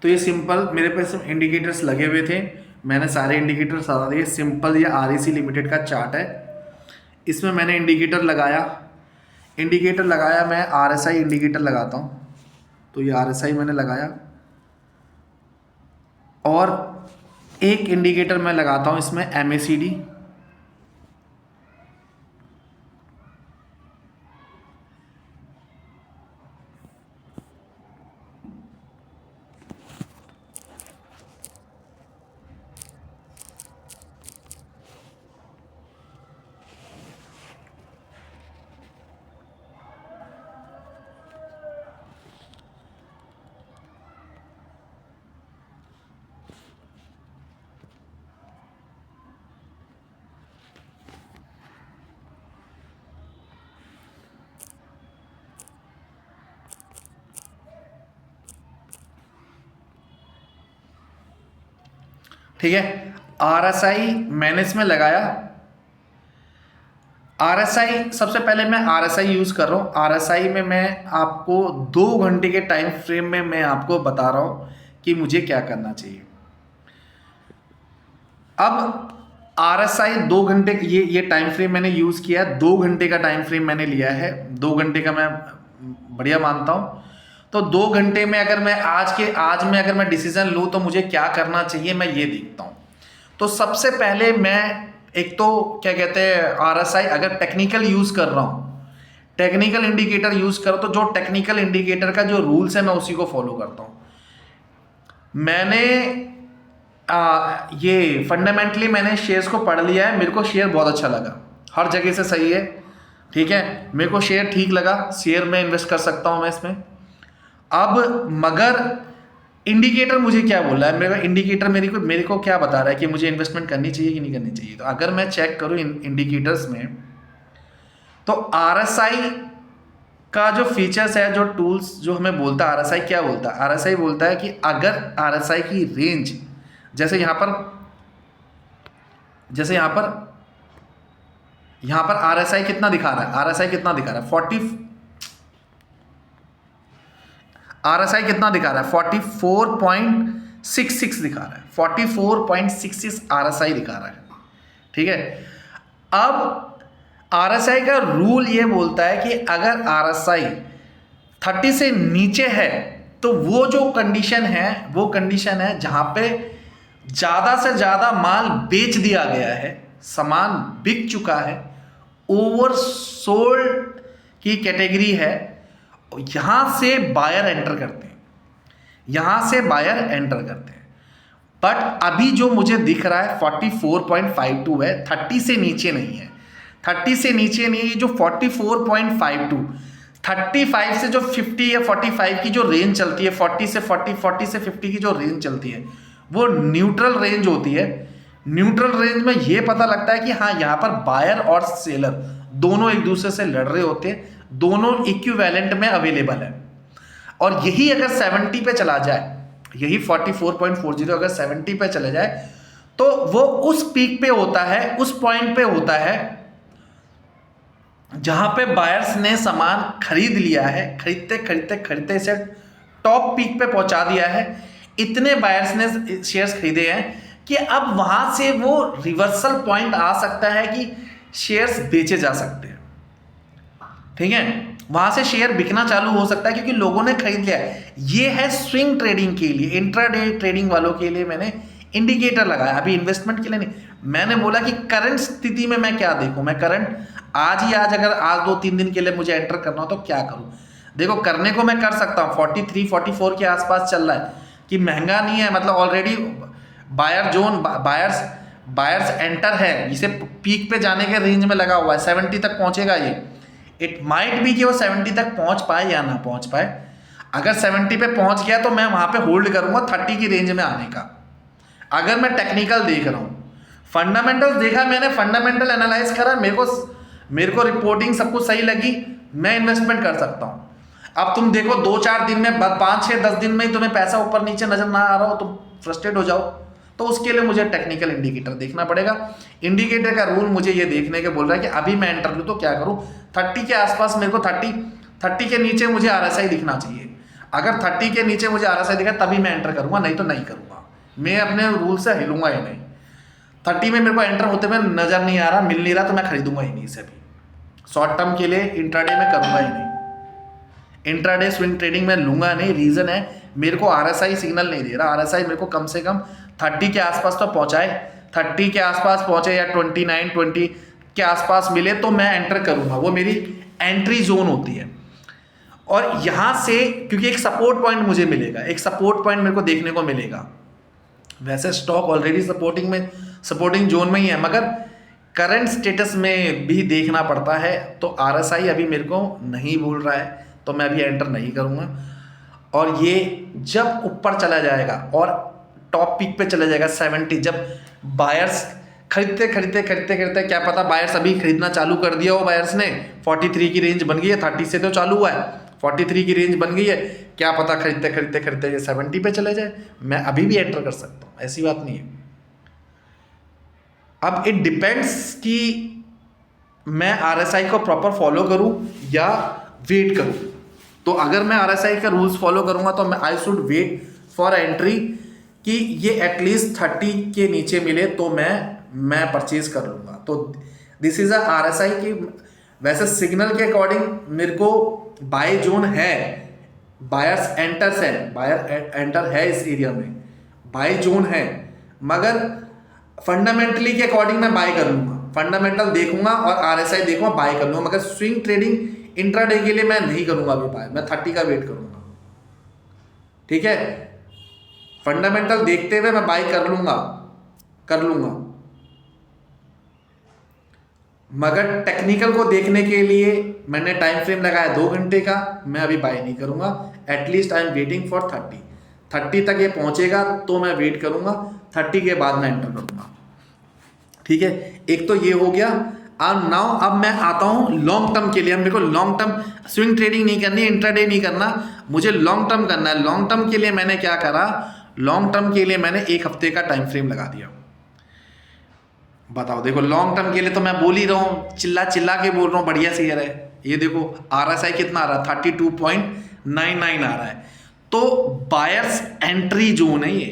तो ये सिंपल मेरे पास इंडिकेटर्स लगे हुए थे, मैंने सारे इंडिकेटर्स हटा दिए। सिंपल ये REC लिमिटेड का चार्ट है, इसमें मैंने इंडिकेटर लगाया, मैं RSI इंडिकेटर लगाता हूँ। तो ये RSI मैंने लगाया, और एक इंडिकेटर मैं लगाता हूँ इसमें MACD, ठीक है। RSI मैंने इसमें लगाया, RSI सबसे पहले मैं RSI यूज कर रहा हूं। RSI में मैं आपको 2 घंटे के टाइम फ्रेम में मैं आपको बता रहा हूं कि मुझे क्या करना चाहिए। अब RSI 2 घंटे, ये टाइम फ्रेम मैंने यूज किया, 2 घंटे का टाइम फ्रेम मैंने लिया है, 2 घंटे का मैं बढ़िया मानता हूं। तो 2 घंटे में अगर मैं आज में अगर मैं डिसीजन लूं तो मुझे क्या करना चाहिए, मैं ये देखता हूं। तो सबसे पहले मैं एक तो क्या कहते हैं, RSI अगर टेक्निकल यूज कर रहा हूं, टेक्निकल इंडिकेटर यूज करो, तो जो टेक्निकल इंडिकेटर का जो रूल्स है मैं उसी को फॉलो करता हूं। मैंने ये फंडामेंटली मैंने शेयर्स को पढ़ लिया है, मेरे को शेयर बहुत अच्छा लगा, हर जगह से सही है, ठीक है, मेरे को शेयर ठीक लगा, शेयर में इन्वेस्ट कर सकता हूं मैं इसमें। अब मगर इंडिकेटर मुझे क्या बोल रहा है, मेरा इंडिकेटर मेरे को क्या बता रहा है कि मुझे इन्वेस्टमेंट करनी चाहिए कि नहीं करनी चाहिए। तो अगर मैं चेक करूं इंडिकेटर्स में, तो RSI का जो फीचर्स है, जो टूल्स जो हमें बोलता है, RSI क्या बोलता है, RSI बोलता है कि अगर RSI की रेंज, जैसे यहां पर RSI कितना दिखा रहा है, RSI कितना दिखा रहा है 40, RSI कितना दिखा रहा है 44.66 दिखा रहा है, 44.66 RSI दिखा रहा है, ठीक है। अब RSI का रूल ये बोलता है कि अगर RSI 30 से नीचे है तो वो जो कंडीशन है, वो कंडीशन है जहां पे ज्यादा से ज्यादा माल बेच दिया गया है, सामान बिक चुका है, ओवरसोल्ड की कैटेगरी है, यहां से बायर एंटर करते हैं, बट अभी जो मुझे दिख रहा है 44.52 है, 30 से नीचे नहीं है, 30 से नीचे नहीं है, जो 44.52, 35 से जो 50 या 45 की जो रेंज चलती है, 40 से 50 की जो रेंज चलती है, वो न्यूट्रल रेंज होती है। न्यूट्रल रेंज में ये पता लगता है कि हाँ, यहाँ पर बायर और सेलर दोनों एक दूसरे से लड़ रहे होते हैं, दोनों इक्विवेलेंट में अवेलेबल है। और यही अगर 70 पे चला जाए, यही 44.40 अगर 70 पे चले जाए, तो वो उस पीक पे होता है, उस पॉइंट पे होता है जहां पे बायर्स ने सामान खरीद लिया है, खरीदते खरीदते खरीदते इसे टॉप पीक पे पहुंचा दिया है। इतने बायर्स ने शेयर्स खरीदे हैं कि अब वहां से वो रिवर्सल पॉइंट आ सकता है कि शेयर्स बेचे जा सकते हैं। ठीक है, वहां से शेयर बिकना चालू हो सकता है क्योंकि लोगों ने खरीद लिया है। ये है स्विंग ट्रेडिंग के लिए, इंट्राडे ट्रेडिंग वालों के लिए मैंने इंडिकेटर लगाया, अभी इन्वेस्टमेंट के लिए नहीं। मैंने बोला कि करंट स्थिति में मैं क्या देखूं, मैं करंट आज ही आज अगर आज 2-3 दिन के लिए मुझे एंटर करना हो तो क्या करूं। देखो करने को मैं कर सकता हूं, 43-44 के आसपास चल रहा है कि महंगा नहीं है, मतलब already buyer zone, buyers enter है, इसे पीक पे जाने के रेंज में लगा हुआ है, 70 तक पहुंचेगा ये। इट माइट भी कि वो 70 तक पहुंच पाए या ना पहुंच पाए। अगर 70 पे पहुंच गया तो मैं वहां पे होल्ड करूंगा 30 की रेंज में आने का। अगर मैं टेक्निकल देख रहा हूं, फंडामेंटल्स देखा मैंने, फंडामेंटल एनालाइज करा, मेरे को रिपोर्टिंग सब कुछ सही लगी, मैं इन्वेस्टमेंट कर सकता हूं। अब तुम देखो 2-4 दिन में, 5-6-10 दिन में ही तुम्हें पैसा ऊपर नीचे नजर ना आ रहा हो, तुम फ्रस्ट्रेट हो जाओ, तो उसके लिए मुझे टेक्निकल इंडिकेटर देखना पड़ेगा। इंडिकेटर का रूल मुझे ये देखने के बोल रहा है कि अभी मैं एंटर लूँ तो क्या करूँ, 30 के आसपास मेरे को 30 के नीचे मुझे RSI दिखना चाहिए। अगर 30 के नीचे मुझे RSI दिखा तभी मैं एंटर करूँगा, नहीं तो नहीं करूँगा। मैं अपने रूल से हिलूंगा ही नहीं। 30 में मेरे को एंटर होते हुए नजर नहीं आ रहा, मिल नहीं रहा, तो मैं खरीदूंगा ही नहीं इसे भी। शॉर्ट टर्म के लिए इंट्राडे में करूंगा ही नहीं, इंट्राडे स्विंग ट्रेडिंग में लूंगा नहीं। रीजन है मेरे को RSI सिग्नल नहीं दे रहा। RSI मेरे को कम से कम 30 के आसपास तो पहुंचाए, 30 के आसपास पहुंचे या 29-20 के आसपास मिले तो मैं एंटर करूंगा, वो मेरी एंट्री जोन होती है। और यहां से क्योंकि एक सपोर्ट पॉइंट मुझे मिलेगा, एक सपोर्ट पॉइंट मेरे को देखने को मिलेगा। वैसे स्टॉक ऑलरेडी सपोर्टिंग जोन में ही है, मगर करंट स्टेटस में भी देखना पड़ता है। तो RSI अभी मेरे को नहीं बोल रहा है, तो मैं अभी एंटर नहीं करूंगा। और ये जब ऊपर चला जाएगा और टॉप पीक पे चला जाएगा 70, जब बायर्स खरीदते खरीदते खरीदते खरीदते, क्या पता बायर्स अभी खरीदना चालू कर दिया हो, बायर्स ने 43 की रेंज बन गई है, 30 से तो चालू हुआ है, 43 की रेंज बन गई है, क्या पता खरीदते खरीदते खरीदते ये 70 पे चले जाए, मैं अभी भी एंटर कर सकता हूँ, ऐसी बात नहीं है। अब इट डिपेंड्स कि मैं RSI को प्रॉपर फॉलो करूं या वेट करूं। तो अगर मैं RSI का रूल्स फॉलो करूंगा तो मैं I should wait for entry कि ये एटलीस्ट 30 के नीचे मिले तो मैं परचेज कर लूंगा। तो दिस इज RSI की। वैसे सिग्नल के अकॉर्डिंग मेरे को बाय जोन है, बायर्स एंटर्स है, बायर एंटर है इस एरिया में, बाय जोन है, मगर फंडामेंटली के अकॉर्डिंग मैं बाय कर लूंगा, फंडामेंटल देखूंगा और RSI देखूंगा, बाय कर लूंगा। मगर स्विंग ट्रेडिंग इंट्राडे के लिए मैं नहीं करूंगा अभी बाय, मैं 30 का वेट करूंगा। ठीक है, फंडामेंटल देखते हुए मैं बाय कर लूंगा, मगर टेक्निकल को देखने के लिए मैंने टाइम फ्रेम लगाया 2 घंटे का, मैं अभी बाय नहीं करूंगा। At least I am waiting for 30 तक ये पहुंचेगा तो मैं वेट करूंगा, 30 के बाद मैं एंटर करूंगा। ठीक है, एक तो ये हो गया। नाउ अब मैं आता हूं लॉन्ग टर्म के लिए। मेरे को लॉन्ग टर्म स्विंग ट्रेडिंग नहीं करनी, इंट्राडे नहीं करना, मुझे लॉन्ग टर्म करना है। लॉन्ग टर्म के लिए मैंने क्या करा, लॉन्ग टर्म के लिए मैंने 1 हफ्ते का टाइम फ्रेम लगा दिया। बताओ, देखो लॉन्ग टर्म के लिए तो मैं बोल ही रहा हूँ, चिल्ला चिल्ला के बोल रहा हूँ, बढ़िया शेयर है ये। देखो RSI कितना आ रहा है, 32.99 आ रहा है, तो बायर्स एंट्री जोन है ये,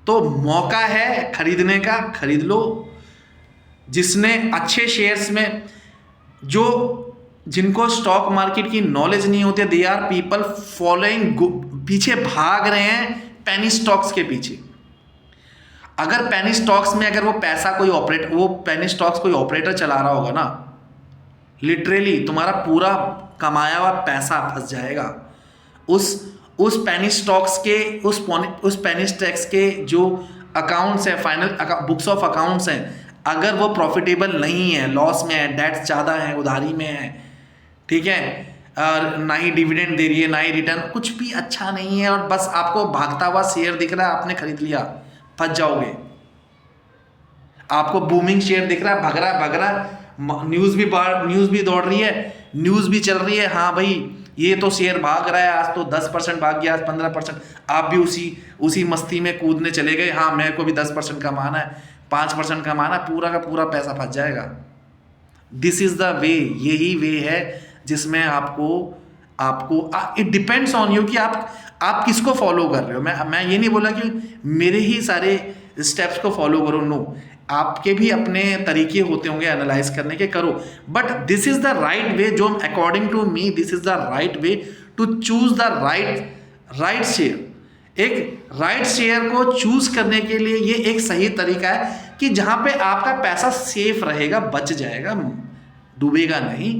तो मौका है खरीदने का, खरीद लो। जिसने अच्छे शेयर्स में, जिनको स्टॉक मार्केट की नॉलेज नहीं होती, दे आर पीपल फॉलोइंग, पीछे भाग रहे हैं पेनी स्टॉक्स के पीछे। अगर पेनी स्टॉक्स में अगर वो पेनी स्टॉक्स कोई ऑपरेटर चला रहा होगा ना, लिटरली तुम्हारा पूरा कमाया हुआ पैसा फंस जाएगा। उस पेनी स्टॉक्स के, उस पेनी स्टॉक्स के जो अकाउंट्स हैं, फाइनल बुक्स ऑफ अकाउंट्स हैं, अगर वो प्रॉफिटेबल नहीं है, लॉस में है, डेट्स ज़्यादा है, उधारी में है, ठीक है, और ना ही डिविडेंड दे रही है, ना ही रिटर्न, कुछ भी अच्छा नहीं है, और बस आपको भागता हुआ शेयर दिख रहा है, आपने खरीद लिया, फंस जाओगे। आपको बूमिंग शेयर दिख रहा है, भग रहा, न्यूज़ भी दौड़ रही है, न्यूज़ भी चल रही है, हाँ भाई ये तो शेयर भाग रहा है, आज तो 10% भाग गया, आज 15%, आप भी उसी मस्ती में कूदने चले गए, हाँ मेरे को भी 10% कमाना है, 5% कमाना है, पूरा का पूरा पैसा फंस जाएगा। दिस इज द वे, यही वे है जिसमें आपको इट डिपेंड्स ऑन यू कि आप किसको फॉलो कर रहे हो। मैं ये नहीं बोला कि मेरे ही सारे स्टेप्स को फॉलो करो, नो, आपके भी अपने तरीके होते होंगे एनालाइज करने के, करो, but this is the right way, जो according to me this is the right way to choose the right share. एक राइट शेयर को चूज करने के लिए ये एक सही तरीका है कि जहां पे आपका पैसा सेफ रहेगा, बच जाएगा, डूबेगा नहीं,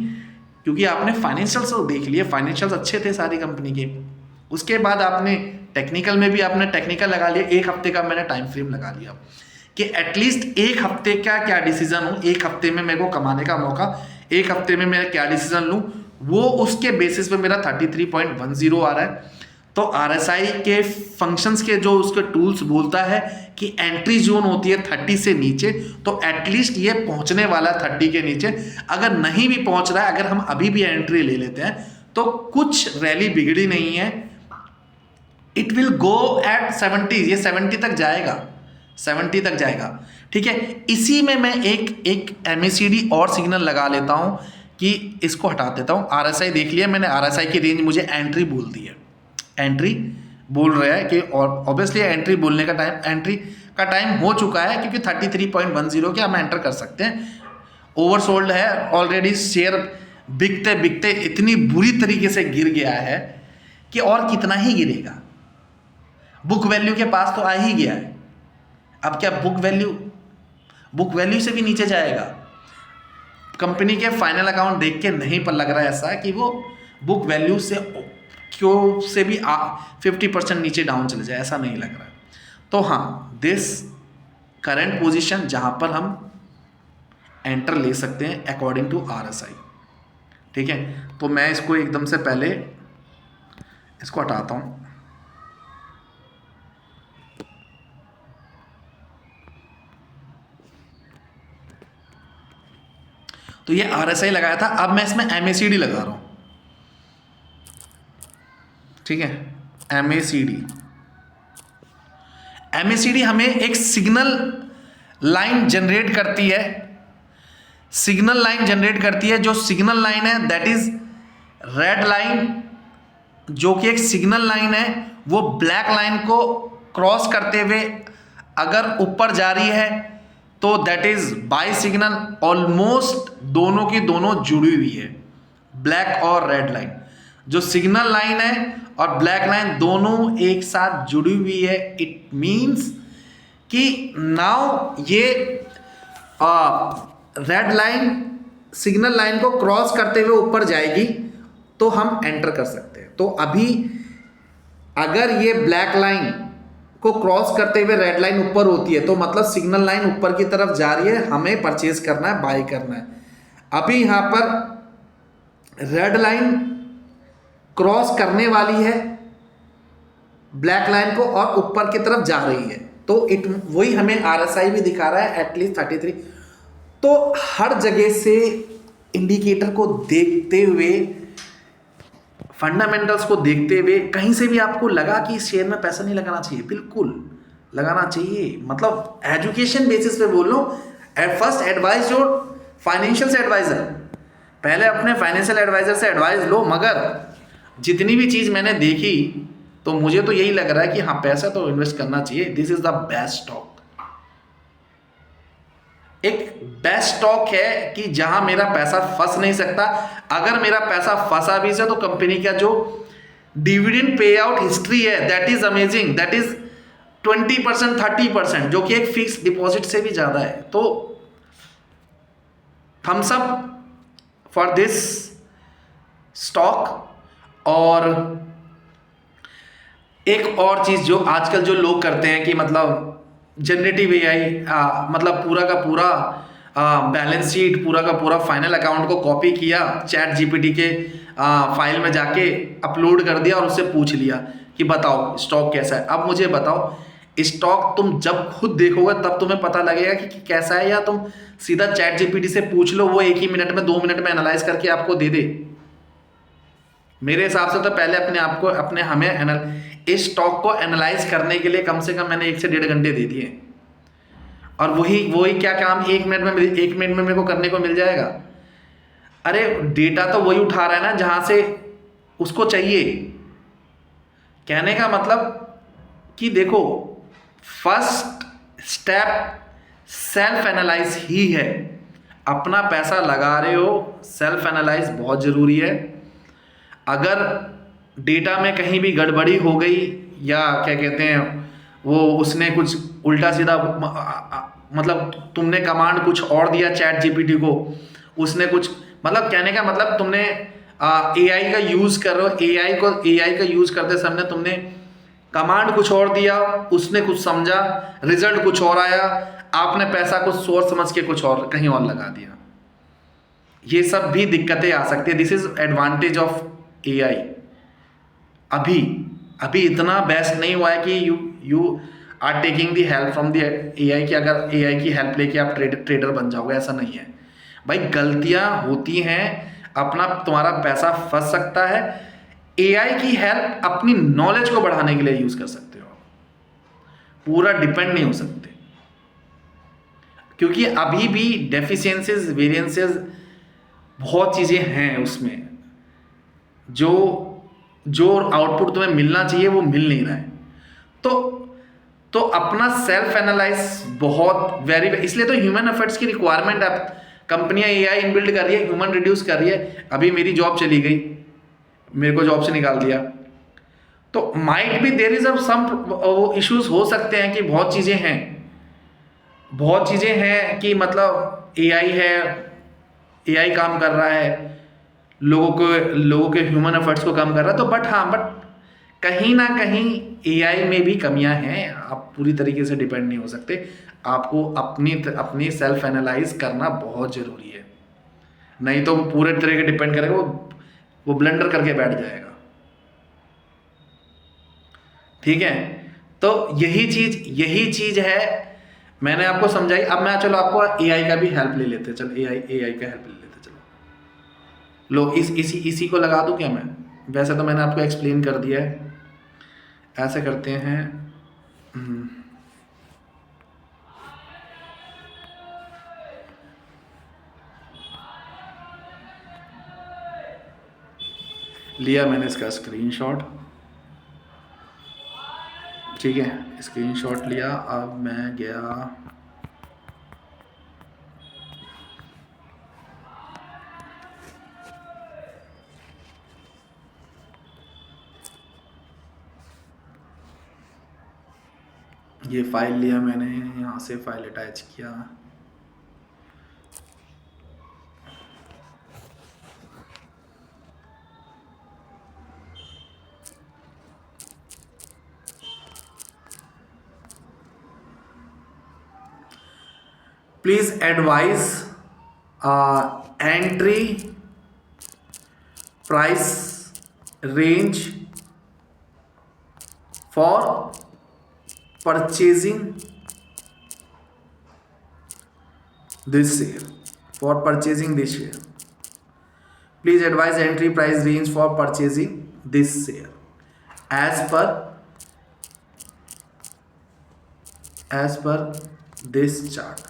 क्योंकि आपने फाइनेंशियल्स देख लिए, फाइनेंशियल्स अच्छे थे सारी कंपनी के। उसके बाद आपने टेक्निकल में भी आपने टेक्निकल लगा लिया, एक हफ्ते का मैंने टाइम फ्रेम लगा लिया कि एटलीस्ट एक हफ्ते का क्या डिसीजन हो, एक हफ्ते में मेरे को कमाने का मौका, एक हफ्ते में मैं क्या डिसीजन लूँ, वो उसके बेसिस पे मेरा 33.10 आ रहा है। तो RSI के फंक्शंस के जो उसके टूल्स बोलता है कि एंट्री जोन होती है 30 से नीचे, तो एटलीस्ट ये पहुंचने वाला 30 के नीचे। अगर नहीं भी पहुंच रहा है, अगर हम अभी भी एंट्री ले लेते हैं तो कुछ रैली बिगड़ी नहीं है, इट विल गो एट 70, ये 70 तक जाएगा, 70 तक जाएगा, ठीक है। इसी में मैं एक MACD और सिग्नल लगा लेता हूं कि इसको हटा देता हूं। RSI देख लिया मैंने, RSI की रेंज मुझे एंट्री बोल दी है, एंट्री बोल रहा है कि, और ऑब्वियसली एंट्री बोलने का टाइम, एंट्री का टाइम हो चुका है, क्योंकि 33.10 के हम एंटर कर सकते हैं। ओवरसोल्ड है ऑलरेडी, शेयर बिकते बिकते इतनी बुरी तरीके से गिर गया है कि और कितना ही गिरेगा, बुक वैल्यू के पास तो आ ही गया है। अब क्या बुक वैल्यू से भी नीचे जाएगा। कंपनी के फाइनल अकाउंट देख के नहीं पर लग रहा है ऐसा कि वो बुक वैल्यू से भी 50% नीचे डाउन चले जाए, ऐसा नहीं लग रहा है। तो हाँ, दिस करंट पोजीशन जहां पर हम एंटर ले सकते हैं अकॉर्डिंग टू RSI, ठीक है। तो मैं इसको एकदम से पहले इसको हटाता हूं। तो ये RSI लगाया था, अब मैं इसमें MACD लगा रहा हूं, ठीक है। MACD हमें एक सिग्नल लाइन जनरेट करती है, जो सिग्नल लाइन है दैट इज रेड लाइन, जो कि एक सिग्नल लाइन है, वो ब्लैक लाइन को क्रॉस करते हुए अगर ऊपर जा रही है तो that is buy signal. Almost दोनों की दोनों जुड़ी हुई है, ब्लैक और रेड लाइन, जो सिग्नल लाइन है और ब्लैक लाइन दोनों एक साथ जुड़ी हुई है। इट मींस कि नाउ ये रेड लाइन सिग्नल लाइन को क्रॉस करते हुए ऊपर जाएगी तो हम एंटर कर सकते हैं। तो अभी अगर ये ब्लैक लाइन को क्रॉस करते हुए रेड लाइन ऊपर होती है तो मतलब सिग्नल लाइन ऊपर की तरफ जा रही है, हमें परचेज करना है, बाय करना है। अभी यहां पर रेड लाइन क्रॉस करने वाली है ब्लैक लाइन को और ऊपर की तरफ जा रही है, तो वही हमें RSI भी दिखा रहा है एटलीस्ट 33। तो हर जगह से इंडिकेटर को देखते हुए, फंडामेंटल्स को देखते हुए, कहीं से भी आपको लगा कि इस शेयर में पैसा नहीं लगाना चाहिए, बिल्कुल लगाना चाहिए। मतलब एजुकेशन बेसिस पे बोल लो, first advice your financial advisor, पहले अपने फाइनेंशियल एडवाइजर से एडवाइस लो। मगर जितनी भी चीज़ मैंने देखी तो मुझे तो यही लग रहा है कि हाँ, पैसा तो इन्वेस्ट करना चाहिए। This is the best stock, एक बेस्ट स्टॉक है कि जहां मेरा पैसा फंस नहीं सकता। अगर मेरा पैसा फंसा भी से तो कंपनी का जो डिविडेंड पे आउट हिस्ट्री है that is amazing, that is 20%, 30%, जो कि एक फिक्स डिपॉजिट से भी ज्यादा है। तो thumbs up for this stock. और एक और चीज जो आजकल जो लोग करते हैं कि मतलब जनरेटिव AI, मतलब पूरा का पूरा बैलेंस शीट, पूरा का पूरा फाइनल अकाउंट को कॉपी किया, चैट GPT के फाइल में जाके अपलोड कर दिया और उससे पूछ लिया कि बताओ स्टॉक कैसा है। अब मुझे बताओ, स्टॉक तुम जब खुद देखोगे तब तुम्हें पता लगेगा कि कैसा है, या तुम सीधा चैट GPT से पूछ लो, वो 1 ही मिनट में 2 मिनट में एनालाइज करके आपको दे दे। मेरे हिसाब से तो पहले अपने आप को इस स्टॉक को एनालाइज करने के लिए कम से कम मैंने 1 से 1.5 घंटे दे दिए, और वही वही क्या काम 1 मिनट में मेरे को करने को मिल जाएगा। अरे डेटा तो वही उठा रहा है ना जहां से उसको चाहिए। कहने का मतलब कि देखो, फर्स्ट स्टेप सेल्फ एनालाइज ही है। अपना पैसा लगा रहे हो, सेल्फ एनालाइज बहुत ज़रूरी है। अगर डेटा में कहीं भी गड़बड़ी हो गई, या क्या कहते हैं वो, उसने कुछ उल्टा सीधा मतलब तुमने कमांड कुछ और दिया चैट जीपीटी को, उसने कुछ मतलब, कहने का मतलब तुमने एआई का यूज़ कर रहे हो, एआई का यूज़ करते समय तुमने कमांड कुछ और दिया, उसने कुछ समझा, रिजल्ट कुछ और आया, आपने पैसा कुछ सोच समझ के कुछ और कहीं और लगा दिया। ये सब भी दिक्कतें आ सकती है। This is advantage of AI. अभी अभी इतना बेस्ट नहीं हुआ है कि you are taking the help from the AI, कि अगर एआई की हेल्प लेके आप ट्रेडर बन जाओगे, ऐसा नहीं है भाई। गलतियां होती हैं, अपना तुम्हारा पैसा फंस सकता है। एआई की हेल्प अपनी नॉलेज को बढ़ाने के लिए यूज कर सकते हो, पूरा डिपेंड नहीं हो सकते, क्योंकि अभी भी डेफिशिएंसीज, वेरिएंसेस, बहुत चीजें हैं उसमें। जो आउटपुट तुम्हें मिलना चाहिए वो मिल नहीं रहा है। तो अपना सेल्फ एनालाइज बहुत वेरी, इसलिए तो ह्यूमन एफर्ट्स की रिक्वायरमेंट है। कंपनियां एआई इनबिल्ड कर रही है, ह्यूमन रिड्यूस कर रही है। अभी मेरी जॉब चली गई, मेरे को जॉब से निकाल दिया, तो might be there is some issues हो सकते हैं कि बहुत चीजें हैं कि मतलब एआई काम कर रहा है, लोगों के ह्यूमन एफर्ट्स को कम कर रहा है। तो बट कहीं ना कहीं एआई में भी कमियां हैं। आप पूरी तरीके से डिपेंड नहीं हो सकते। आपको अपनी सेल्फ एनालाइज करना बहुत जरूरी है, नहीं तो वो पूरे तरह के डिपेंड करेगा, वो ब्लंडर करके बैठ जाएगा। ठीक है, तो यही चीज है, मैंने आपको समझाई। अब मैं चलो आपको एआई का भी हेल्प ले लेते, चलो एआई का हेल्प ले लेते। चलो लो, इसी को लगा दूं क्या मैं? वैसे तो मैंने आपको एक्सप्लेन कर दिया है। ऐसे करते हैं, लिया मैंने इसका स्क्रीनशॉट। ठीक है, स्क्रीनशॉट लिया। अब मैं गया, ये फाइल लिया मैंने, यहाँ से फाइल अटैच किया। Please advise entry price range for purchasing this share, please advise entry price range for purchasing this share as per this chart।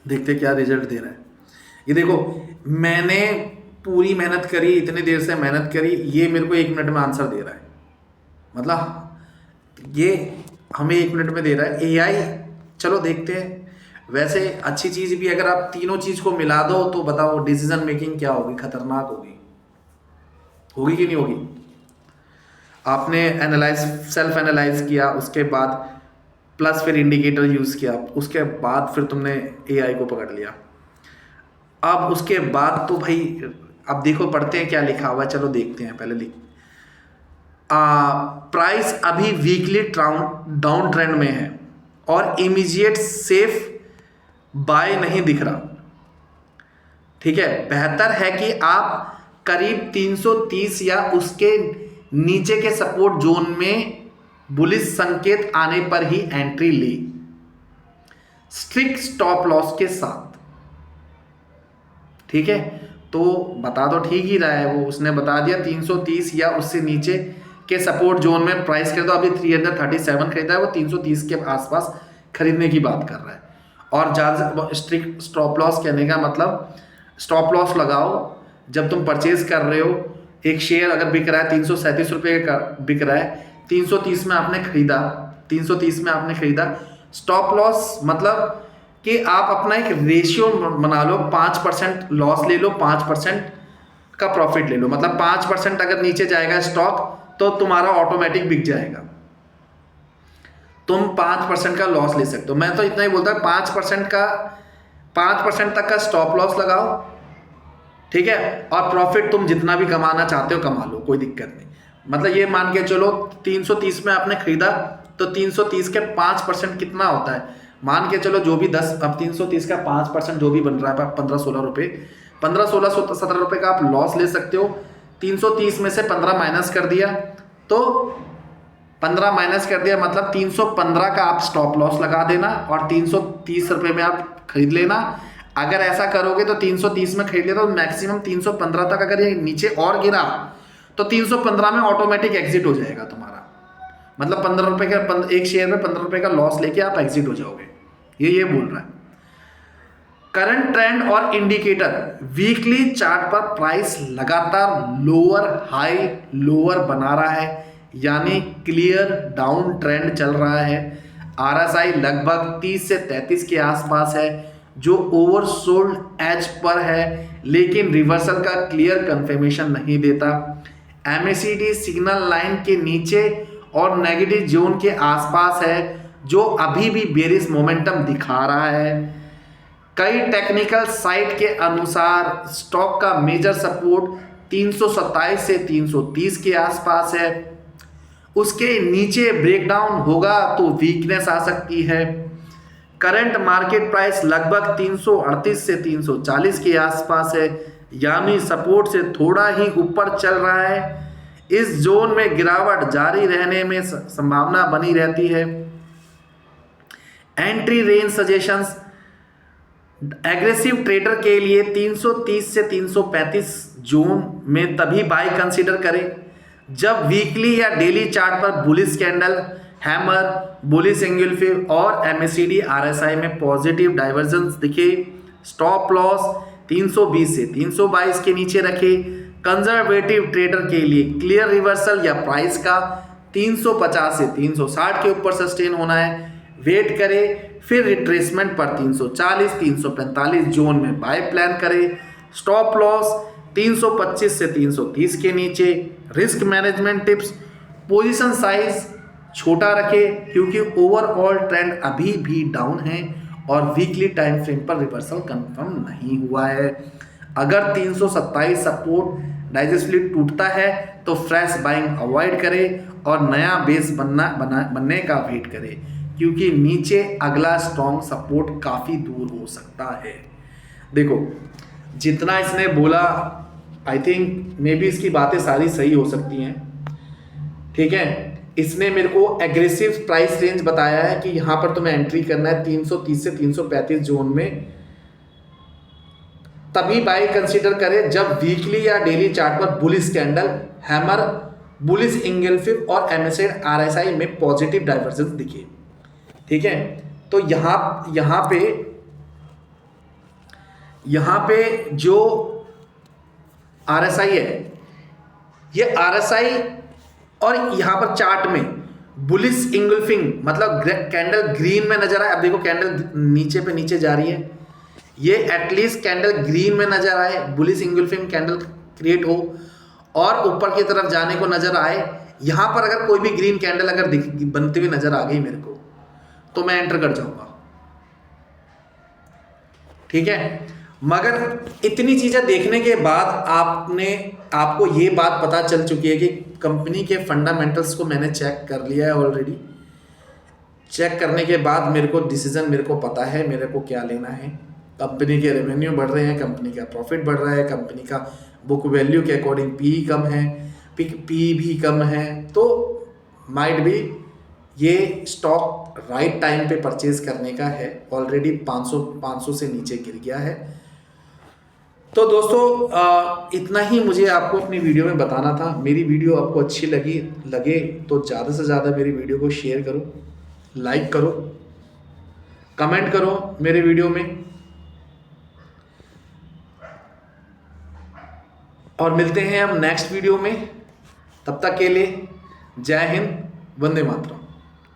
देखते क्या रिजल्ट दे रहा है। ये देखो, मैंने पूरी मेहनत करी, इतनी देर से मेहनत करी, ये मेरे को 1 मिनट में आंसर दे रहा है। मतलब ये हमें 1 मिनट में दे रहा है एआई। चलो देखते हैं। वैसे अच्छी चीज भी, अगर आप तीनों चीज को मिला दो तो बताओ डिसीजन मेकिंग क्या होगी, खतरनाक होगी कि नहीं होगी। आपने सेल्फ एनालाइज किया, उसके बाद प्लस फिर इंडिकेटर यूज किया, उसके बाद फिर तुमने एआई को पकड़ लिया। अब उसके बाद तो भाई, अब देखो पढ़ते हैं क्या लिखा हुआ है। चलो देखते हैं, पहले प्राइस अभी वीकली डाउन ट्रेंड में है और इमीडिएट सेफ बाय नहीं दिख रहा। ठीक है, बेहतर है कि आप करीब 330 या उसके नीचे के सपोर्ट जोन में बुलिश संकेत आने पर ही एंट्री ले, स्ट्रिक्ट स्टॉप लॉस के साथ। ठीक है, तो बता तो ठीक ही रहा है वो, उसने बता दिया 330 या उससे नीचे के सपोर्ट जोन में प्राइस खरीदो। अभी 337 खरीदा है, वो 330 के आसपास खरीदने की बात कर रहा है। और ज़्यादा स्ट्रिक्ट स्टॉप लॉस कहने का मतलब, स्टॉप लॉस लगाओ जब तुम परचेज कर रहे हो। एक शेयर अगर बिक रहा है 337 रुपये का बिक रहा है, 330 में आपने खरीदा, 330 में आपने खरीदा, स्टॉप लॉस मतलब कि आप अपना एक रेशियो बना लो, 5% लॉस ले लो, 5% का प्रॉफिट ले लो। मतलब 5% अगर नीचे जाएगा स्टॉक तो तुम्हारा ऑटोमेटिक बिक जाएगा, तुम 5% का लॉस ले सकते हो। मैं तो इतना ही बोलता हूँ, 5% तक का स्टॉप लॉस लगाओ, ठीक है, और प्रॉफिट तुम जितना भी कमाना चाहते हो कमा लो, कोई दिक्कत नहीं। मतलब ये मान के चलो 330 में आपने खरीदा तो 330 के 5% कितना होता है, मान के चलो जो भी 10, अब 330 का 5% जो भी बन रहा है 15-16 रुपये, 15-16-17 रुपये का आप लॉस ले सकते हो। 330 में से 15 माइनस कर दिया तो 15 माइनस कर दिया मतलब 315 का आप स्टॉप लॉस लगा देना और 330 रुपये में आप खरीद लेना। अगर ऐसा करोगे तो 330 में खरीद लेना तो मैक्सिमम 315 तक अगर ये नीचे और गिरा तो 315 में ऑटोमेटिक एग्जिट हो जाएगा तुम्हारा। मतलब 15 रुपये का, एक शेयर में 15 रुपये का लॉस लेके आप एग्जिट हो जाओगे, ये बोल रहा है। करंट ट्रेंड और इंडिकेटर, वीकली चार्ट पर प्राइस लगातार लोअर हाई लोअर बना रहा है, यानी क्लियर डाउन ट्रेंड चल रहा है। आरएसआई लगभग 30 से 33 के आसपास है, जो ओवरसोल्ड एज पर है, लेकिन रिवर्सल का क्लियर कंफर्मेशन नहीं देता। एमएसीडी सिग्नल लाइन के नीचे और नेगेटिव जोन के आसपास है, जो अभी भी बेरिश मोमेंटम दिखा रहा है। कई टेक्निकल साइट के अनुसार स्टॉक का मेजर सपोर्ट 327 से 330 के आसपास है, उसके नीचे ब्रेकडाउन होगा तो वीकनेस आ सकती है। करंट मार्केट प्राइस लगभग 338 से 340 के आसपास है, यानी सपोर्ट से थोड़ा ही ऊपर चल रहा है। इस जोन में गिरावट जारी रहने में संभावना बनी रहती है। Entry range suggestions, aggressive trader के लिए 330 से 335 जोन में तभी बाय कंसीडर करें जब वीकली या डेली चार्ट पर बुलिश कैंडल, हैमर, बुलिश एंगुलफिव और एमएसीडी आरएसआई में पॉजिटिव डाइवर्जेंस दिखे। स्टॉप लॉस 320 से 322 के नीचे रखे। कंजर्वेटिव ट्रेडर के लिए क्लियर रिवर्सल या प्राइस का 350 से 360 के ऊपर सस्टेन होना है, वेट करें, फिर रिट्रेसमेंट पर 340 345 जोन में बाय प्लान करें। स्टॉप लॉस 325 से 330 के नीचे। Risk management tips, position size छोटा रखे क्योंकि ओवरऑल ट्रेंड अभी भी डाउन है और वीकली टाइम फ्रेम पर रिवर्सल कंफर्म नहीं हुआ है। अगर 327 सपोर्ट डाइजेस्टली टूटता है तो फ्रेश बाइंग अवॉइड करें और नया बेस बनने का वेट करें, क्योंकि नीचे अगला स्ट्रॉन्ग सपोर्ट काफ़ी दूर हो सकता है। देखो जितना इसने बोला, आई थिंक मे बी इसकी बातें सारी सही हो सकती हैं, ठीक है। इसने मेरे को एग्रेसिव प्राइस रेंज बताया है कि यहाँ पर तुम्हें एंट्री करना है 330 से 335 जोन में, तभी बाय कंसीडर करें जब वीकली या डेली चार्ट पर बुलिश कैंडल, हैमर, बुलिश एंगल्फिव और एमएसआई आरएसआई में पॉजिटिव डाइवर्जेंस दिखे, ठीक है। तो यहाँ पे जो आरएसआई है, ये आरएसआई और यहाँ पर चार्ट में बुलिश इंगल्फिंग मतलब कैंडल ग्रीन में नजर आए। अब देखो कैंडल नीचे जा रही है, ये एटलीस्ट कैंडल ग्रीन में नजर आए, बुलिश इंगल्फिंग कैंडल क्रिएट हो और ऊपर की तरफ जाने को नजर आए। यहाँ पर अगर कोई भी ग्रीन कैंडल अगर बनती हुई नजर आ गई मेरे को तो मैं एंटर कर जाऊंगा, ठीक है। मगर इतनी चीजें देखने के बाद आपको ये बात पता चल चुकी है कि कंपनी के फंडामेंटल्स को मैंने चेक कर लिया है ऑलरेडी। चेक करने के बाद मेरे को पता है मेरे को क्या लेना है। कंपनी के रेवेन्यू बढ़ रहे हैं, कंपनी का प्रॉफिट बढ़ रहा है, कंपनी का बुक वैल्यू के अकॉर्डिंग पीई कम है, पी भी कम है, तो माइट भी ये स्टॉक राइट टाइम पे परचेज करने का है। ऑलरेडी 500 से नीचे गिर गया है। तो दोस्तों इतना ही मुझे आपको अपनी वीडियो में बताना था। मेरी वीडियो आपको अच्छी लगे तो ज़्यादा से ज़्यादा मेरी वीडियो को शेयर करो, लाइक करो, कमेंट करो मेरे वीडियो में, और मिलते हैं हम नेक्स्ट वीडियो में। तब तक के लिए जय हिंद, वंदे मातरम।